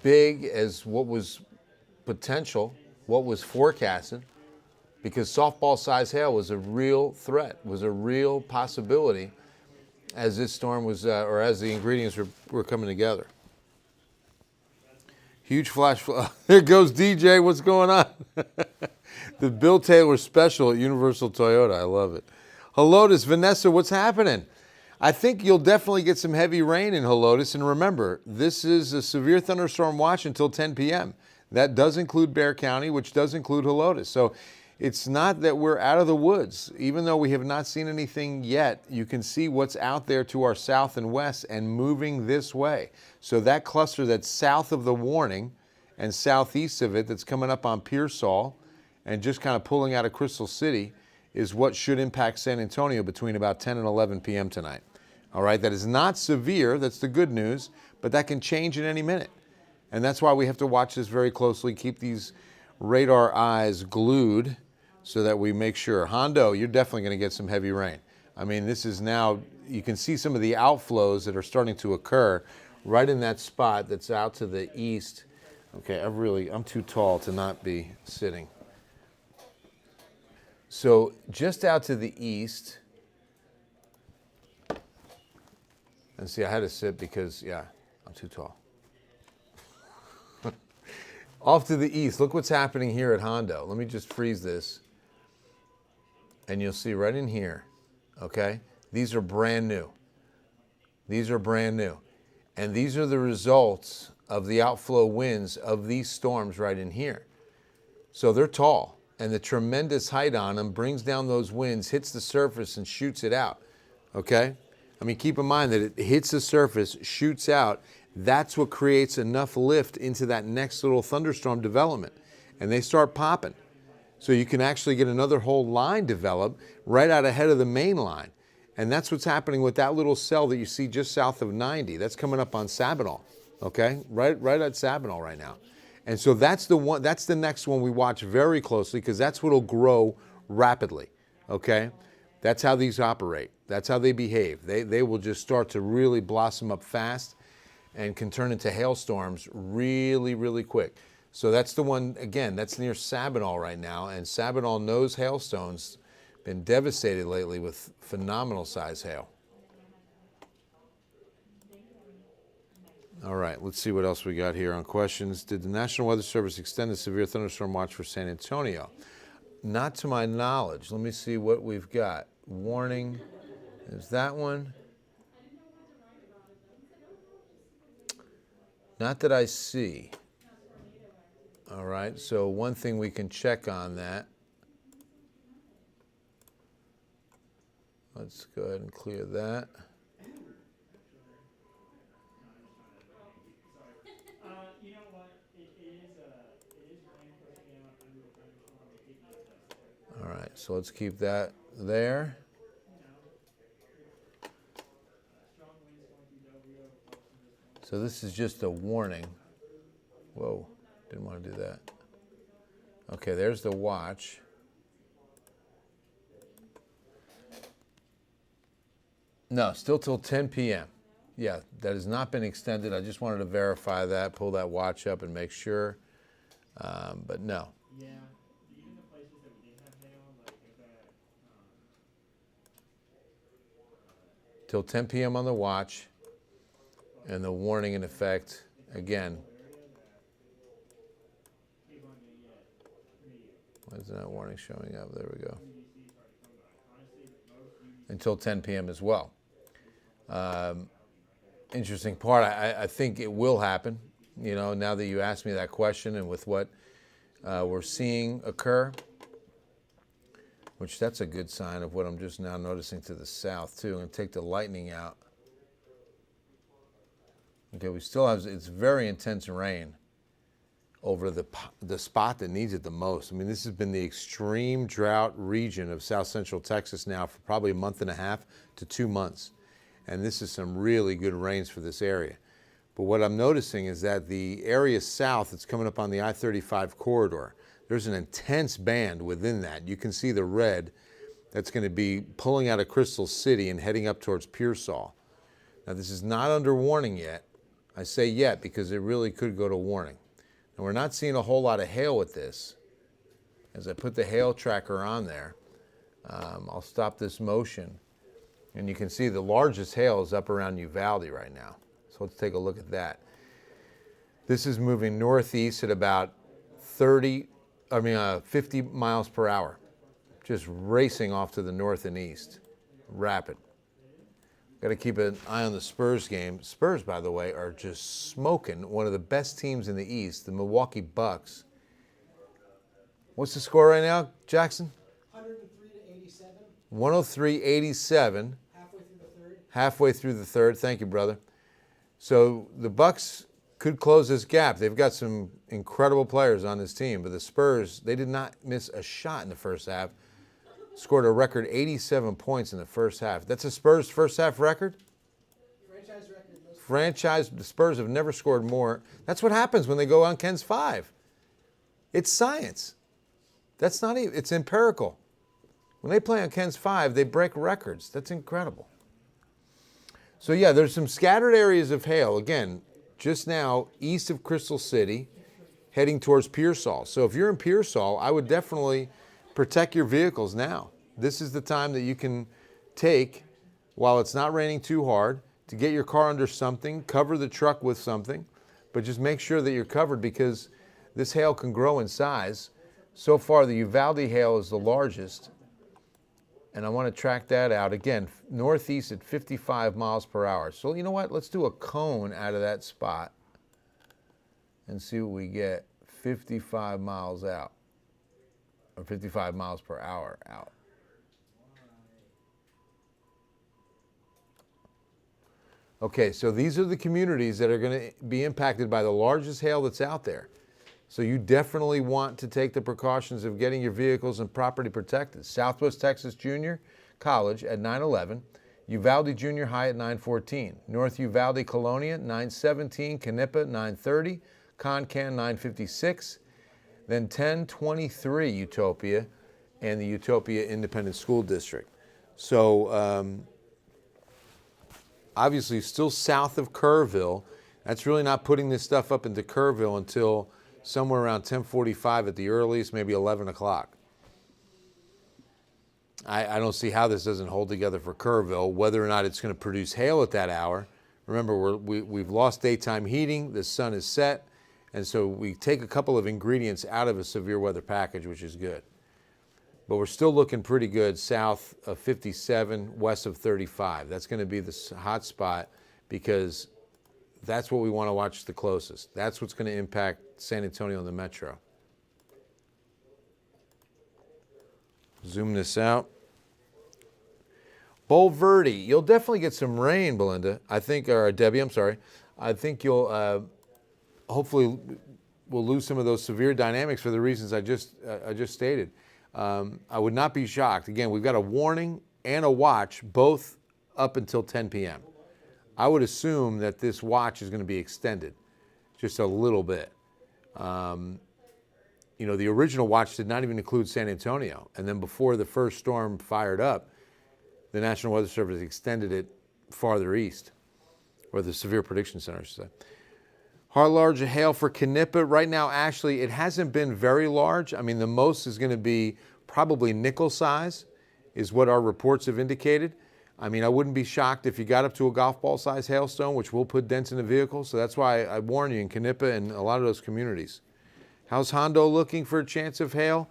big as what was potential, what was forecasted, because softball-sized hail was a real threat, was a real possibility as this storm was, or as the ingredients were coming together. Huge flash flood. There goes DJ. What's going on? The Bill Taylor special at Universal Toyota. I love it. Helotes, Vanessa, what's happening? I think you'll definitely get some heavy rain in Helotes. And remember, this is a severe thunderstorm watch until 10 p.m. That does include Bexar County, which does include Helotes. So it's not that we're out of the woods. Even though we have not seen anything yet, you can see what's out there to our south and west and moving this way. So that cluster that's south of the warning and southeast of it that's coming up on Pearsall and just kind of pulling out of Crystal City is what should impact San Antonio between about 10 and 11 p.m. tonight. All right, that is not severe. That's the good news, but that can change in any minute. And that's why we have to watch this very closely, keep these radar eyes glued so that we make sure. Hondo, you're definitely going to get some heavy rain. I mean, this is now, you can see some of the outflows that are starting to occur right in that spot that's out to the east. Okay, I'm too tall to not be sitting. So just out to the east, and see, I had to sit because, yeah, I'm too tall. Off to the east, look what's happening here at Hondo. Let me just freeze this. And you'll see right in here, okay? These are brand new. These are brand new. And these are the results of the outflow winds of these storms right in here. So they're tall, and the tremendous height on them brings down those winds, hits the surface, and shoots it out, okay? I mean, keep in mind that it hits the surface, shoots out. That's what creates enough lift into that next little thunderstorm development. And they start popping. So you can actually get another whole line developed right out ahead of the main line. And that's what's happening with that little cell that you see just south of 90. That's coming up on Sabinal, okay? Right at Sabinal right now. And so that's the next one we watch very closely because that's what'll grow rapidly, okay? That's how these operate. That's how they behave. They will just start to really blossom up fast and can turn into hailstorms really, really quick. So that's the one, again, that's near Sabinal right now, and Sabinal knows hailstones, been devastated lately with phenomenal size hail. All right, let's see what else we got here on questions. Did the National Weather Service extend the severe thunderstorm watch for San Antonio? Not to my knowledge. Let me see what we've got. Warning, is that one? Not that I see. All right, so one thing we can check on that. Let's go ahead and clear that.
You know what? It is rain pushing in on under a thunderstorm. They keep me tested.
All right, so let's keep that there.
Strong winds going through Del Rio close to this one.
So this is just a warning. Whoa, didn't want to do that. Okay, there's the watch. No, still till 10 p.m. Yeah, that has not been extended. I just wanted to verify that, pull that watch up and make sure. But no.
Yeah, even the places that we didn't have hail, like if that,
Till 10 p.m. on the watch, and the warning in effect again. Why isn't that warning showing up? There we go. Until 10 p.m. as well. Interesting part, I think it will happen, you know, now that you asked me that question and with what we're seeing occur, which that's a good sign of what I'm just now noticing to the south too. I'm going to take the lightning out. Okay, we still have, it's very intense rain over the spot that needs it the most. I mean, this has been the extreme drought region of south central Texas now for probably a month and a half to 2 months. And this is some really good rains for this area. But what I'm noticing is that the area south that's coming up on the I-35 corridor, there's an intense band within that. You can see the red that's going to be pulling out of Crystal City and heading up towards Pearsall. Now, this is not under warning yet. I say yet because it really could go to warning. And we're not seeing a whole lot of hail with this. As I put the hail tracker on there, I'll stop this motion. And you can see the largest hail is up around Uvalde right now. So let's take a look at that. This is moving northeast at about 50 miles per hour. Just racing off to the north and east. Rapid. Got to keep an eye on the Spurs game. Spurs, by the way, are just smoking one of the best teams in the East, the Milwaukee Bucks. What's the score right now, Jackson?
103-87.
103-87.
Halfway through the third.
Halfway through the third. Thank you, brother. So the Bucks could close this gap. They've got some incredible players on this team, but the Spurs, they did not miss a shot in the first half. Scored a record 87 points in the first half. That's a Spurs first half record? the Spurs have never scored more. That's what happens when they go on Ken's 5. It's science. That's not even, it's empirical. When they play on Ken's 5, they break records. That's incredible. So yeah, there's some scattered areas of hail. Again, just now, east of Crystal City, heading towards Pearsall. So if you're in Pearsall, I would definitely protect your vehicles now. This is the time that you can take, while it's not raining too hard, to get your car under something, cover the truck with something, but just make sure that you're covered because this hail can grow in size. So far, the Uvalde hail is the largest, and I want to track that out. Again, northeast at 55 miles per hour. So you know what? Let's do a cone out of that spot and see what we get 55 miles out, or 55 miles per hour out. Okay, so these are the communities that are going to be impacted by the largest hail that's out there. So you definitely want to take the precautions of getting your vehicles and property protected. Southwest Texas Junior College at 911, Uvalde Junior High at 914, North Uvalde Colonia 917, Canepa 930, Concan 956, then 1023 Utopia and the Utopia Independent School District. So obviously still south of Kerrville. That's really not putting this stuff up into Kerrville until somewhere around 10:45 at the earliest, maybe 11 o'clock. I don't see how this doesn't hold together for Kerrville, whether or not it's going to produce hail at that hour. Remember, we've lost daytime heating, the sun is set, and so we take a couple of ingredients out of a severe weather package, which is good. But we're still looking pretty good south of 57, west of 35. That's going to be the hot spot because that's what we want to watch the closest. That's what's going to impact San Antonio and the metro. Zoom this out. Bulverde, you'll definitely get some rain, Belinda. I think, or Debbie, I'm sorry. I think you'll hopefully we'll lose some of those severe dynamics for the reasons I just stated. I would not be shocked. Again, we've got a warning and a watch both up until 10 p.m. I would assume that this watch is going to be extended just a little bit. You know, the original watch did not even include San Antonio. And then before the first storm fired up, the National Weather Service extended it farther east, or the Severe Prediction Center, I should say. How large hail for Canepa? Right now, actually, it hasn't been very large. I mean, the most is going to be probably nickel size, is what our reports have indicated. I mean, I wouldn't be shocked if you got up to a golf ball size hailstone, which will put dents in the vehicle. So that's why I warn you in Canepa and a lot of those communities. How's Hondo looking for a chance of hail?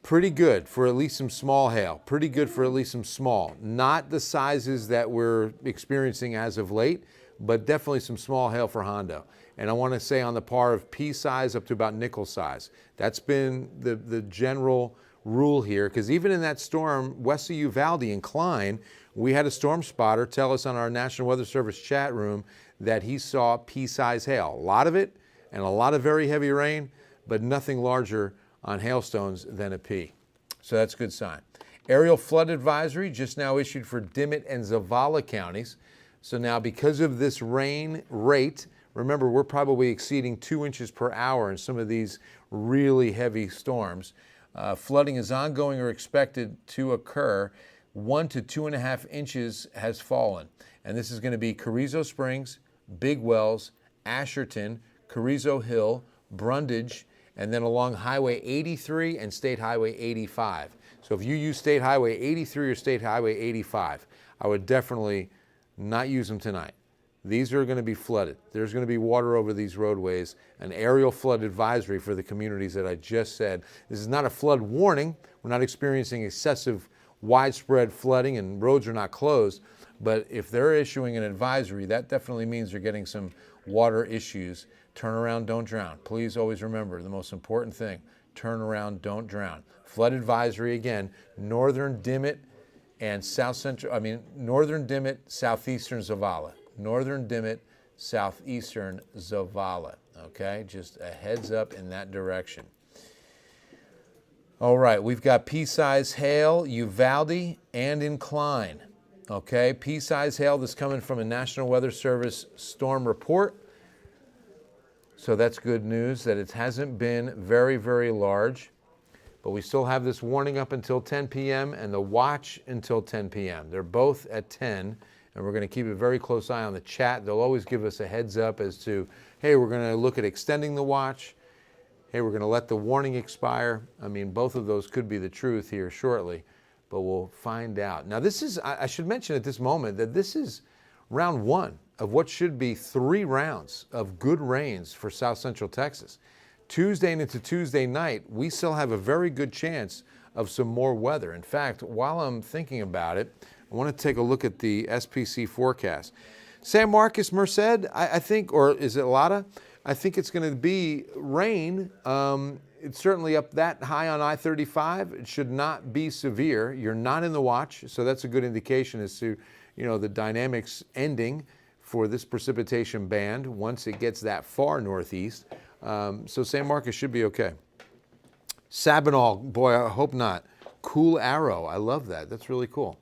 Pretty good for at least some small hail. Pretty good for at least some small. Not the sizes that we're experiencing as of late, but definitely some small hail for Hondo. And I want to say on the par of pea size up to about nickel size. That's been the general rule here, because even in that storm west of Uvalde in Klein, we had a storm spotter tell us on our National Weather Service chat room that he saw pea-size hail. A lot of it and a lot of very heavy rain, but nothing larger on hailstones than a pea. So that's a good sign. Aerial flood advisory just now issued for Dimmitt and Zavala counties. So now because of this rain rate, remember we're probably exceeding 2 inches per hour in some of these really heavy storms. Flooding is ongoing or expected to occur. 1 to 2.5 inches has fallen. And this is going to be Carrizo Springs, Big Wells, Asherton, Carrizo Hill, Brundage, and then along Highway 83 and State Highway 85. So if you use State Highway 83 or State Highway 85, I would definitely not use them tonight. These are going to be flooded. There's going to be water over these roadways. An aerial flood advisory for the communities that I just said. This is not a flood warning. We're not experiencing excessive widespread flooding and roads are not closed. But if they're issuing an advisory, that definitely means they're getting some water issues. Turn around, don't drown. Please always remember the most important thing. Turn around, don't drown. Flood advisory again, northern Dimmitt and northern Dimmitt, southeastern Zavala. Northern Dimmitt, southeastern Zavala. Okay, just a heads up in that direction. All right, we've got pea-size hail, Uvalde, and in Klein. Okay, pea-size hail that's coming from a National Weather Service storm report. So that's good news that it hasn't been very, very large. But we still have this warning up until 10 p.m. and the watch until 10 p.m. They're both at 10, and we're going to keep a very close eye on the chat. They'll always give us a heads up as to, hey, we're going to look at extending the watch. Hey, we're going to let the warning expire. I mean, both of those could be the truth here shortly, but we'll find out. Now, this is, I should mention at this moment that this is round one of what should be 3 rounds of good rains for South Central Texas. Tuesday and into Tuesday night, we still have a very good chance of some more weather. In fact, while I'm thinking about it, I want to take a look at the SPC forecast. San Marcos, Merced, I think, or is it Lada? I think it's going to be rain. It's certainly up that high on I-35. It should not be severe. You're not in the watch, so that's a good indication as to, the dynamics ending for this precipitation band once it gets that far northeast. So San Marcos should be okay. Sabinal, boy, I hope not. Cool Arrow, I love that. That's really cool,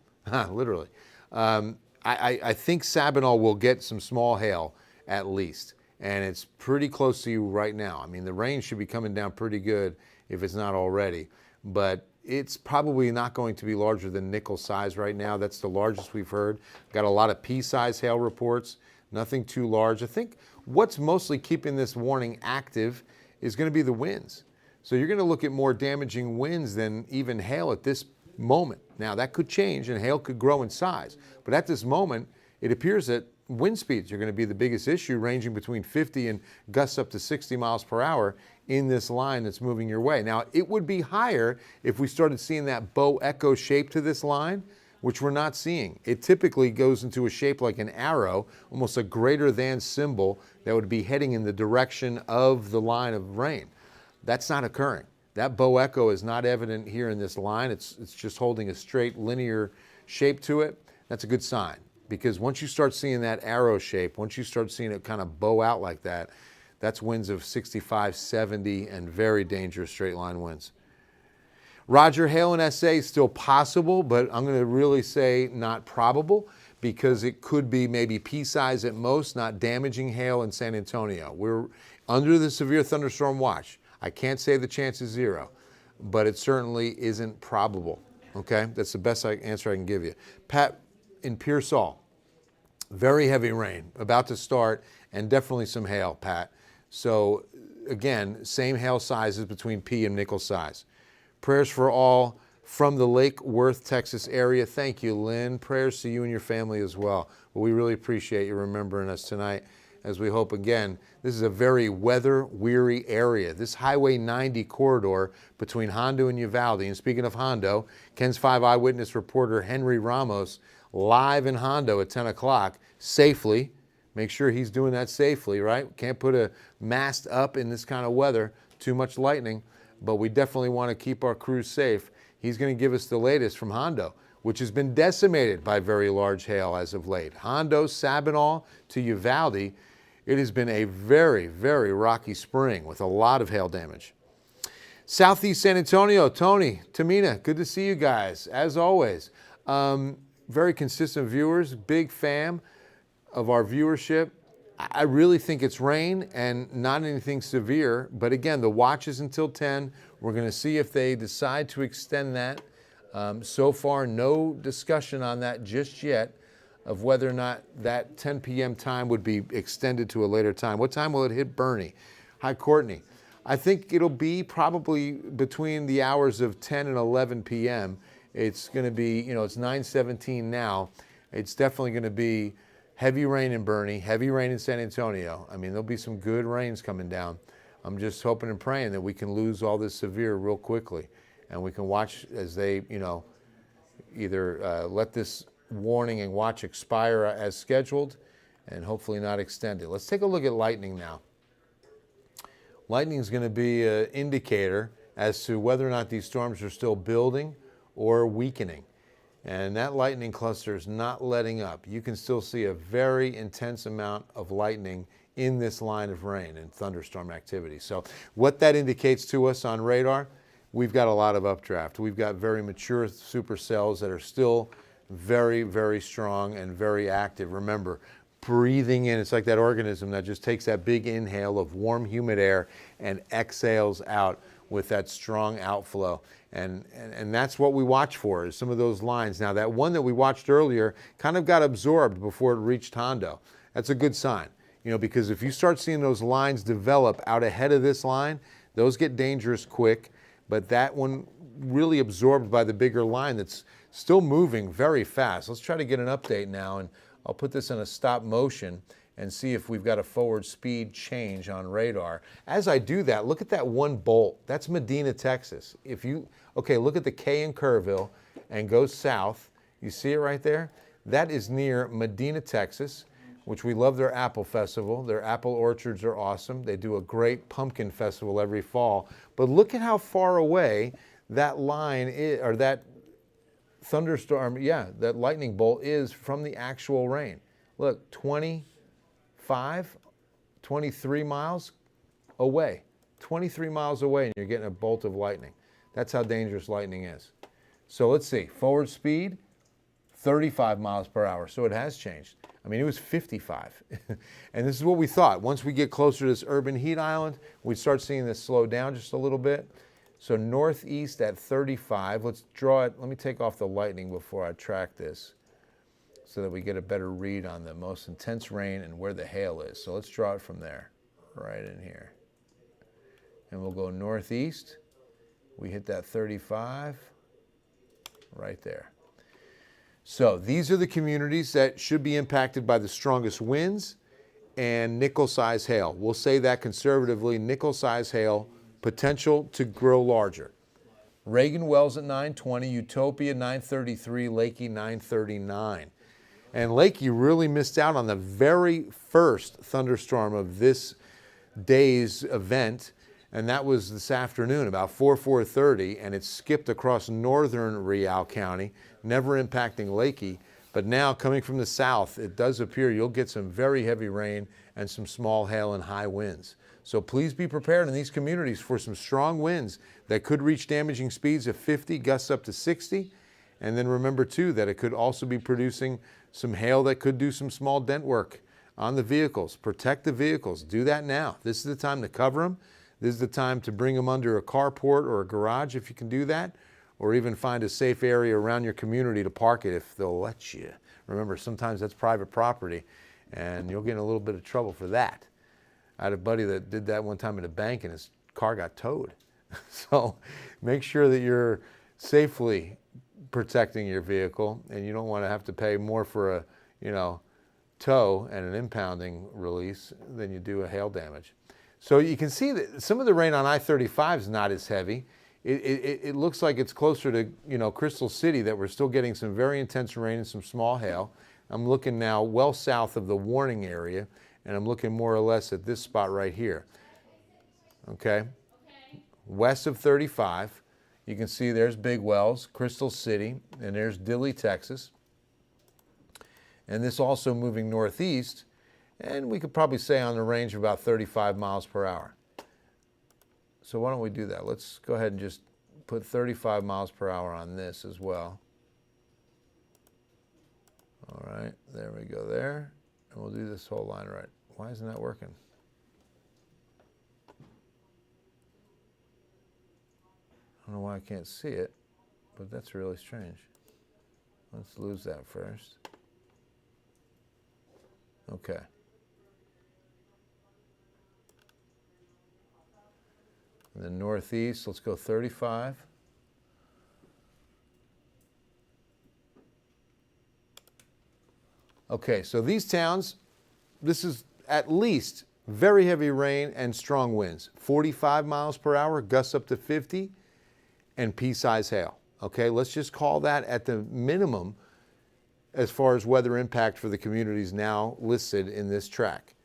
literally. I think Sabinal will get some small hail at least. And it's pretty close to you right now. I mean, the rain should be coming down pretty good if it's not already. But it's probably not going to be larger than nickel size right now. That's the largest we've heard. Got a lot of pea-size hail reports, nothing too large. I think what's mostly keeping this warning active is going to be the winds. So you're going to look at more damaging winds than even hail at this moment. Now, that could change and hail could grow in size. But at this moment, it appears that wind speeds are going to be the biggest issue, ranging between 50 and gusts up to 60 miles per hour in this line that's moving your way. Now, it would be higher if we started seeing that bow echo shape to this line, which we're not seeing. It typically goes into a shape like an arrow, almost a greater than symbol that would be heading in the direction of the line of rain. That's not occurring. That bow echo is not evident here in this line. It's just holding a straight linear shape to it. That's a good sign. Because once you start seeing that arrow shape, once you start seeing it kind of bow out like that, that's winds of 65, 70, and very dangerous straight line winds. Roger, hail in SA is still possible, but I'm going to really say not probable because it could be maybe pea-size at most, not damaging hail in San Antonio. We're under the severe thunderstorm watch. I can't say the chance is 0, but it certainly isn't probable. Okay, that's the best answer I can give you. Pat, in Pearsall, very heavy rain about to start and definitely some hail, Pat. So again, same hail sizes between pea and nickel size. Prayers for all from the Lake Worth, Texas area. Thank you, Lynn. Prayers to you and your family as well. Well, we really appreciate you remembering us tonight as we hope, again, this is a very weather-weary area. This Highway 90 corridor between Hondo and Uvalde, and speaking of Hondo, Ken's 5 Eyewitness reporter Henry Ramos live in Hondo at 10 o'clock safely. Make sure he's doing that safely, right? Can't put a mast up in this kind of weather, too much lightning, but we definitely want to keep our crews safe. He's going to give us the latest from Hondo, which has been decimated by very large hail as of late. Hondo, Sabinal to Uvalde, it has been a very, very rocky spring with a lot of hail damage. Southeast San Antonio, Tony, Tamina, good to see you guys, as always. Very consistent viewers, big fan of our viewership. I really think it's rain and not anything severe, but again, the watch is until 10. We're going to see if they decide to extend that. So far, no discussion on that just yet of whether or not that 10 p.m. time would be extended to a later time. What time will it hit Bernie? Hi, Courtney. I think it'll be probably between the hours of 10 and 11 p.m. It's going to be, it's 9:17 now. It's definitely going to be heavy rain in Bernie, heavy rain in San Antonio. I mean, there'll be some good rains coming down. I'm just hoping and praying that we can lose all this severe real quickly and we can watch as they, either let this warning and watch expire as scheduled and hopefully not extend it. Let's take a look at lightning now. Lightning is going to be an indicator as to whether or not these storms are still building or weakening. And that lightning cluster is not letting up. You can still see a very intense amount of lightning in this line of rain and thunderstorm activity. So what that indicates to us on radar, we've got a lot of updraft. We've got very mature supercells that are still very, very strong and very active. Remember, breathing in, it's like that organism that just takes that big inhale of warm, humid air and exhales out with that strong outflow. And that's what we watch for, is some of those lines. Now, that one that we watched earlier kind of got absorbed before it reached Hondo. That's a good sign, because if you start seeing those lines develop out ahead of this line, those get dangerous quick. But that one really absorbed by the bigger line that's still moving very fast. Let's try to get an update now, and I'll put this in a stop motion and see if we've got a forward speed change on radar. As I do that, look at that one bolt. That's Medina, Texas. Look at the K in Kerrville and go south. You see it right there? That is near Medina, Texas, which we love their apple festival. Their apple orchards are awesome. They do a great pumpkin festival every fall. But look at how far away that line is, or that thunderstorm, that lightning bolt is from the actual rain. Look, 25, 23 miles away. 23 miles away, and you're getting a bolt of lightning. That's how dangerous lightning is. So let's see, forward speed, 35 miles per hour. So it has changed. I mean, it was 55. And this is what we thought. Once we get closer to this urban heat island, we'd start seeing this slow down just a little bit. So northeast at 35. Let's draw it. Let me take off the lightning before I track this so that we get a better read on the most intense rain and where the hail is. So let's draw it from there, right in here. And we'll go northeast. We hit that 35 right there. So these are the communities that should be impacted by the strongest winds and nickel-size hail. We'll say that conservatively, nickel-size hail, potential to grow larger. Reagan Wells at 920, Utopia 933, Lakey 939. And Lakey really missed out on the very first thunderstorm of this day's event, and that was this afternoon, about 4:30, and it skipped across northern Real County, never impacting Lakey. But now, coming from the south, it does appear you'll get some very heavy rain and some small hail and high winds. So please be prepared in these communities for some strong winds that could reach damaging speeds of 50, gusts up to 60. And then remember, too, that it could also be producing some hail that could do some small dent work on the vehicles. Protect the vehicles. Do that now. This is the time to cover them. This is the time to bring them under a carport or a garage if you can do that, or even find a safe area around your community to park it if they'll let you. Remember, sometimes that's private property, and you'll get in a little bit of trouble for that. I had a buddy that did that one time at a bank, and his car got towed. So make sure that you're safely protecting your vehicle, and you don't want to have to pay more for a tow and an impounding release than you do a hail damage. So you can see that some of the rain on I-35 is not as heavy. It looks like it's closer to Crystal City, that we're still getting some very intense rain and some small hail. I'm looking now well south of the warning area, and I'm looking more or less at this spot right here. Okay? West of 35, you can see there's Big Wells, Crystal City, and there's Dilley, Texas. And this also moving northeast, and we could probably say on the range of about 35 miles per hour. So why don't we do that? Let's go ahead and just put 35 miles per hour on this as well. All right, there we go there. And we'll do this whole line right. Why isn't that working? I don't know why I can't see it, but that's really strange. Let's lose that first. Okay. In the northeast, let's go 35. Okay, so these towns, this is at least very heavy rain and strong winds. 45 miles per hour, gusts up to 50, and pea-size hail. Okay, let's just call that at the minimum as far as weather impact for the communities now listed in this track.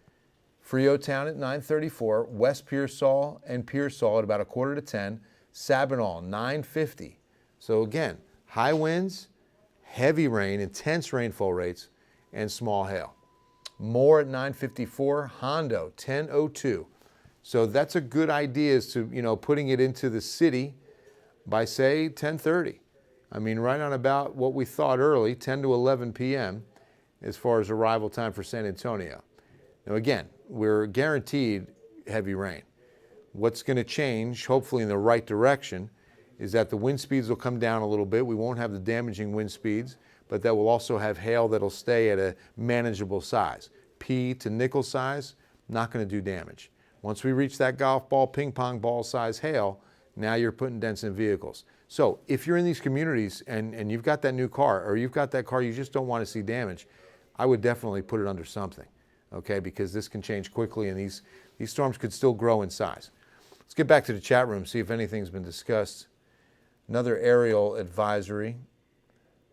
Freotown at 9:34, West Pearsall and Pearsall at about 9:45, Sabinal 9:50. So again, high winds, heavy rain, intense rainfall rates, and small hail. Moore at 9:54, Hondo 10:02. So that's a good idea, as to putting it into the city by say 10:30. I mean, right on about what we thought early, 10 to 11 p.m. as far as arrival time for San Antonio. Now again, we're guaranteed heavy rain. What's going to change, hopefully in the right direction, is that the wind speeds will come down a little bit. We won't have the damaging wind speeds, but that will also have hail that'll stay at a manageable size. Pea to nickel size, not going to do damage. Once we reach that golf ball, ping pong ball size hail, now you're putting dents in vehicles. So if you're in these communities and you've got that new car, or you've got that car you just don't want to see damage, I would definitely put it under something, okay? Because this can change quickly and these storms could still grow in size. Let's get back to the chat room, see if anything's been discussed. Another aerial advisory.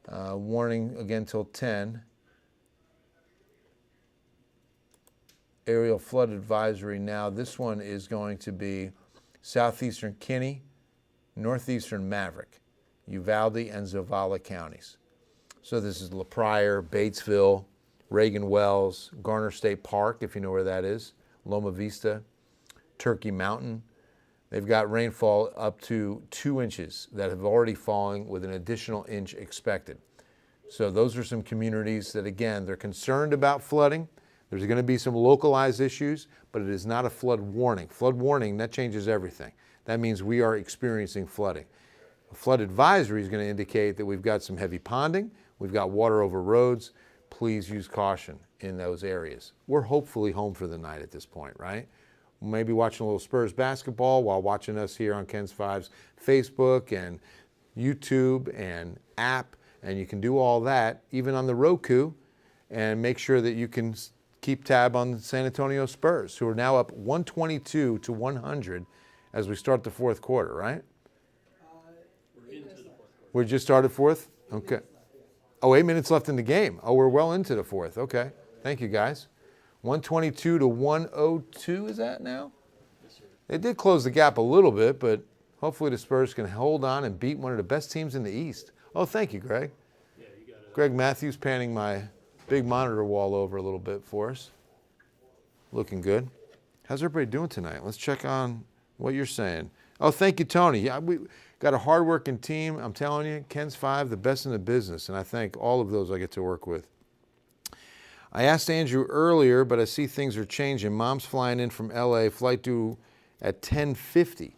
Warning again till 10. Aerial flood advisory now. This one is going to be southeastern Kinney, northeastern Maverick, Uvalde, and Zavala counties. So this is LaPryor, Batesville, Reagan Wells, Garner State Park, if you know where that is, Loma Vista, Turkey Mountain. They've got rainfall up to 2 inches that have already fallen with an additional inch expected. So those are some communities that, again, they're concerned about flooding. There's going to be some localized issues, but it is not a flood warning. Flood warning, that changes everything. That means we are experiencing flooding. A flood advisory is going to indicate that we've got some heavy ponding, we've got water over roads. Please use caution in those areas. We're hopefully home for the night at this point, right? Maybe watching a little Spurs basketball while watching us here on Ken's Five's Facebook and YouTube and app, and you can do all that even on the Roku, and make sure that you can keep tab on the San Antonio Spurs, who are now up 122 to 100 as we start the fourth quarter, right? We just started fourth? Okay. Oh, 8 minutes left in the game. Oh, we're well into the fourth. Okay. Thank you, guys. 122 to 102 is that now? They did close the gap a little bit, but hopefully the Spurs can hold on and beat one of the best teams in the East. Oh, thank you, Greg. Yeah, you got it. Greg Matthews panning my big monitor wall over a little bit for us. Looking good. How's everybody doing tonight? Let's check on what you're saying. Oh, thank you, Tony. Yeah, we got a hardworking team. I'm telling you, Ken's Five, the best in the business, and I thank all of those I get to work with. I asked Andrew earlier, but I see things are changing. Mom's flying in from LA, flight due at 10:50.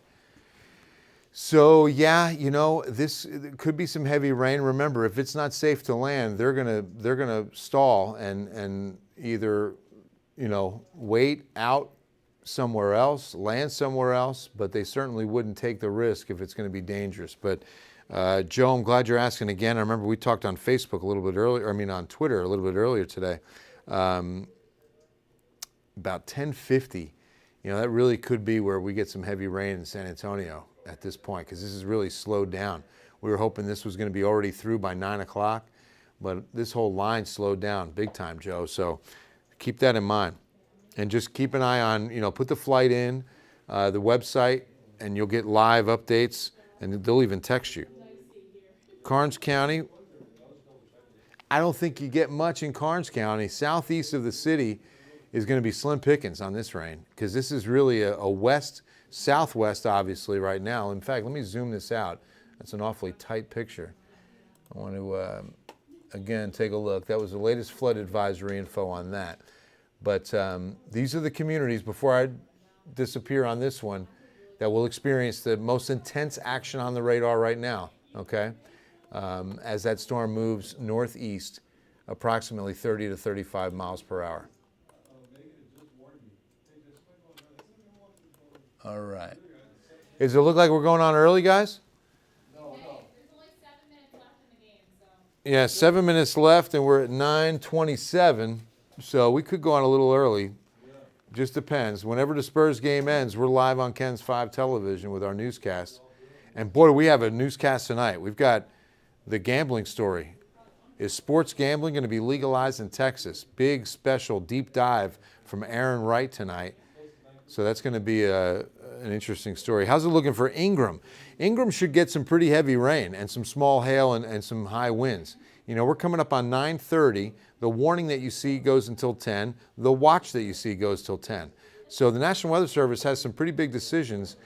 So yeah, you know, this could be some heavy rain. Remember, if it's not safe to land, they're gonna stall and either, you know, wait out somewhere else, land somewhere else, but they certainly wouldn't take the risk if it's going to be dangerous. But Joe, I'm glad you're asking again. I remember we talked on Facebook a little bit earlier, on Twitter a little bit earlier today, about 10:50. You know, that really could be where we get some heavy rain in San Antonio at this point, because this has really slowed down. We were hoping this was going to be already through by 9 o'clock, but this whole line slowed down big time, Joe. So keep that in mind. And just keep an eye on, you know, put the flight in, the website, and you'll get live updates, and they'll even text you. Karnes County, I don't think you get much in Karnes County. Southeast of the city is going to be slim pickings on this rain, because this is really a west, southwest, obviously, right now. In fact, let me zoom this out. That's an awfully tight picture. I want to, again, take a look. That was the latest flood advisory info on that. But these are the communities, before I disappear on this one, that will experience the most intense action on the radar right now, okay? As that storm moves northeast, approximately 30 to 35 miles per hour. All right. Does it look like we're going on early, guys?
No. There's only 7 minutes left in the game, so.
Yeah, 7 minutes left, and we're at 9:27. So we could go on a little early. Just depends. Whenever the Spurs game ends, we're live on Ken's 5 television with our newscast. And boy, do we have a newscast tonight. We've got the gambling story. Is sports gambling going to be legalized in Texas? Big special deep dive from Aaron Wright tonight. So that's going to be an interesting story. How's it looking for Ingram? Ingram should get some pretty heavy rain and some small hail and some high winds. You know, we're coming up on 9:30. The warning that you see goes until 10. The watch that you see goes till 10. So the National Weather Service has some pretty big decisions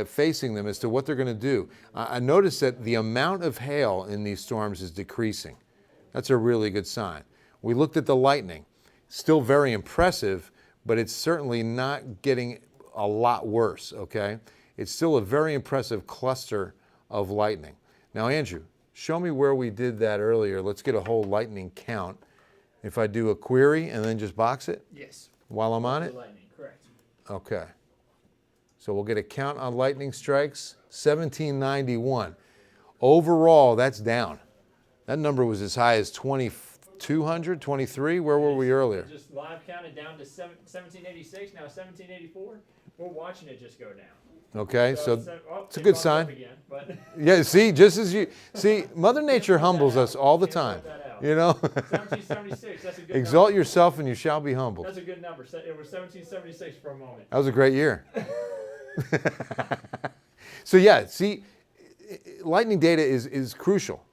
facing them as to what they're going to do. I noticed that the amount of hail in these storms is decreasing. That's a really good sign. We looked at the lightning. Still very impressive, but it's certainly not getting a lot worse, okay? It's still a very impressive cluster of lightning. Now, Andrew, show me where we did that earlier. Let's get a whole lightning count. If I do a query and then just box it
Yes.
while I'm on it?
Lightning, correct.
Okay. So we'll get a count on lightning strikes, 1791. Overall, that's down. That number was as high as 2,200, 23. Where were we earlier?
Just live counted down to 1786, now 1784. We're watching it just go down.
Okay, so it's a good
bumped
sign.
up again, but
Yeah, see, just as you see, Mother Nature humbles us all the time. You know,
1776, that's a good
exalt
number.
yourself and you shall be humbled.
That's a good number. It was 1776 for a moment.
That was a great year. So yeah, see, lightning data is crucial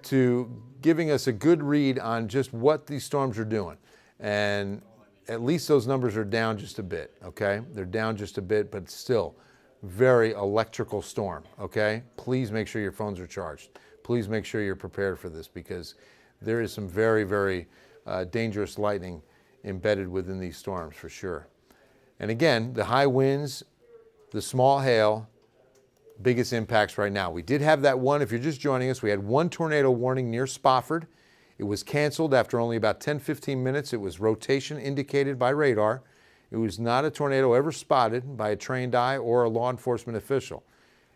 to giving us a good read on just what these storms are doing. And at least those numbers are down just a bit, okay? They're down just a bit, but still very electrical storm, okay? Please make sure your phones are charged. Please make sure you're prepared for this because there is some very, very dangerous lightning embedded within these storms for sure. And again, the high winds, the small hail, biggest impacts right now. We did have that one, if you're just joining us, we had one tornado warning near Spofford. It was canceled after only about 10-15 minutes. It was rotation indicated by radar. It was not a tornado ever spotted by a trained eye or a law enforcement official.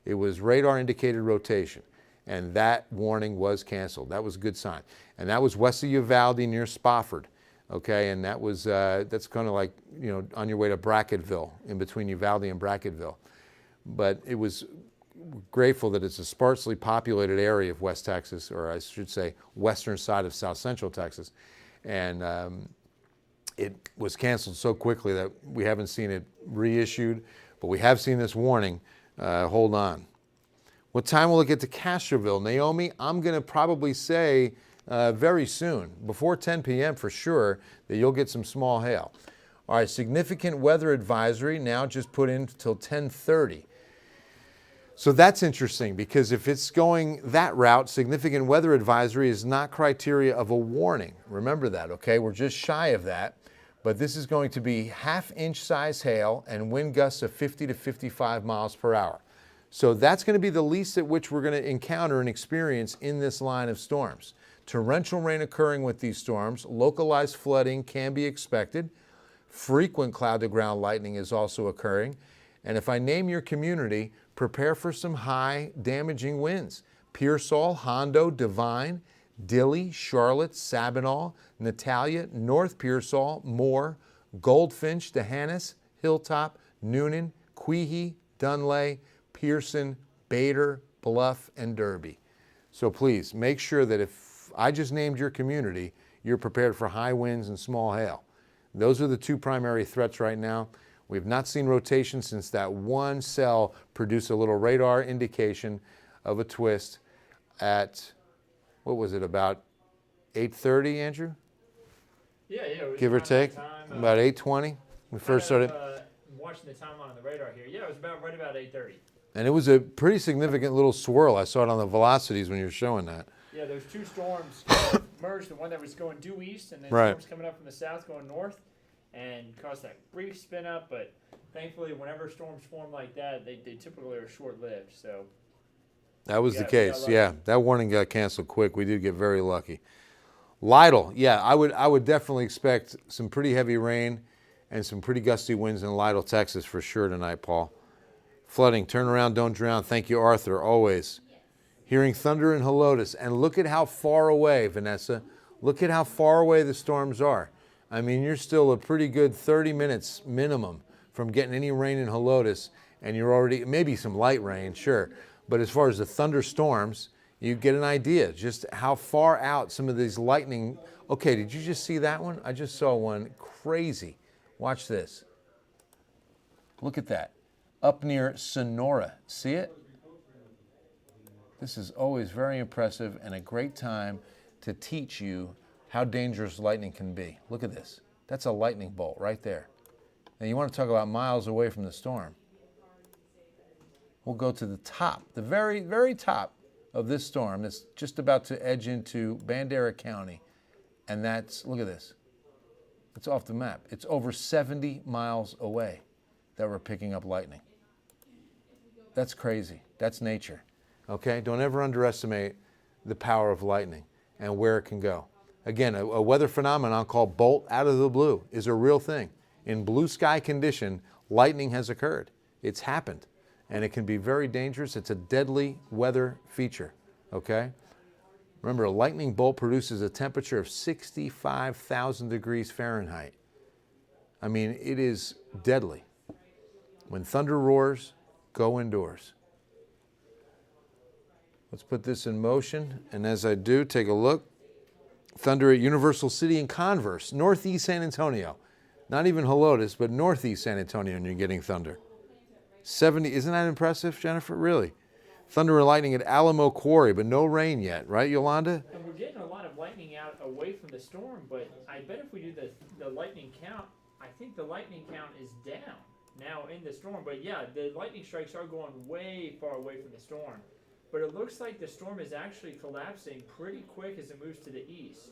It was radar indicated rotation, and that warning was canceled. That was a good sign. And that was west of Uvalde near Spofford, okay? And that was, that's kind of like, you know, on your way to Bracketville, in between Uvalde and Bracketville. But it was grateful that it's a sparsely populated area of West Texas, or I should say western side of South Central Texas. And it was canceled so quickly that we haven't seen it reissued, but we have seen this warning. Hold on. What time will it get to Castroville? Naomi, I'm going to probably say very soon, before 10 p.m. for sure, that you'll get some small hail. All right, significant weather advisory now just put in till 10:30. So that's interesting because if it's going that route, significant weather advisory is not criteria of a warning. Remember that, okay? We're just shy of that. But this is going to be half-inch size hail and wind gusts of 50 to 55 miles per hour. So that's going to be the least at which we're going to encounter and experience in this line of storms. Torrential rain occurring with these storms, localized flooding can be expected. Frequent cloud-to-ground lightning is also occurring. And if I name your community, prepare for some high damaging winds. Pearsall, Hondo, Devine, Dilley, Charlotte, Sabinal, Natalia, North Pearsall, Moore, Goldfinch, D'Hanis, Hilltop, Noonan, Queehee, Dunlay, Pearson, Bader, Bluff, and Derby. So please make sure that if I just named your community, you're prepared for high winds and small hail. Those are the two primary threats right now. We've not seen rotation since that one cell produced a little radar indication of a twist at, what was it, about 8:30, Andrew?
Yeah, it was
Give or
around that
take,
time,
about 8:20. We first started.
Watching the timeline on the radar here. Yeah, it was right about 8:30.
And it was a pretty significant little swirl. I saw it on the velocities when you were showing that.
Yeah, those two storms merged. The one that was going due east, and then
Right.
storms coming up from the south going north, and caused that brief spin up. But thankfully, whenever storms form like that, they typically are short lived. So
That was
Yeah,
the
we got
case.
lucky.
Yeah, that warning got canceled quick. We did get very lucky. Lytle, yeah, I would definitely expect some pretty heavy rain and some pretty gusty winds in Lytle, Texas for sure tonight, Paul. Flooding, turn around, don't drown. Thank you, Arthur, always. Hearing thunder in Helotes. And look at how far away, Vanessa. Look at how far away the storms are. I mean, you're still a pretty good 30 minutes minimum from getting any rain in Helotes, and you're already, maybe some light rain, sure. But as far as the thunderstorms, you get an idea just how far out some of these lightning. Okay, did you just see that one? I just saw one crazy. Watch this. Look at that. Up near Sonora. See it? This is always very impressive and a great time to teach you how dangerous lightning can be. Look at this. That's a lightning bolt right there. Now you want to talk about miles away from the storm.
will go to the top, the very, very top of this storm that's just about to edge into Bandera County. And that's, look at this. It's off the map. It's over 70 miles away that we're picking up lightning. That's crazy. That's nature. Okay? Don't ever underestimate the power of lightning and where it can go. Again, a weather phenomenon called bolt out of the blue is a real thing. In blue sky condition, lightning has occurred. It's happened. And it can be very dangerous. It's a deadly weather feature. Okay? Remember, a lightning bolt produces a temperature of 65,000 degrees Fahrenheit. I mean, it is deadly. When thunder roars, go indoors. Let's put this in motion. And as I do, take a look. Thunder at Universal City and Converse, northeast San Antonio. Not even Helotes, but northeast San Antonio, and you're getting thunder. 70, isn't that impressive, Jennifer? Really? Thunder and lightning at Alamo Quarry, but no rain yet, right, Yolanda?
And we're getting a lot of lightning out away from the storm, but I bet if we do the lightning count, I think the lightning count is down now in the storm. But yeah, the lightning strikes are going way far away from the storm. But it looks like the storm is actually collapsing pretty quick as it moves to the east.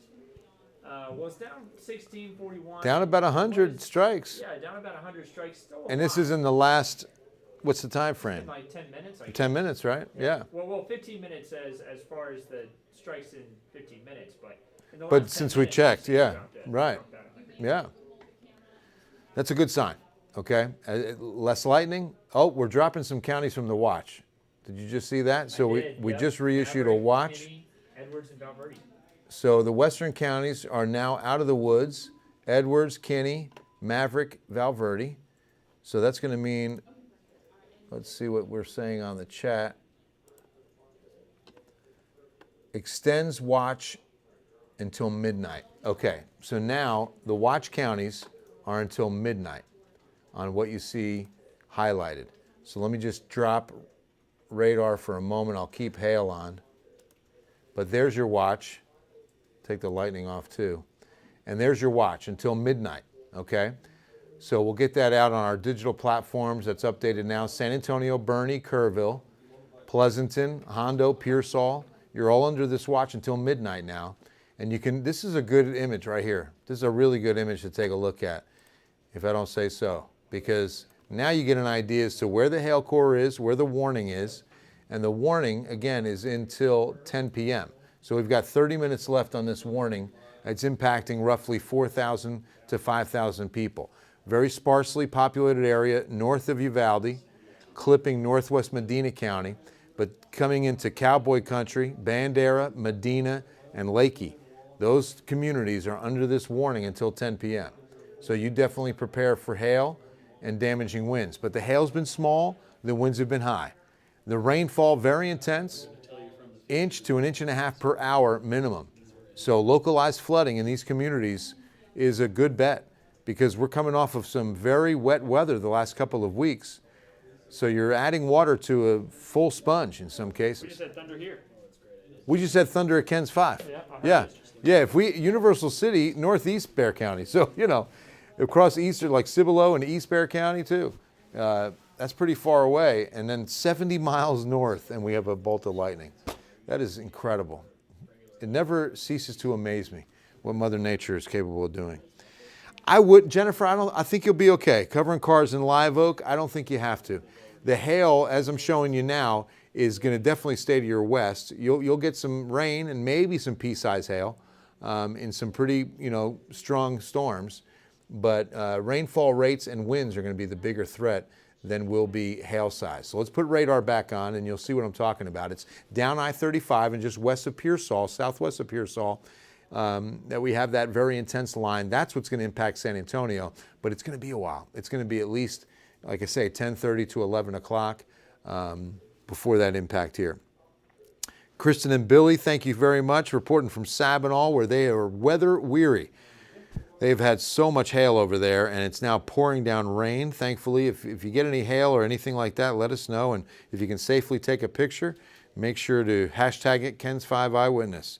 Well, it's down 1641.
Down about 100 strikes.
Yeah, down about 100 strikes. Still a
And this
lot.
is in the last, what's the time frame?
In like 10 minutes.
10 minutes, right? Yeah.
Well, 15 minutes as far as the strikes in 15 minutes, but in the
But
last 10
since we
minutes,
checked,
it's
yeah,
dropped it.
right.
Dropped out 100.
Yeah. That's a good sign, okay? Less lightning. Oh, we're dropping some counties from the watch. Did you just see that? So we
Yep.
just reissued a
Maverick,
watch.
Kinney, Edwards, and Valverde.
So the western counties are now out of the woods. Edwards, Kinney, Maverick, Valverde. So that's going to mean, let's see what we're saying on the chat. Extends watch until midnight. Okay, so now the watch counties are until midnight on what you see highlighted. So let me just drop radar for a moment. I'll keep hail on. But there's your watch. Take the lightning off too. And there's your watch until midnight, okay? So we'll get that out on our digital platforms. That's updated now. San Antonio, Bernie, Kerrville, Pleasanton, Hondo, Pearsall. You're all under this watch until midnight now. And you can, this is a good image right here. This is a really good image to take a look at, if I don't say so. Because now you get an idea as to where the hail core is, where the warning is. And the warning, again, is until 10 p.m. So we've got 30 minutes left on this warning. It's impacting roughly 4,000 to 5,000 people. Very sparsely populated area north of Uvalde, clipping northwest Medina County, but coming into cowboy country, Bandera, Medina, and Lakey. Those communities are under this warning until 10 p.m. So you definitely prepare for hail and damaging winds. But the hail's been small, the winds have been high. The rainfall very intense, inch to an inch and a half per hour minimum. So localized flooding in these communities is a good bet because we're coming off of some very wet weather the last couple of weeks. So you're adding water to a full sponge in some
We
cases.
just had thunder here.
We just had thunder at Ken's 5.
Yeah, I heard
Yeah.
this.
Yeah, if we, Universal City, northeast Bear County. So, you know, across eastern, like Cibolo and East Bear County too. That's pretty far away. And then 70 miles north and we have a bolt of lightning. That is incredible. It never ceases to amaze me what Mother Nature is capable of doing. Jennifer, I think you'll be okay. Covering cars in live oak, I don't think you have to. The hail, as I'm showing you now, is going to definitely stay to your west. You'll get some rain and maybe some pea-size hail in some pretty, strong storms. But rainfall rates and winds are going to be the bigger threat than will be hail size. So let's put radar back on and you'll see what I'm talking about. It's down I-35 and just west of Pearsall, southwest of Pearsall, that we have that very intense line. That's what's going to impact San Antonio, but it's going to be a while. It's going to be at least, like I say, 10:30 to 11 o'clock before that impact here. Kristen and Billy, thank you very much, reporting from Sabinal, where they are weather weary. They've had so much hail over there, and it's now pouring down rain. Thankfully, if you get any hail or anything like that, let us know. And if you can safely take a picture, make sure to hashtag it Ken's 5 Eyewitness.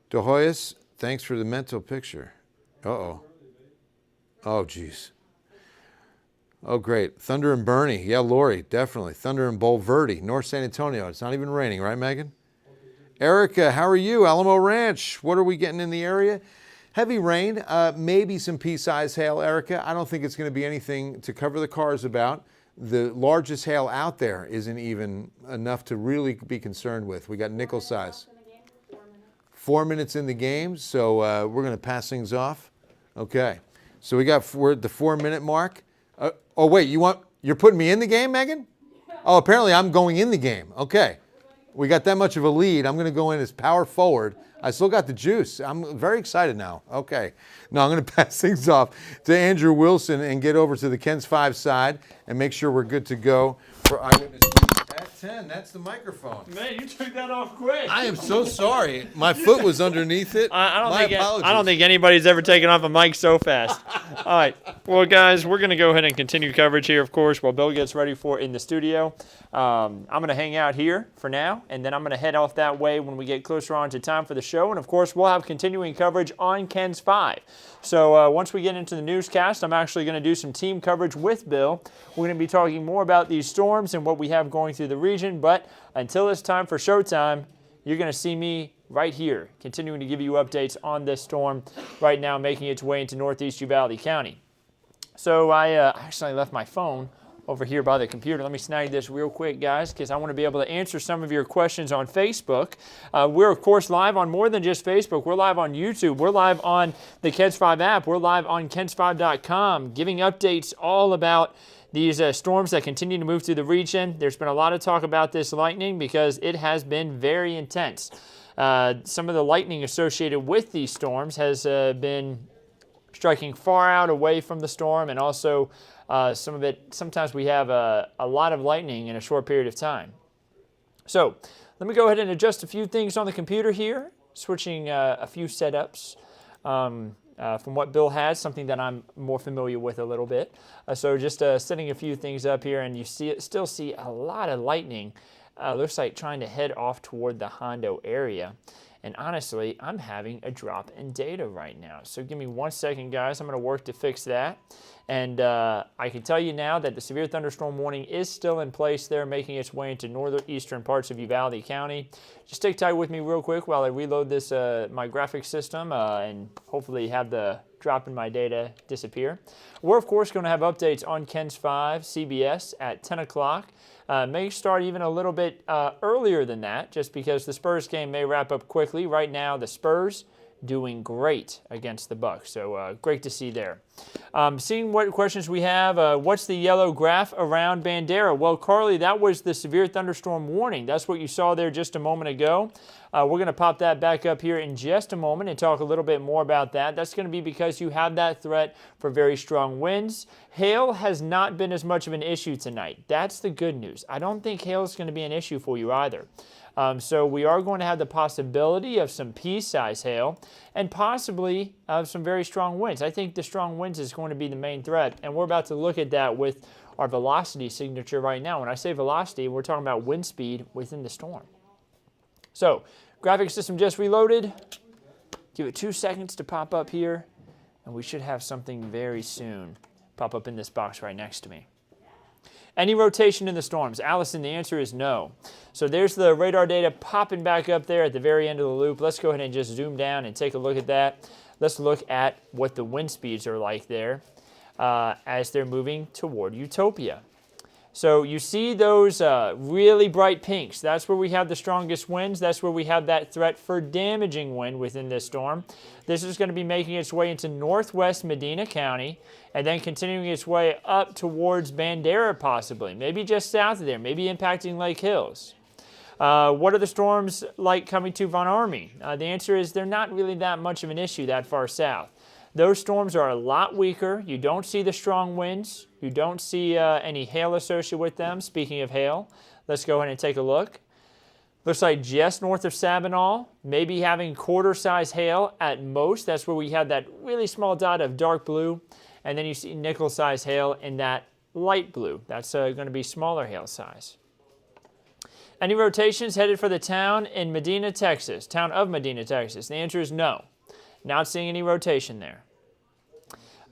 De Hoyos, thanks for the mental picture. Uh-oh. Oh, geez. Oh, great. Thunder and Bernie. Yeah, Lori, definitely. Thunder and Bulverde, North San Antonio. It's not even raining, right, Megan? Erica, how are you? Alamo Ranch. What are we getting in the area? Heavy rain, maybe some pea-sized hail, Erica. I don't think it's going to be anything to cover the cars about. The largest hail out there isn't even enough to really be concerned with. We got nickel size. 4 minutes in the game, so we're going to pass things off. Okay, so we're at the 4 minute mark. Oh wait, you're putting me in the game, Megan? Oh, apparently I'm going in the game. Okay, we got that much of a lead. I'm going to go in as power forward. I still got the juice. I'm very excited now. Okay, now I'm going to pass things off to Andrew Wilson and get over to the Ken's 5 side and make sure we're good to go for Eyewitness at 10. That's the microphone.
Man, you took that off quick.
I am so sorry. My foot was underneath it.
I don't think anybody's ever taken off a mic so fast. All right. Well, guys, we're going to go ahead and continue coverage here, of course, while Bill gets ready for in the studio. I'm going to hang out here for now, and then I'm going to head off that way when we get closer on to time for the show. And, of course, we'll have continuing coverage on Ken's 5. So once we get into the newscast, I'm actually going to do some team coverage with Bill. We're going to be talking more about these storms and what we have going through the region. But until it's time for showtime, you're going to see me right here, continuing to give you updates on this storm right now making its way into northeast Uvalde County. So I actually left my phone over here by the computer. Let me snag this real quick, guys, because I want to be able to answer some of your questions on Facebook. We're, of course, live on more than just Facebook. We're live on YouTube. We're live on the Kens 5 app. We're live on kens5.com, giving updates all about these storms that continue to move through the region. There's been a lot of talk about this lightning because it has been very intense. Some of the lightning associated with these storms has been striking far out away from the storm, and also some of it, sometimes we have a lot of lightning in a short period of time. So let me go ahead and adjust a few things on the computer here, switching a few setups from what Bill has, something that I'm more familiar with a little bit. So just setting a few things up here, and you still see a lot of lightning. Looks like trying to head off toward the Hondo area. And honestly, I'm having a drop in data right now. So give me 1 second, guys. I'm going to work to fix that. And I can tell you now that the severe thunderstorm warning is still in place there, making its way into northeastern parts of Uvalde County. Just stay tight with me real quick while I reload this my graphics system and hopefully have the drop in my data disappear. We're, of course, going to have updates on Ken's 5 CBS at 10 o'clock. May start even a little bit earlier than that, just because the Spurs game may wrap up quickly. Right now, the Spurs doing great against the Bucks, so great to see there. Seeing what questions we have, what's the yellow graph around Bandera? Well, Carly, that was the severe thunderstorm warning. That's what you saw there just a moment ago. We're going to pop that back up here in just a moment and talk a little bit more about that. That's going to be because you have that threat for very strong winds. Hail has not been as much of an issue tonight. That's the good news. I don't think hail is going to be an issue for you either. So we are going to have the possibility of some pea-size hail and possibly some very strong winds. I think the strong winds is going to be the main threat, and we're about to look at that with our velocity signature right now. When I say velocity, we're talking about wind speed within the storm. So, graphics system just reloaded. Give it 2 seconds to pop up here, and we should have something very soon pop up in this box right next to me. Any rotation in the storms? Allison, the answer is no. So there's the radar data popping back up there at the very end of the loop. Let's go ahead and just zoom down and take a look at that. Let's look at what the wind speeds are like there as they're moving toward Utopia. So you see those really bright pinks. That's where we have the strongest winds. That's where we have that threat for damaging wind within this storm. This is going to be making its way into northwest Medina County and then continuing its way up towards Bandera possibly, maybe just south of there, maybe impacting Lake Hills. What are the storms like coming to Von Ormy? The answer is they're not really that much of an issue that far south. Those storms are a lot weaker. You don't see the strong winds. You don't see any hail associated with them. Speaking of hail, let's go ahead and take a look. Looks like just north of Sabinal, maybe having quarter-size hail at most. That's where we have that really small dot of dark blue. And then you see nickel-size hail in that light blue. That's going to be smaller hail size. Any rotations headed for the town of Medina, Texas? The answer is no. Not seeing any rotation there.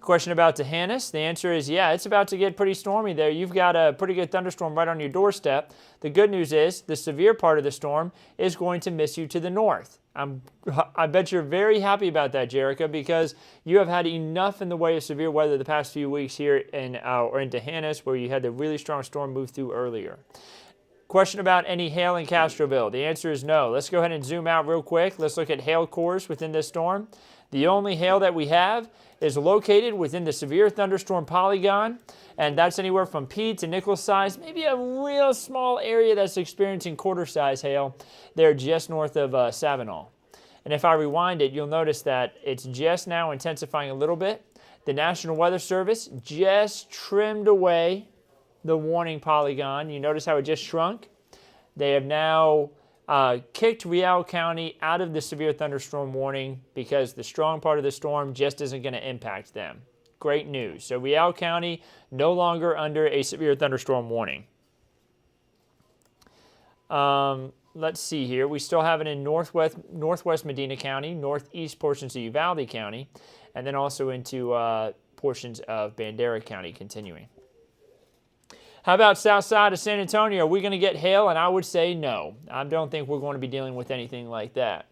Question about Tehanas. The answer is yeah, it's about to get pretty stormy there. You've got a pretty good thunderstorm right on your doorstep. The good news is the severe part of the storm is going to miss you to the north. I bet you're very happy about that, Jerica, because you have had enough in the way of severe weather the past few weeks here in Tehanas, where you had the really strong storm move through earlier. Question about any hail in Castroville. The answer is no. Let's go ahead and zoom out real quick. Let's look at hail cores within this storm. The only hail that we have is located within the severe thunderstorm polygon, and that's anywhere from pea to nickel size, maybe a real small area that's experiencing quarter size hail there just north of Savinaw. And if I rewind it, you'll notice that it's just now intensifying a little bit. The National Weather Service just trimmed away the warning polygon. You notice how it just shrunk? They have now kicked Rio County out of the severe thunderstorm warning because the strong part of the storm just isn't going to impact them. Great news. So Rio County no longer under a severe thunderstorm warning. Let's see here. We still have it in northwest Medina County, northeast portions of Uvalde County, and then also into portions of Bandera County continuing. How about south side of San Antonio? Are we going to get hail? And I would say no. I don't think we're going to be dealing with anything like that.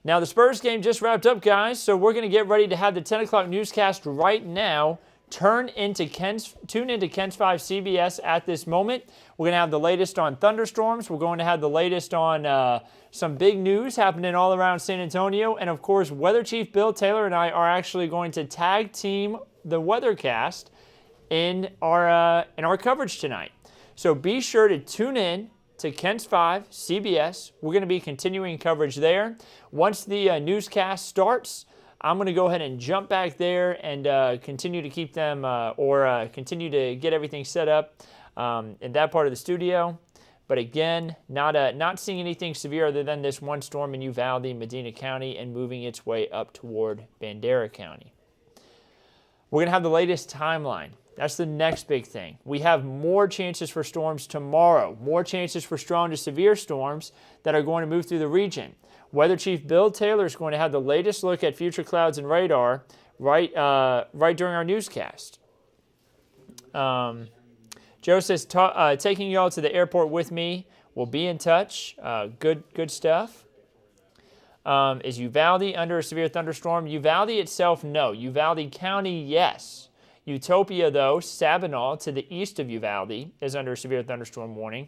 Now, the Spurs game just wrapped up, guys, so we're going to get ready to have the 10 o'clock newscast right now. Tune into Ken's 5 CBS at this moment. We're going to have the latest on thunderstorms. We're going to have the latest on some big news happening all around San Antonio. And, of course, Weather Chief Bill Taylor and I are actually going to tag team the weathercast in our coverage tonight. So be sure to tune in to Ken's 5 CBS. We're going to be continuing coverage there. Once the newscast starts, I'm going to go ahead and jump back there and continue to keep them continue to get everything set up in that part of the studio. But again, not seeing anything severe other than this one storm in Uvalde, Medina County, and moving its way up toward Bandera County. We're going to have the latest timeline. That's the next big thing. We have more chances for storms tomorrow, more chances for strong to severe storms that are going to move through the region. Weather Chief Bill Taylor is going to have the latest look at future clouds and radar right during our newscast. Joe says, taking y'all to the airport with me. We'll be in touch. Good stuff. Is Uvalde under a severe thunderstorm? Uvalde itself, no. Uvalde County, yes. Utopia, though, Sabinal to the east of Uvalde is under a severe thunderstorm warning.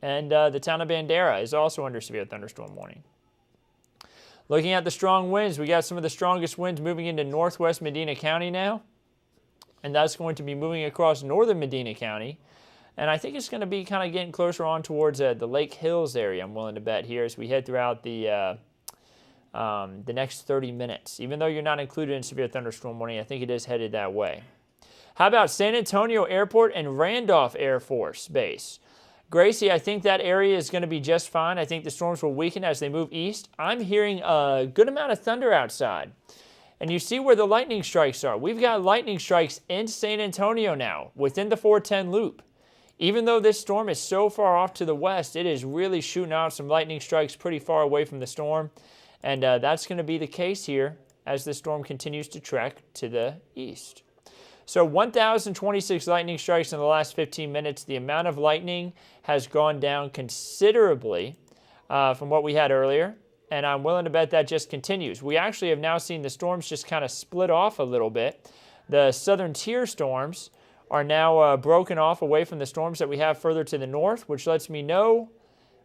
And the town of Bandera is also under severe thunderstorm warning. Looking at the strong winds, we got some of the strongest winds moving into northwest Medina County now. And that's going to be moving across northern Medina County. And I think it's going to be kind of getting closer on towards the Lake Hills area, I'm willing to bet, here as we head throughout the next 30 minutes. Even though you're not included in severe thunderstorm warning, I think it is headed that way. How about San Antonio Airport and Randolph Air Force Base? Gracie, I think that area is going to be just fine. I think the storms will weaken as they move east. I'm hearing a good amount of thunder outside. And you see where the lightning strikes are. We've got lightning strikes in San Antonio now, within the 410 loop. Even though this storm is so far off to the west, it is really shooting out some lightning strikes pretty far away from the storm. And that's going to be the case here as the storm continues to trek to the east. So 1,026 lightning strikes in the last 15 minutes. The amount of lightning has gone down considerably from what we had earlier. And I'm willing to bet that just continues. We actually have now seen the storms just kind of split off a little bit. The southern tier storms are now broken off away from the storms that we have further to the north, which lets me know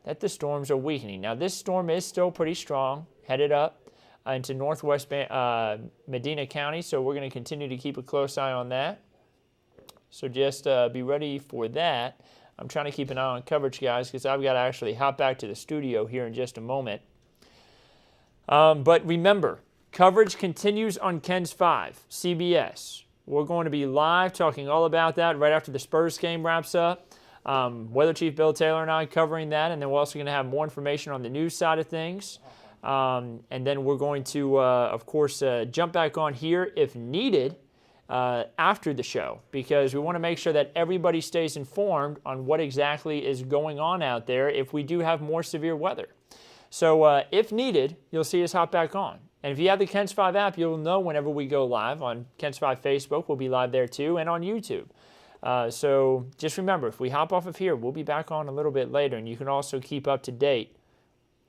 that the storms are weakening. Now, this storm is still pretty strong, headed up into northwest Medina County, so we're going to continue to keep a close eye on that. So just be ready for that. I'm trying to keep an eye on coverage, guys, because I've got to actually hop back to the studio here in just a moment. But remember, coverage continues on Ken's 5, CBS. We're going to be live talking all about that right after the Spurs game wraps up. Weather Chief Bill Taylor and I covering that, and then we're also going to have more information on the news side of things. And then we're going to, of course, jump back on here if needed after the show, because we want to make sure that everybody stays informed on what exactly is going on out there if we do have more severe weather. So if needed, you'll see us hop back on. And if you have the Kents 5 app, you'll know whenever we go live on Kents 5 Facebook. We'll be live there too, and on YouTube. So just remember, if we hop off of here, we'll be back on a little bit later. And you can also keep up to date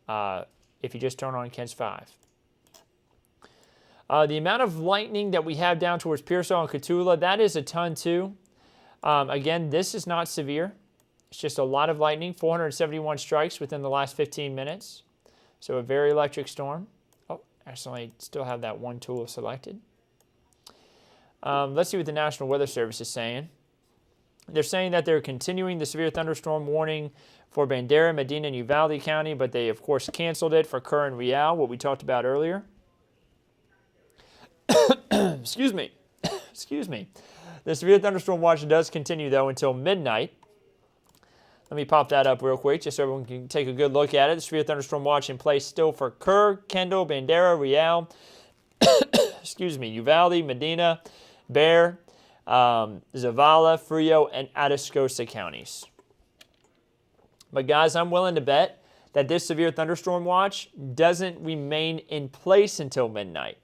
if you just turn on Kents 5. The amount of lightning that we have down towards Pearsall and Cotulla, that is a ton too. Again, this is not severe. It's just a lot of lightning, 471 strikes within the last 15 minutes. So a very electric storm. Oh, actually, I still have that one tool selected. Let's see what the National Weather Service is saying. They're saying that they're continuing the severe thunderstorm warning for Bandera, Medina, and Uvalde County, but they, of course, canceled it for Kerr and Real, what we talked about earlier. Excuse me. Excuse me. The severe thunderstorm watch does continue, though, until midnight. Let me pop that up real quick just so everyone can take a good look at it. The severe thunderstorm watch in place still for Kerr, Kendall, Bandera, Real, excuse me, Uvalde, Medina, Bexar, Zavala, Frio, and Atascosa counties. But guys, I'm willing to bet that this severe thunderstorm watch doesn't remain in place until midnight.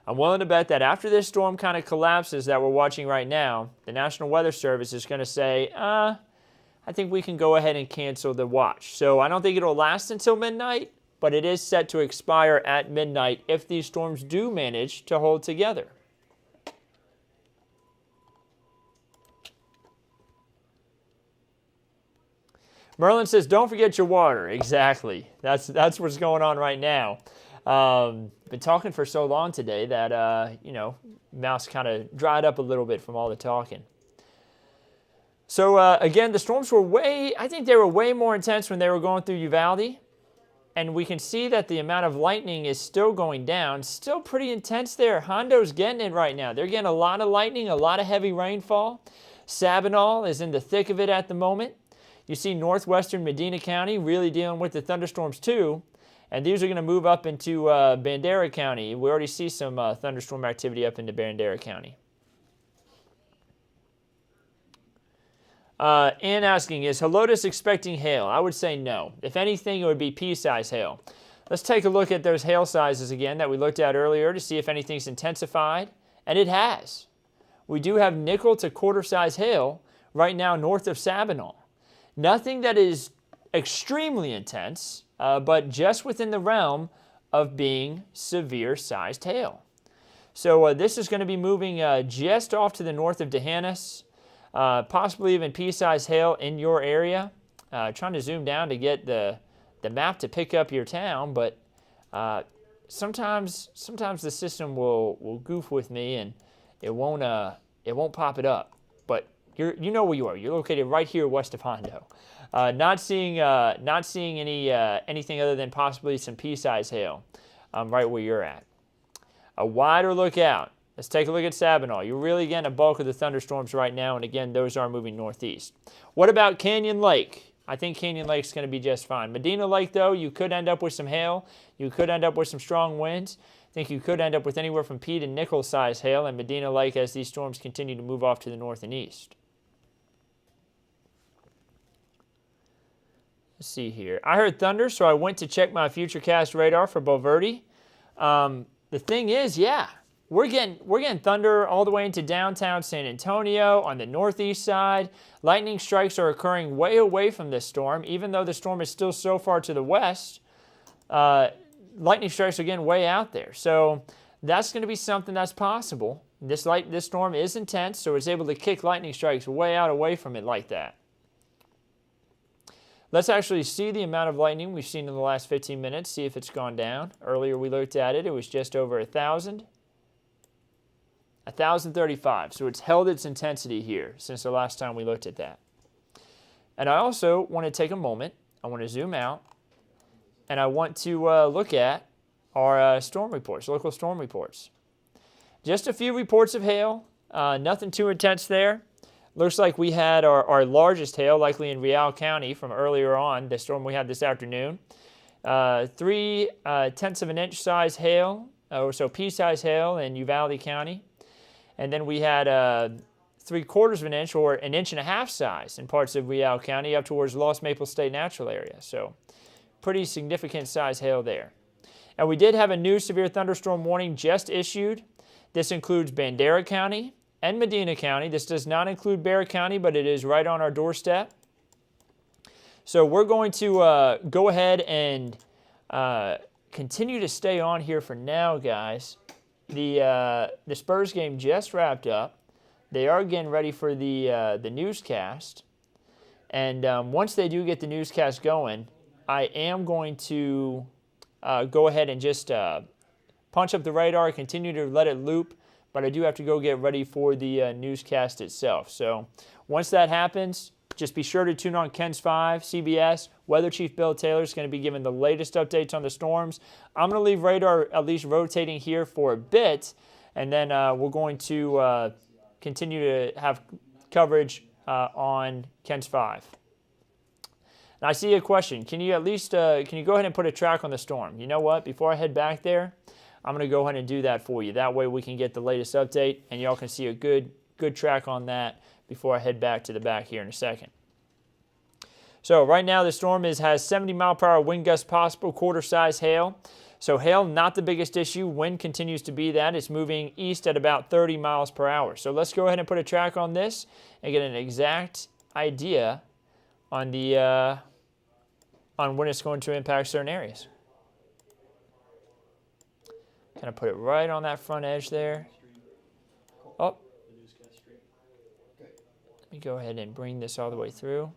I'm willing to bet that after this storm kind of collapses that we're watching right now, the National Weather Service is going to say, I think we can go ahead and cancel the watch. So I don't think it'll last until midnight, but it is set to expire at midnight if these storms do manage to hold together. Merlin says, don't forget your water. Exactly. That's what's going on right now. Been talking for so long today that, mouth kind of dried up a little bit from all the talking. So, again, the storms were way more intense when they were going through Uvalde. And we can see that the amount of lightning is still going down. Still pretty intense there. Hondo's getting it right now. They're getting a lot of lightning, a lot of heavy rainfall. Sabinal is in the thick of it at the moment. You see northwestern Medina County really dealing with the thunderstorms too. And these are going to move up into Bandera County. We already see some thunderstorm activity up into Bandera County. Ann asking, is Helotes expecting hail? I would say no. If anything, it would be pea-size hail. Let's take a look at those hail sizes again that we looked at earlier to see if anything's intensified. And it has. We do have nickel to quarter-size hail right now north of Sabinal. Nothing that is extremely intense, but just within the realm of being severe-sized hail. So this is going to be moving just off to the north of D'Hanis. Possibly even pea-sized hail in your area. Trying to zoom down to get the map to pick up your town, but sometimes the system will goof with me and it won't pop it up. But you know where you are. You're located right here west of Hondo. Not seeing anything other than possibly some pea-sized hail right where you're at. A wider look out. Let's take a look at Sabinal. You're really getting a bulk of the thunderstorms right now, and again, those are moving northeast. What about Canyon Lake? I think Canyon Lake's going to be just fine. Medina Lake, though, you could end up with some hail. You could end up with some strong winds. I think you could end up with anywhere from pea to nickel-sized hail in Medina Lake as these storms continue to move off to the north and east. Let's see here. I heard thunder, so I went to check my Futurecast radar for Bulverde. The thing is, yeah. We're getting thunder all the way into downtown San Antonio on the northeast side. Lightning strikes are occurring way away from this storm. Even though the storm is still so far to the west, lightning strikes are getting way out there. So that's going to be something that's possible. This storm is intense, so it's able to kick lightning strikes way out away from it like that. Let's actually see the amount of lightning we've seen in the last 15 minutes, see if it's gone down. Earlier we looked at it. It was just over 1,000. 1,035, so it's held its intensity here since the last time we looked at that. And I also want to take a moment, I want to zoom out, and I want to look at our storm reports, local storm reports. Just a few reports of hail, nothing too intense there. Looks like we had our largest hail, likely in Real County from earlier on, the storm we had this afternoon. 3/10 of an inch size hail, so pea-size hail in Uvalde County. And then we had 3/4 of an inch or an inch and a half size in parts of Real County up towards Lost Maple State Natural Area. So pretty significant size hail there. And we did have a new severe thunderstorm warning just issued. This includes Bandera County and Medina County. This does not include Bexar County, but it is right on our doorstep. So we're going to go ahead and continue to stay on here for now, guys. The Spurs game just wrapped up. They are getting ready for the newscast. And once they do get the newscast going, I am going to go ahead and just punch up the radar, continue to let it loop, but I do have to go get ready for the newscast itself. So once that happens, just be sure to tune on KENS 5, CBS. Weather Chief Bill Taylor is going to be giving the latest updates on the storms. I'm going to leave radar at least rotating here for a bit, and then we're going to continue to have coverage on KENS 5. And I see a question. Can you at least can you go ahead and put a track on the storm? You know what? Before I head back there, I'm going to go ahead and do that for you. That way we can get the latest update, and y'all can see a good track on that before I head back to the back here in a second. So right now the storm has 70-mile-per-hour wind gusts possible, quarter-size hail. So hail, not the biggest issue. Wind continues to be that. It's moving east at about 30 miles per hour. So let's go ahead and put a track on this and get an exact idea on the on when it's going to impact certain areas. Kind of put it right on that front edge there. Oh, let me go ahead and bring this all the way through.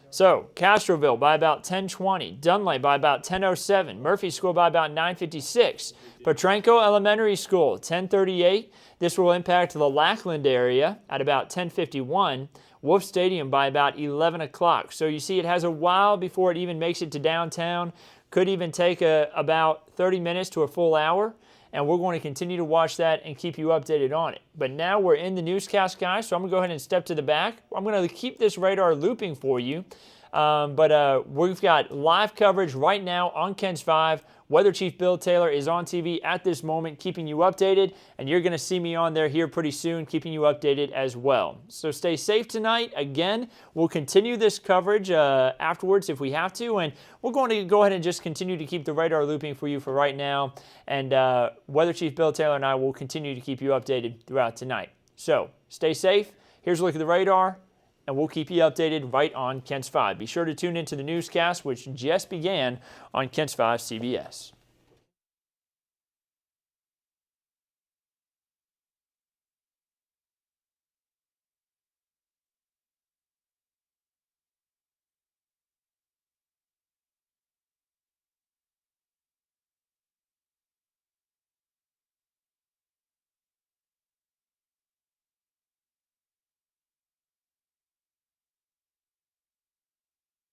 So, Castroville by about 10:20, Dunlay by about 10:07, Murphy School by about 9:56, Petranco Elementary School 10:38. This will impact the Lackland area at about 10:51, Wolf Stadium by about 11 o'clock. So you see it has a while before it even makes it to downtown. Could even take about 30 minutes to a full hour. And we're going to continue to watch that and keep you updated on it. But now we're in the newscast, guys, so I'm going to go ahead and step to the back. I'm going to keep this radar looping for you. But we've got live coverage right now on KENS 5. Weather Chief Bill Taylor is on TV at this moment, keeping you updated. And you're going to see me on there here pretty soon, keeping you updated as well. So stay safe tonight. Again, we'll continue this coverage afterwards if we have to. And we're going to go ahead and just continue to keep the radar looping for you for right now. And Weather Chief Bill Taylor and I will continue to keep you updated throughout tonight. So stay safe. Here's a look at the radar. And we'll keep you updated right on KENS 5. Be sure to tune into the newscast, which just began on KENS 5 CBS.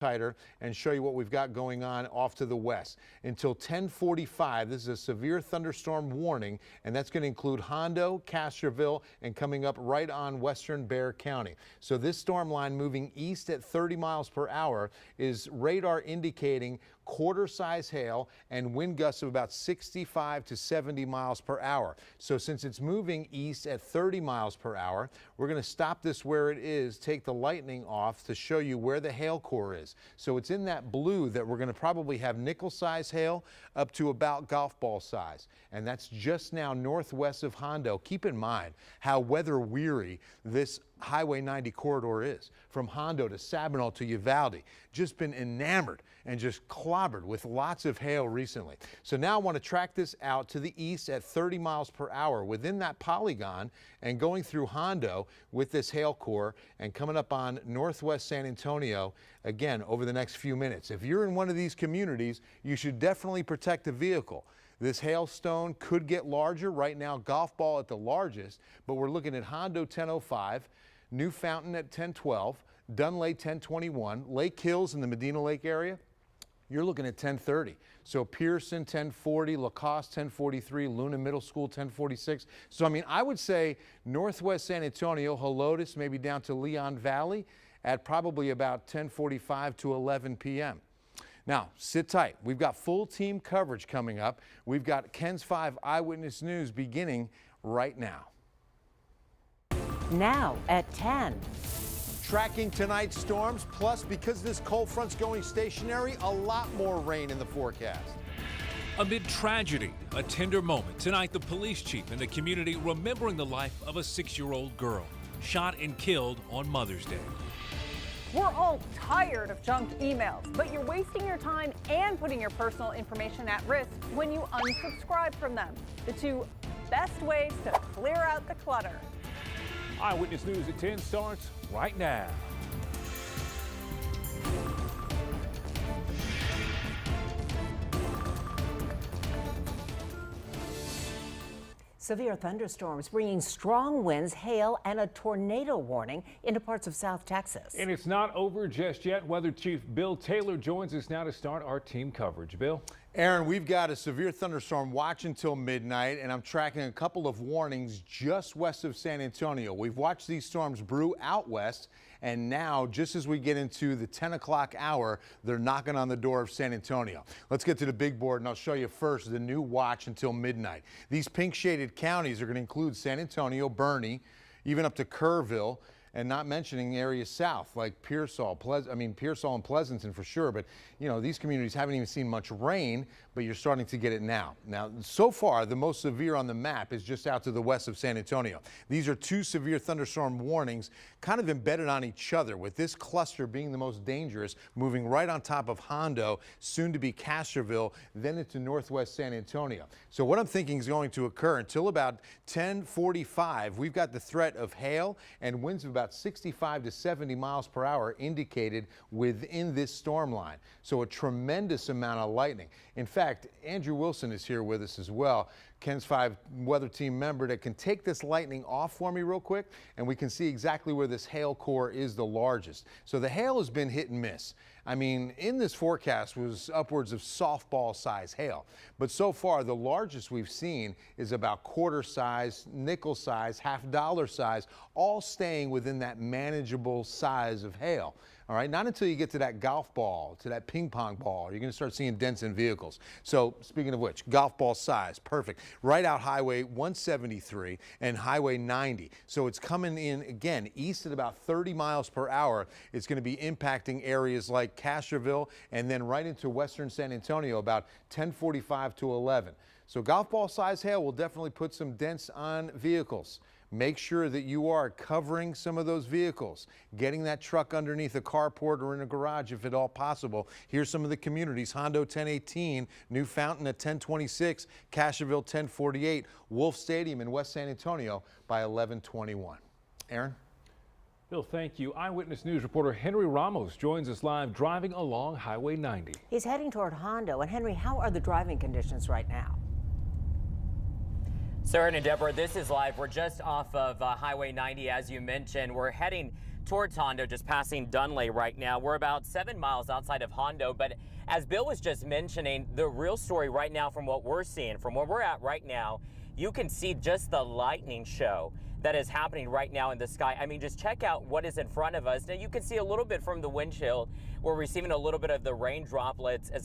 Tighter and show you what we've got going on off to the west. Until 10:45, this is a severe thunderstorm warning, and that's going to include Hondo, Castroville, and coming up right on western Bexar County. So this storm line moving east at 30 miles per hour is radar indicating quarter-size hail and wind gusts of about 65 to 70 miles per hour. So since it's moving east at 30 miles per hour, we're going to stop this where it is, take the lightning off to show you where the hail core is. So it's in that blue that we're going to probably have nickel-size hail up to about golf ball size. And that's just now northwest of Hondo. Keep in mind how weather-weary this Highway 90 corridor is. From Hondo to Sabinal to Uvalde. Just been enamored and just clobbered with lots of hail recently. So now I want to track this out to the east at 30 miles per hour within that polygon and going through Hondo with this hail core and coming up on northwest San Antonio again over the next few minutes. If you're in one of these communities, you should definitely protect the vehicle. This hailstone could get larger. Right now, golf ball at the largest, but we're looking at Hondo 10:05, New Fountain at 10:12, Dunlay 10:21, Lake Hills in the Medina Lake area, you're looking at 10:30. So Pearson 10:40, Lacoste 10:43, Luna Middle School 10:46. So I mean, I would say northwest San Antonio, Helotes, maybe down to Leon Valley at probably about 10:45 to 11 p.m. Now, sit tight. We've got full team coverage coming up. We've got KENS 5 Eyewitness News beginning right now.
Now at 10.
Tracking tonight's storms, plus because this cold front's going stationary, a lot more rain in the forecast.
Amid tragedy, a tender moment. Tonight, the police chief and the community remembering the life of a 6-year-old girl shot and killed on Mother's Day.
We're all tired of junk emails, but you're wasting your time and putting your personal information at risk when you unsubscribe from them. The two best ways to clear out the clutter.
Eyewitness News at 10 starts right now.
Severe thunderstorms bringing strong winds, hail, and a tornado warning into parts of South Texas.
And it's not over just yet. Weather Chief Bill Taylor joins us now to start our team coverage. Bill?
Aaron, we've got a severe thunderstorm watch until midnight, and I'm tracking a couple of warnings just west of San Antonio. We've watched these storms brew out west, and now, just as we get into the 10 o'clock hour, they're knocking on the door of San Antonio. Let's get to the big board, and I'll show you first the new watch until midnight. These pink shaded counties are going to include San Antonio, Bernie, even up to Kerrville, and not mentioning areas south like Pearsall, Pearsall and Pleasanton for sure. But, you know, these communities haven't even seen much rain, but you're starting to get it now. Now, so far, the most severe on the map is just out to the west of San Antonio. These are two severe thunderstorm warnings kind of embedded on each other, with this cluster being the most dangerous, moving right on top of Hondo, soon to be Castroville, then into northwest San Antonio. So what I'm thinking is going to occur until about 10:45, we've got the threat of hail and winds of about 65 to 70 miles per hour indicated within this storm line. So a tremendous amount of lightning. In fact, Andrew Wilson is here with us as well, Ken's 5 weather team member, that can take this lightning off for me real quick, and we can see exactly where this hail core is the largest. So the hail has been hit and miss. I mean, in this forecast was upwards of softball size hail, but so far the largest we've seen is about quarter size, nickel size, $half size, all staying within that manageable size of hail. All right, not until you get to that golf ball, to that ping pong ball, you're going to start seeing dents in vehicles. So speaking of which, golf ball size, perfect. Right out Highway 173 and Highway 90. So it's coming in again east at about 30 miles per hour. It's going to be impacting areas like Castroville and then right into western San Antonio about 10:45 to 11. So golf ball size hail will definitely put some dents on vehicles. Make sure that you are covering some of those vehicles, getting that truck underneath a carport or in a garage if at all possible. Here's some of the communities: Hondo 1018, New Fountain at 1026, Castroville 1048, Wolf Stadium in West San Antonio by 1121. Aaron?
Bill, thank you. Eyewitness News reporter Henry Ramos joins us live driving along Highway 90.
He's heading toward Hondo. And Henry, how are the driving conditions right now?
Sarah and Deborah, this is live. We're just off of Highway 90, as you mentioned. We're heading towards Hondo, just passing Dunley right now. We're about 7 miles outside of Hondo, but as Bill was just mentioning, the real story right now from what we're seeing, from where we're at right now, you can see just the lightning show that is happening right now in the sky. I mean, just check out what is in front of us. Now, you can see a little bit from the windshield. We're receiving a little bit of the rain droplets as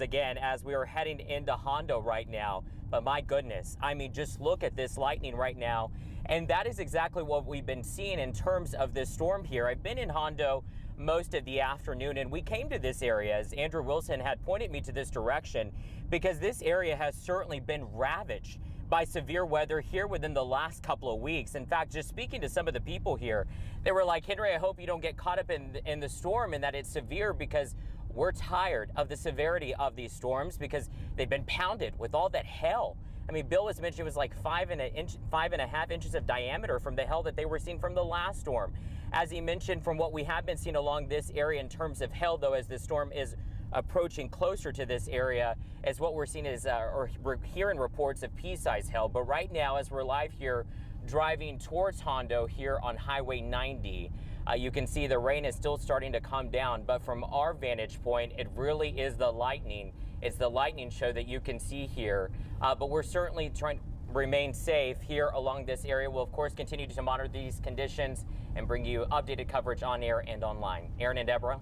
we are heading into Hondo right now. But my goodness, I mean, just look at this lightning right now. And that is exactly what we've been seeing in terms of this storm here. I've been in Hondo most of the afternoon, and we came to this area as Andrew Wilson had pointed me to this direction because this area has certainly been ravaged by severe weather here within the last couple of weeks. In fact, just speaking to some of the people here, they were like, Henry, I hope you don't get caught up in the storm and that it's severe, because we're tired of the severity of these storms because they've been pounded with all that hail. I mean, Bill was mentioning it was like 5.5 inches of diameter from the hail that they were seeing from the last storm. As he mentioned, from what we have been seeing along this area in terms of hail, though, as the storm is approaching closer to this area, is what we're seeing is, or we're hearing reports of pea-sized hail. But right now, as we're live here driving towards Hondo here on Highway 90, you can see the rain is still starting to come down. But from our vantage point, it really is the lightning. It's the lightning show that you can see here. But we're certainly trying to remain safe here along this area. We'll, of course, continue to monitor these conditions and bring you updated coverage on air and online. Aaron and Deborah.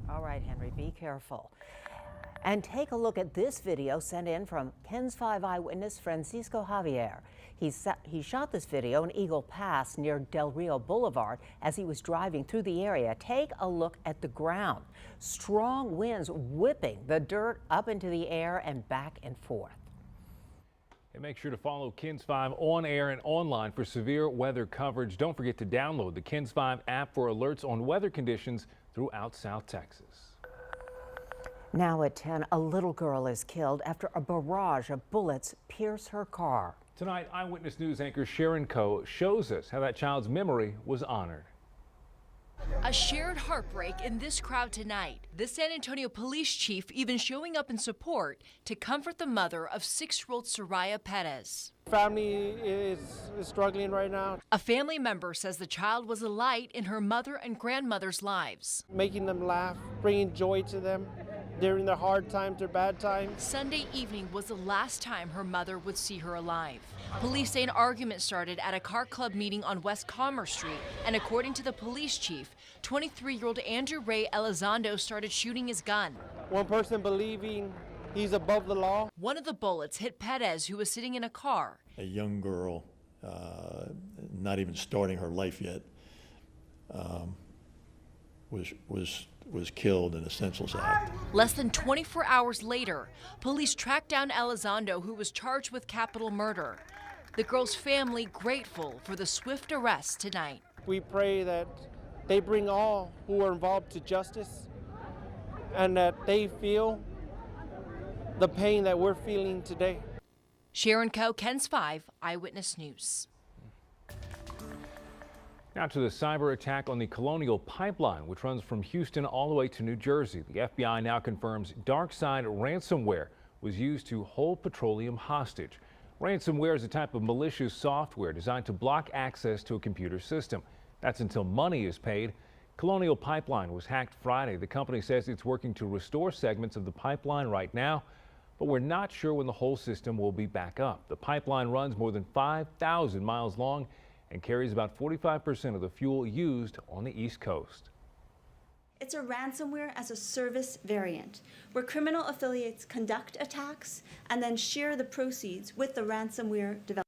All right, Henry, be careful. And take a look at this video sent in from KENS 5 eyewitness Francisco Javier. He shot this video in Eagle Pass near Del Rio Boulevard as he was driving through the area. Take a look at the ground. Strong winds whipping the dirt up into the air and back and forth.
And make sure to follow KENS 5 on air and online for severe weather coverage. Don't forget to download the KENS 5 app for alerts on weather conditions throughout South Texas.
Now at 10, a little girl is killed after a barrage of bullets pierce her car.
Tonight, Eyewitness News anchor Sharon Coe shows us how that child's memory was honored.
A shared heartbreak in this crowd tonight. The San Antonio police chief even showing up in support to comfort the mother of 6-year-old Soraya Perez.
Family is struggling right now.
A family member says the child was a light in her mother and grandmother's lives.
Making them laugh, bringing joy to them during their hard times, their bad times.
Sunday evening was the last time her mother would see her alive. Police say an argument started at a car club meeting on West Commerce Street, and according to the police chief, 23-year-old Andrew Ray Elizondo started shooting his gun.
One person believing he's above the law.
One of the bullets hit Perez, who was sitting in a car.
A young girl, not even starting her life yet, was killed in a senseless act.
Less than 24 hours later, police tracked down Elizondo, who was charged with capital murder. The girl's family grateful for the swift arrest tonight.
We pray that they bring all who are involved to justice and that they feel the pain that we're feeling today.
Sharon Coe, KENS 5 Eyewitness News.
Now to the cyber attack on the Colonial Pipeline, which runs from Houston all the way to New Jersey. The FBI now confirms dark side ransomware was used to hold petroleum hostage. Ransomware is a type of malicious software designed to block access to a computer system. That's until money is paid. Colonial Pipeline was hacked Friday. The company says it's working to restore segments of the pipeline right now, but we're not sure when the whole system will be back up. The pipeline runs more than 5,000 miles long and carries about 45% of the fuel used on the East Coast.
It's a ransomware as a service variant, where criminal affiliates conduct attacks and then share the proceeds with the ransomware developer.